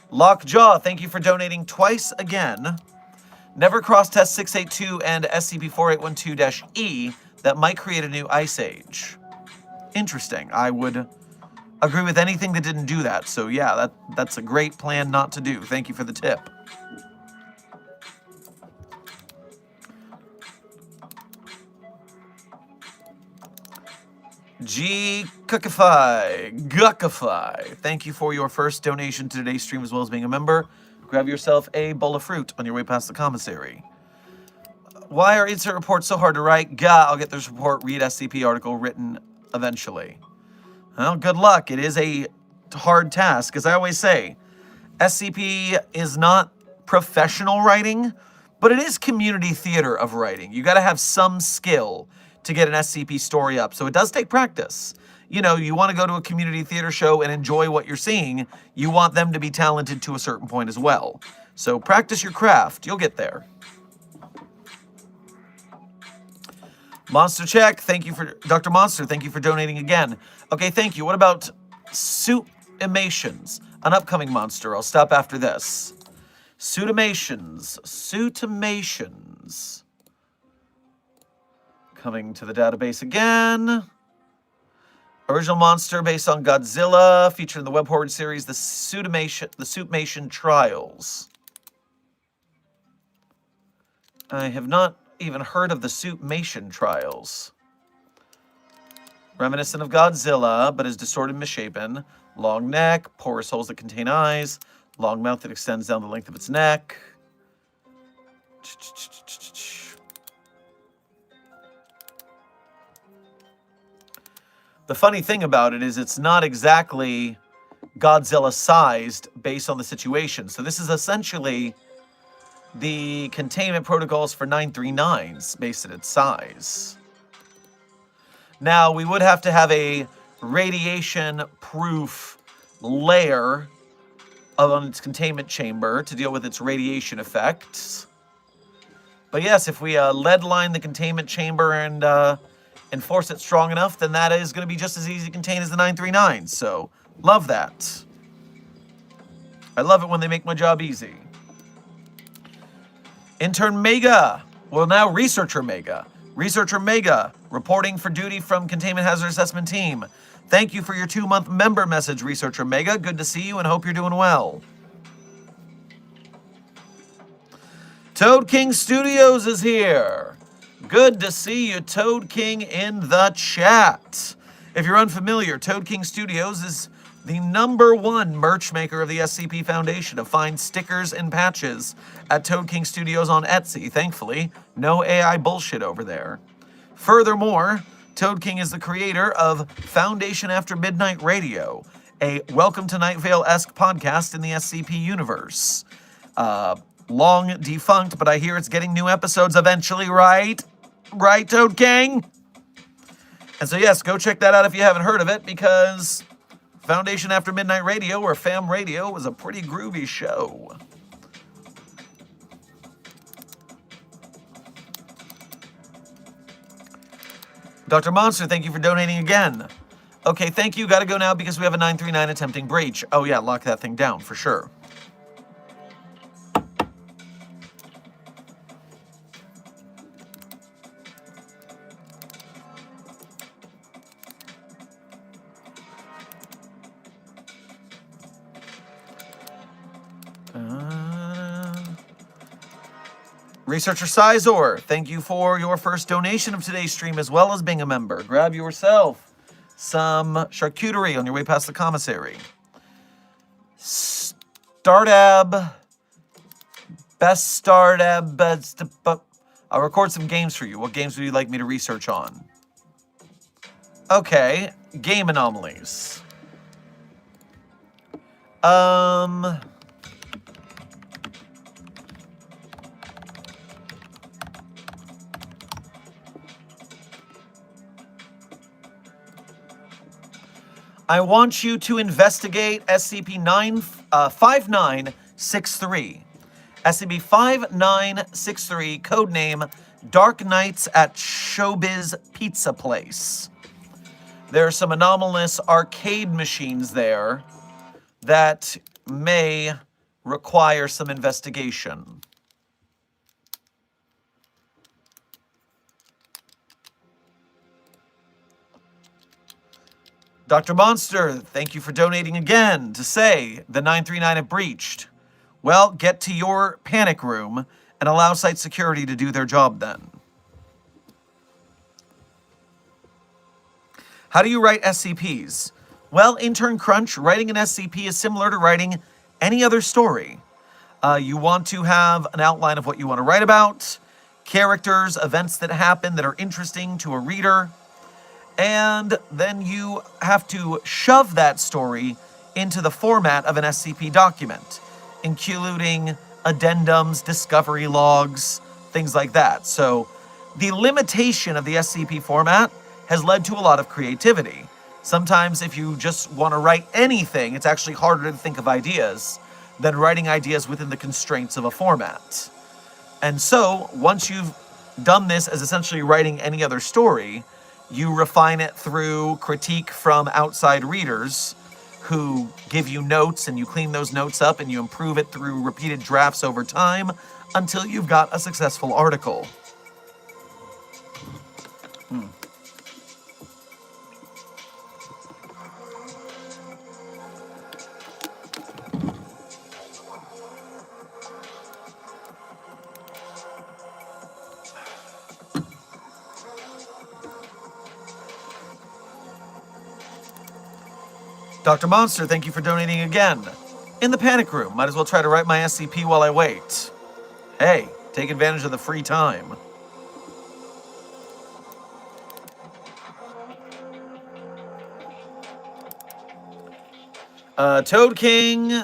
Lockjaw, thank you for donating twice again. Never cross test 682 and SCP-4812-E that might create a new ice age. Interesting. I would agree with anything that didn't do that. So yeah, that's a great plan not to do. Thank you for the tip. G Guckify. Thank you for your first donation to today's stream as well as being a member. Grab yourself a bowl of fruit on your way past the commissary. Why are insert reports so hard to write? Gah, I'll get this report, read SCP article written eventually. Well, good luck. It is a hard task. As I always say, SCP is not professional writing, but it is community theater of writing. You got to have some skill to get an SCP story up. So it does take practice. You know, you want to go to a community theater show and enjoy what you're seeing. You want them to be talented to a certain point as well. So practice your craft. You'll get there. Monster Check, thank you for, Dr. Monster, thank you for donating again. Okay, thank you. What about Suitimations? An upcoming monster. I'll stop after this. Suitimations. Coming to the database again. Original monster based on Godzilla, featured in the web horror series, the Suitmation Trials. I have not even heard of the Suitmation Trials. Reminiscent of Godzilla, but is distorted and misshapen. Long neck, porous holes that contain eyes, long mouth that extends down the length of its neck. The funny thing about it is it's not exactly Godzilla-sized based on the situation. So this is essentially the containment protocols for 939s based on its size. Now, we would have to have a radiation-proof layer on its containment chamber to deal with its radiation effects. But yes, if we lead line the containment chamber and enforce it strong enough, then that is going to be just as easy to contain as the 939s. So, love that. I love it when they make my job easy. Intern Mega. Well, now Researcher Mega. Researcher Mega, reporting for duty from Containment Hazard Assessment Team. Thank you for your 2-month member message, Researcher Mega. Good to see you and hope you're doing well. Toad King Studios is here. Good to see you, Toad King, in the chat. If you're unfamiliar, Toad King Studios is the #1 merch maker of the SCP Foundation, to find stickers and patches at Toad King Studios on Etsy. Thankfully, no AI bullshit over there. Furthermore, Toad King is the creator of Foundation After Midnight Radio, a Welcome to Night Vale-esque podcast in the SCP universe. Long defunct, but I hear it's getting new episodes eventually, right? Right, Toad King? And so yes, go check that out if you haven't heard of it, because Foundation After Midnight Radio, or FAM Radio, was a pretty groovy show. Dr. Monster, thank you for donating again. Okay, thank you. Gotta go now because we have a 939 attempting breach. Oh yeah, lock that thing down for sure. Researcher Sizor, thank you for your first donation of today's stream, as well as being a member. Grab yourself some charcuterie on your way past the commissary. Startab, best Startab, best. I'll record some games for you. What games would you like me to research on? Okay, game anomalies. I want you to investigate SCP-5963. SCP-5963, codename Dark Nights at Showbiz Pizza Place. There are some anomalous arcade machines there that may require some investigation. Dr. Monster, thank you for donating again to say the 939 have breached. Well, get to your panic room and allow site security to do their job then. How do you write SCPs? Well, Intern Crunch, writing an SCP is similar to writing any other story. You want to have an outline of what you want to write about, characters, events that happen that are interesting to a reader, and then you have to shove that story into the format of an SCP document, including addendums, discovery logs, things like that. So the limitation of the SCP format has led to a lot of creativity. Sometimes if you just want to write anything, it's actually harder to think of ideas than writing ideas within the constraints of a format. And so once you've done this as essentially writing any other story, you refine it through critique from outside readers who give you notes, and you clean those notes up and you improve it through repeated drafts over time until you've got a successful article. Dr. Monster, thank you for donating again. In the panic room, might as well try to write my SCP while I wait. Hey, take advantage of the free time. Toad King,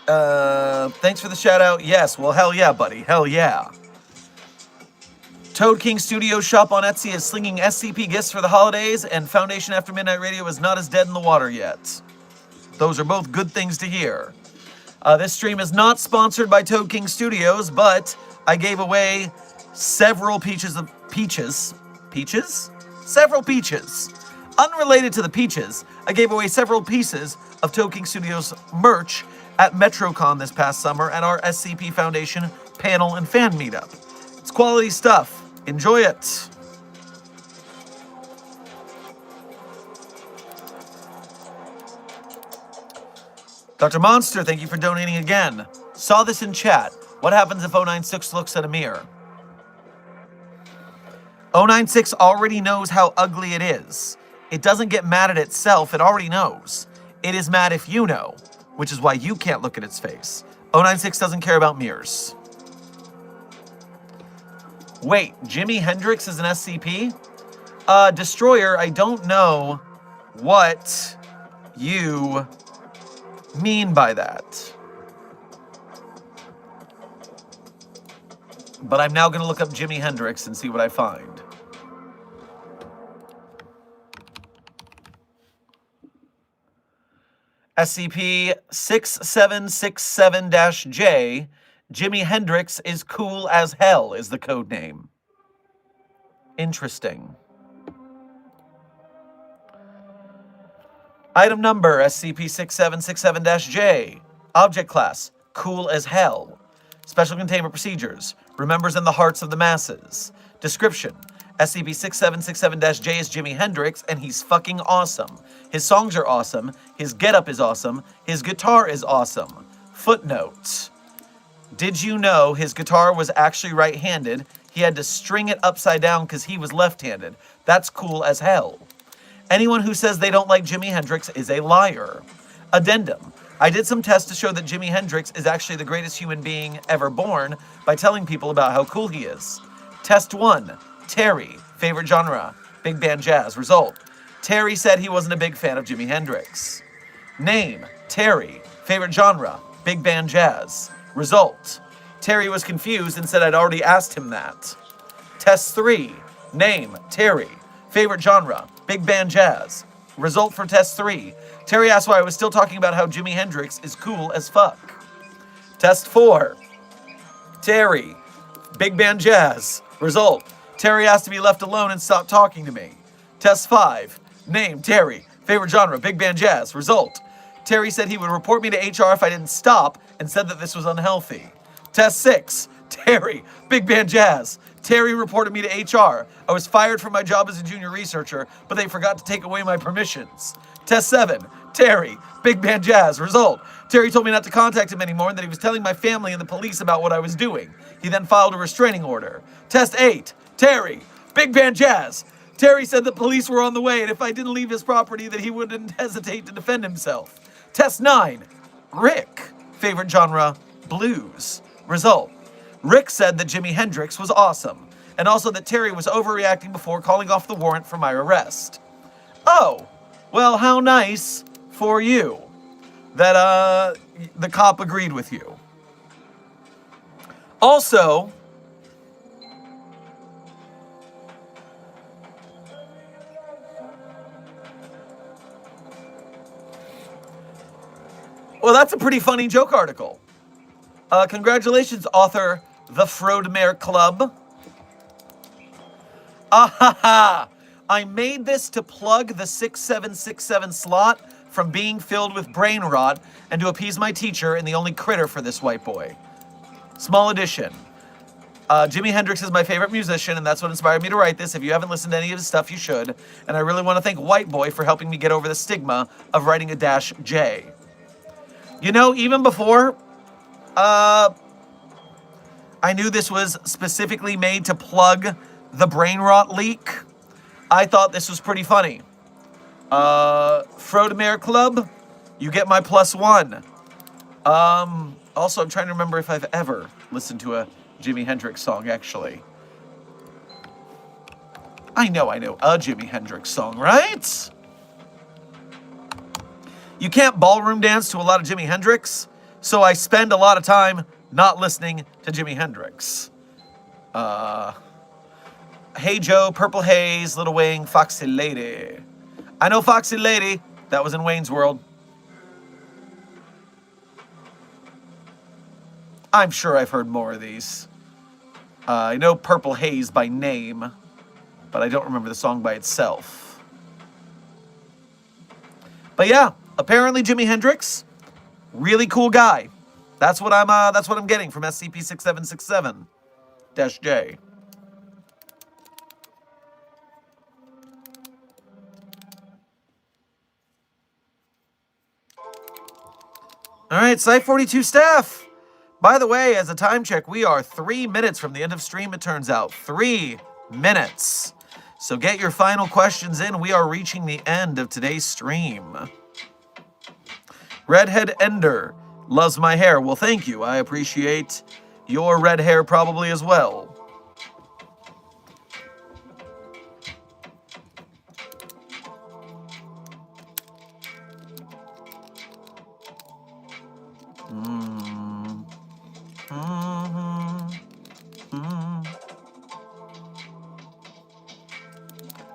thanks for the shout out. Yes, well, hell yeah, buddy, hell yeah. Toad King Studio Shop on Etsy is slinging SCP gifts for the holidays, and Foundation After Midnight Radio is not as dead in the water yet. Those are both good things to hear. This stream is not sponsored by Toad King Studios, but I gave away several peaches. Several peaches. Unrelated to the peaches, I gave away several pieces of Toad King Studios merch at MetroCon this past summer at our SCP Foundation panel and fan meetup. It's quality stuff. Enjoy it. Dr. Monster, thank you for donating again. Saw this in chat. What happens if 096 looks at a mirror? 096 already knows how ugly it is. It doesn't get mad at itself, it already knows. It is mad if you know, which is why you can't look at its face. 096 doesn't care about mirrors. Wait, Jimi Hendrix is an SCP? Destroyer, I don't know what you mean by that. But I'm now going to look up Jimi Hendrix and see what I find. SCP-6767-J, Jimi Hendrix is cool as hell is the code name. Interesting. Item number, SCP-6767-J. Object class, cool as hell. Special containment procedures, remembers in the hearts of the masses. Description, SCP-6767-J is Jimi Hendrix, and he's fucking awesome. His songs are awesome, his getup is awesome, his guitar is awesome. Footnote. Did you know his guitar was actually right-handed? He had to string it upside down because he was left-handed. That's cool as hell. Anyone who says they don't like Jimi Hendrix is a liar. Addendum. I did some tests to show that Jimi Hendrix is actually the greatest human being ever born by telling people about how cool he is. Test 1. Terry. Favorite genre. Big band jazz. Result. Terry said he wasn't a big fan of Jimi Hendrix. Name. Terry. Favorite genre. Big band jazz. Result. Terry was confused and said I'd already asked him that. Test 3. Name. Terry. Favorite genre. Big band jazz. Result for test 3. Terry asked why I was still talking about how Jimi Hendrix is cool as fuck. Test 4. Terry. Big band jazz. Result. Terry asked to be left alone and stopped talking to me. Test 5. Name. Terry. Favorite genre. Big band jazz. Result. Terry said he would report me to HR if I didn't stop and said that this was unhealthy. Test 6. Terry. Big band jazz. Terry reported me to HR. I was fired from my job as a junior researcher, but they forgot to take away my permissions. Test 7. Terry. Big band jazz. Result. Terry told me not to contact him anymore and that he was telling my family and the police about what I was doing. He then filed a restraining order. Test 8. Terry. Big band jazz. Terry said that police were on the way and if I didn't leave his property that he wouldn't hesitate to defend himself. Test 9. Rick. Favorite genre. Blues. Result. Rick said that Jimi Hendrix was awesome, and also that Terry was overreacting before calling off the warrant for my arrest. Oh, well, how nice for you that the cop agreed with you. Also, well, that's a pretty funny joke article. Congratulations, author The Frodemare Club. Ahaha! I made this to plug the 6767 slot from being filled with brain rot and to appease my teacher and the only critter for this white boy. Small addition. Jimi Hendrix is my favorite musician, and that's what inspired me to write this. If you haven't listened to any of his stuff, you should. And I really want to thank White Boy for helping me get over the stigma of writing a -J. You know, even before I knew this was specifically made to plug the brain rot leak, I thought this was pretty funny. Frodemare Club, you get my +1. Also, I'm trying to remember if I've ever listened to a Jimi Hendrix song, actually. I know a Jimi Hendrix song, right? You can't ballroom dance to a lot of Jimi Hendrix, so I spend a lot of time not listening to Jimi Hendrix. Hey Joe, Purple Haze, Little Wing, Foxy Lady. I know Foxy Lady. That was in Wayne's World. I'm sure I've heard more of these. I know Purple Haze by name, but I don't remember the song by itself. But yeah, apparently Jimi Hendrix, really cool guy. That's what I'm getting from SCP-6767-J. All right, Site 42 staff. By the way, as a time check, we are 3 minutes from the end of stream, it turns out. 3 minutes. So get your final questions in. We are reaching the end of today's stream. Redhead Ender loves my hair. Well, thank you. I appreciate your red hair probably as well.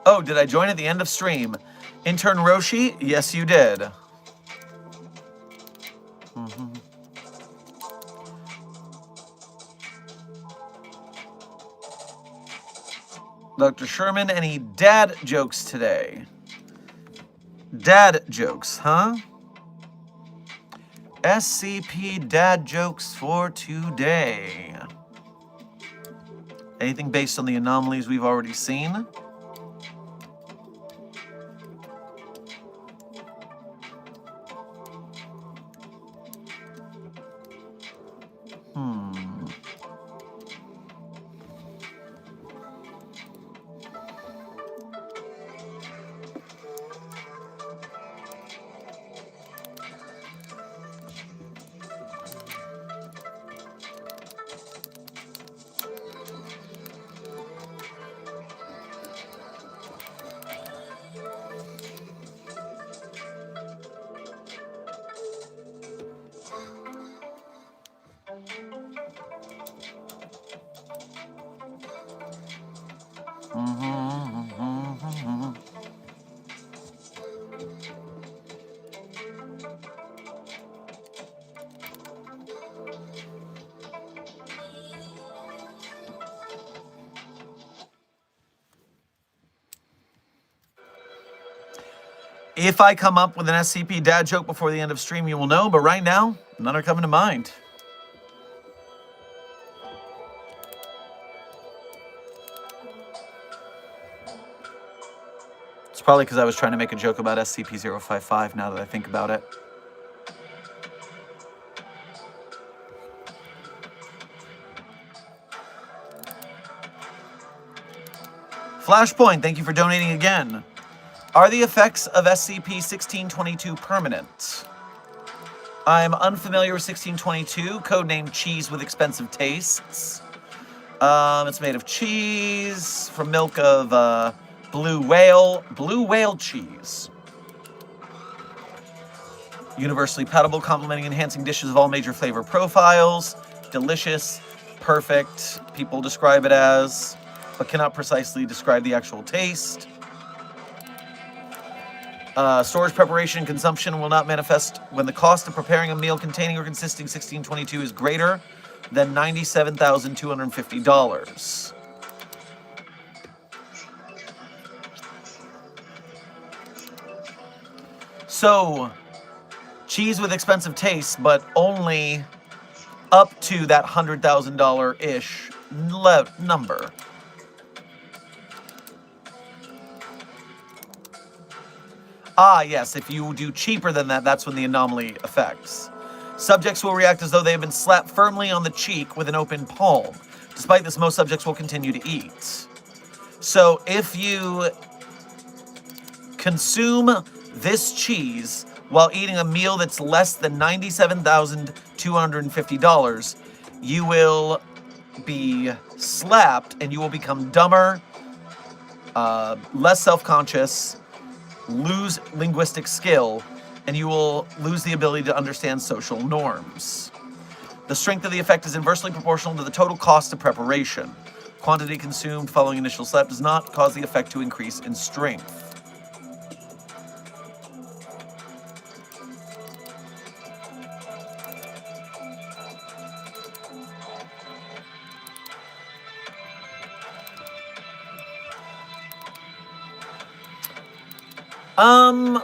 Oh, did I join at the end of stream? Intern Roshi? Yes, you did. Dr. Sherman, any dad jokes today? Dad jokes, huh? SCP dad jokes for today. Anything based on the anomalies we've already seen? If I come up with an SCP dad joke before the end of stream, you will know, but right now, none are coming to mind. It's probably because I was trying to make a joke about SCP-055 now that I think about it. Flashpoint, thank you for donating again. Are the effects of SCP-1622 permanent? I'm unfamiliar with 1622, codenamed Cheese with Expensive Tastes. It's made of cheese from milk of blue whale cheese. Universally palatable, complementing, enhancing dishes of all major flavor profiles. Delicious, perfect, people describe it as, but cannot precisely describe the actual taste. Storage, preparation, and consumption will not manifest when the cost of preparing a meal containing or consisting 1622 is greater than $97,250. So, cheese with expensive taste, but only up to that $100,000-ish number. Ah, yes, if you do cheaper than that, that's when the anomaly affects. Subjects will react as though they have been slapped firmly on the cheek with an open palm. Despite this, most subjects will continue to eat. So if you consume this cheese while eating a meal that's less than $97,250, you will be slapped and you will become dumber, less self-conscious, lose linguistic skill, and you will lose the ability to understand social norms. The strength of the effect is inversely proportional to the total cost of preparation. Quantity consumed following initial slap does not cause the effect to increase in strength.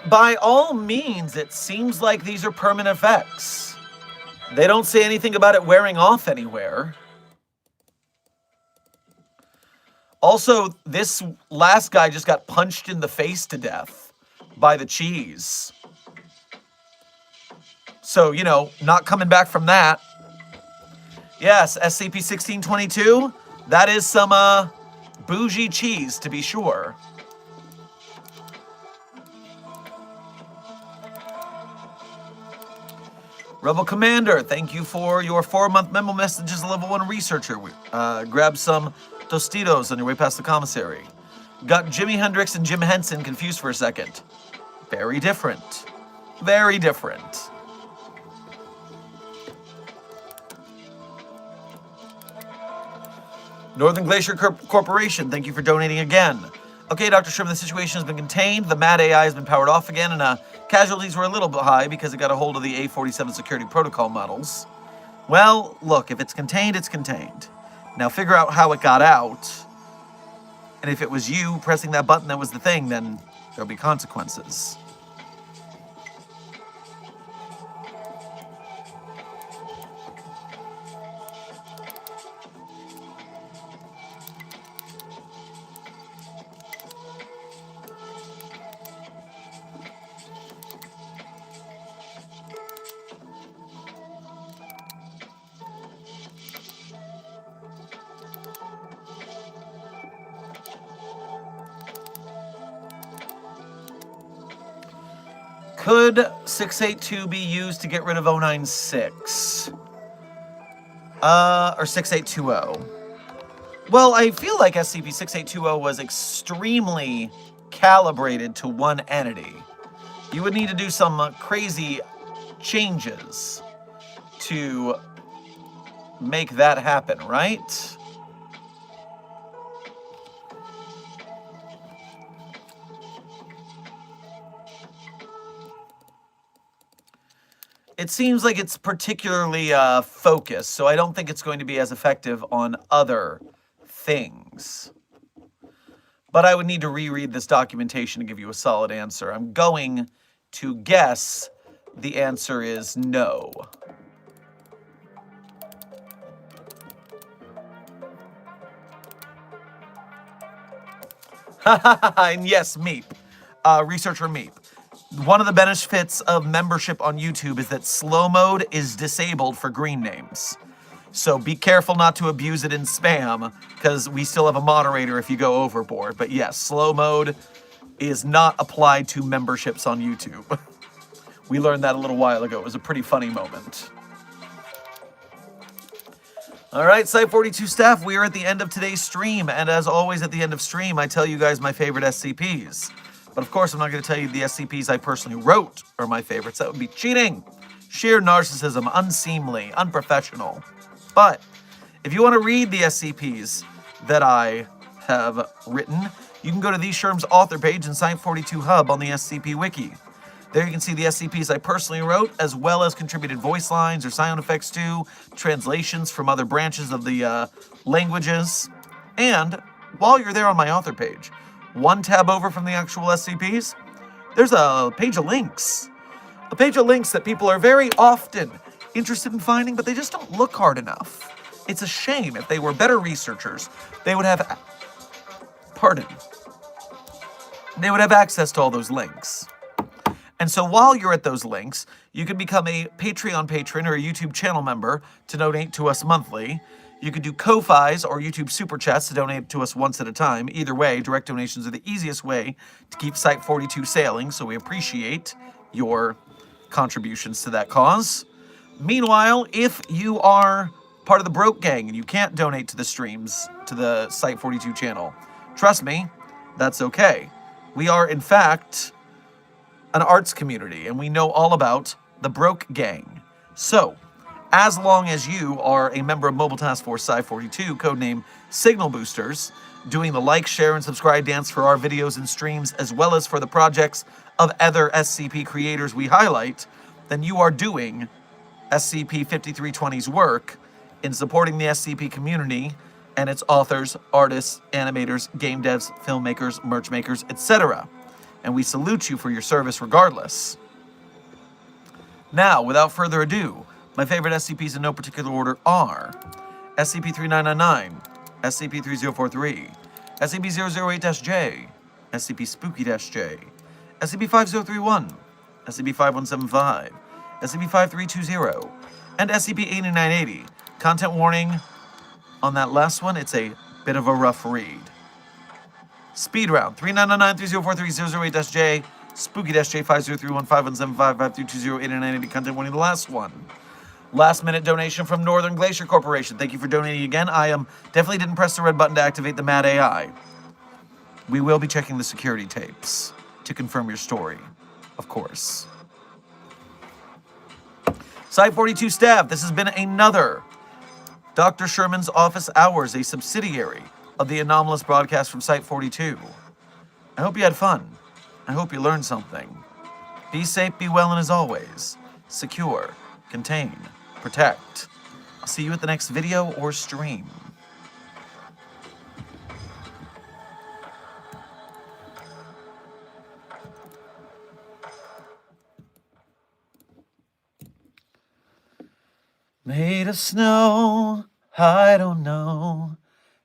By all means, it seems like these are permanent effects. They don't say anything about it wearing off anywhere. Also, this last guy just got punched in the face to death by the cheese. So, you know, not coming back from that. Yes, SCP-1622, that is some, bougie cheese, to be sure. Rebel Commander, thank you for your 4-month memo message as a level 1 researcher. Grab some Tostitos on your way past the commissary. Got Jimi Hendrix and Jim Henson confused for a second. Very different. Very different. Northern Glacier Corporation, thank you for donating again. Okay, Dr. Sherman, the situation has been contained. The MAD AI has been powered off again, and casualties were a little bit high because it got a hold of the A47 security protocol models. Well, look, if it's contained, it's contained. Now figure out how it got out. And if it was you pressing that button that was the thing, then there'll be consequences. Could 682 be used to get rid of 096? Or 6820? Well, I feel like SCP-6820 was extremely calibrated to one entity. You would need to do some crazy changes to make that happen, right? It seems like it's particularly focused, so I don't think it's going to be as effective on other things. But I would need to reread this documentation to give you a solid answer. I'm going to guess the answer is no. And yes, Meep. Researcher Meep. One of the benefits of membership on YouTube is that slow mode is disabled for green names. So be careful not to abuse it in spam, because we still have a moderator if you go overboard. But yes, slow mode is not applied to memberships on YouTube. We learned that a little while ago. It was a pretty funny moment. All right, Site42 staff, we are at the end of today's stream. And as always at the end of stream, I tell you guys my favorite SCPs. But of course, I'm not going to tell you the SCPs I personally wrote are my favorites. That would be cheating. Sheer narcissism, unseemly, unprofessional. But if you want to read the SCPs that I have written, you can go to the Sherm's author page in Site42 Hub on the SCP Wiki. There you can see the SCPs I personally wrote, as well as contributed voice lines or sound effects to, translations from other branches of the languages. And while you're there on my author page, one tab over from the actual SCPs, there's a page of links. A page of links that people are very often interested in finding, but they just don't look hard enough. It's a shame. If they were better researchers, they would have, they would have access to all those links. And so while you're at those links, you can become a Patreon patron or a YouTube channel member to donate to us monthly. You can do Ko-Fis or YouTube Super Chats to donate to us once at a time. Either way, direct donations are the easiest way to keep Site42 sailing, so we appreciate your contributions to that cause. Meanwhile, if you are part of the Broke Gang and you can't donate to the streams, to the Site42 channel, trust me, that's okay. We are, in fact, an arts community, and we know all about the Broke Gang. So, as long as you are a member of Mobile Task Force Sci-42, codename Signal Boosters, doing the like, share, and subscribe dance for our videos and streams, as well as for the projects of other SCP creators we highlight, then you are doing SCP-5320's work in supporting the SCP community and its authors, artists, animators, game devs, filmmakers, merch makers, etc. And we salute you for your service regardless. Now, without further ado, my favorite SCPs in no particular order are SCP-3999, SCP-3043, SCP-008-J, SCP-Spooky-J, SCP-5031, SCP-5175, SCP-5320, and SCP-8980. Content warning on that last one, it's a bit of a rough read. Speed round, 3999-3043-008-J, Spooky-J5031517553208980 content warning, the last one. Last minute donation from Northern Glacier Corporation. Thank you for donating again. I definitely didn't press the red button to activate the Mad AI. We will be checking the security tapes to confirm your story, of course. Site 42 staff, this has been another Dr. Sherman's Office Hours, a subsidiary of the anomalous broadcast from Site 42. I hope you had fun. I hope you learned something. Be safe, be well, and as always, secure, contain, protect. I'll see you at the next video or stream. Made of snow, I don't know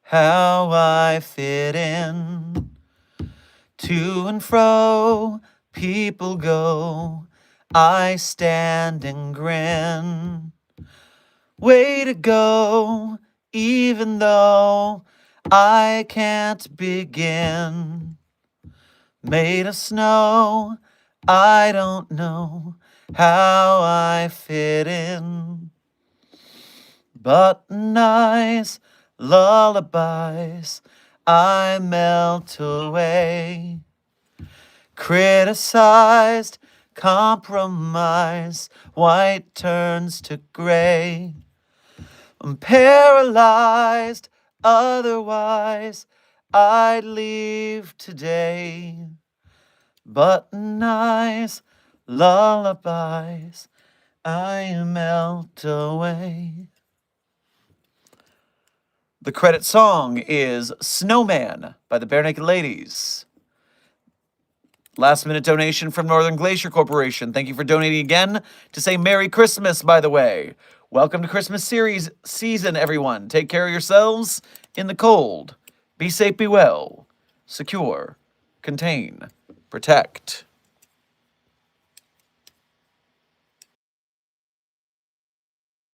how I fit in. To and fro, people go, I stand and grin. Way to go, even though I can't begin. Made of snow, I don't know how I fit in. Button eyes, lullabies, I melt away. Criticized, compromise, white turns to gray. I'm paralyzed, otherwise I'd leave today. Button eyes, lullabies, I melt away. The credit song is Snowman by the Bare Naked Ladies. Last minute donation from Northern Glacier Corporation. Thank you for donating again to say Merry Christmas, by the way. Welcome to Christmas series season, everyone. Take care of yourselves in the cold. Be safe, be well. Secure, contain, protect.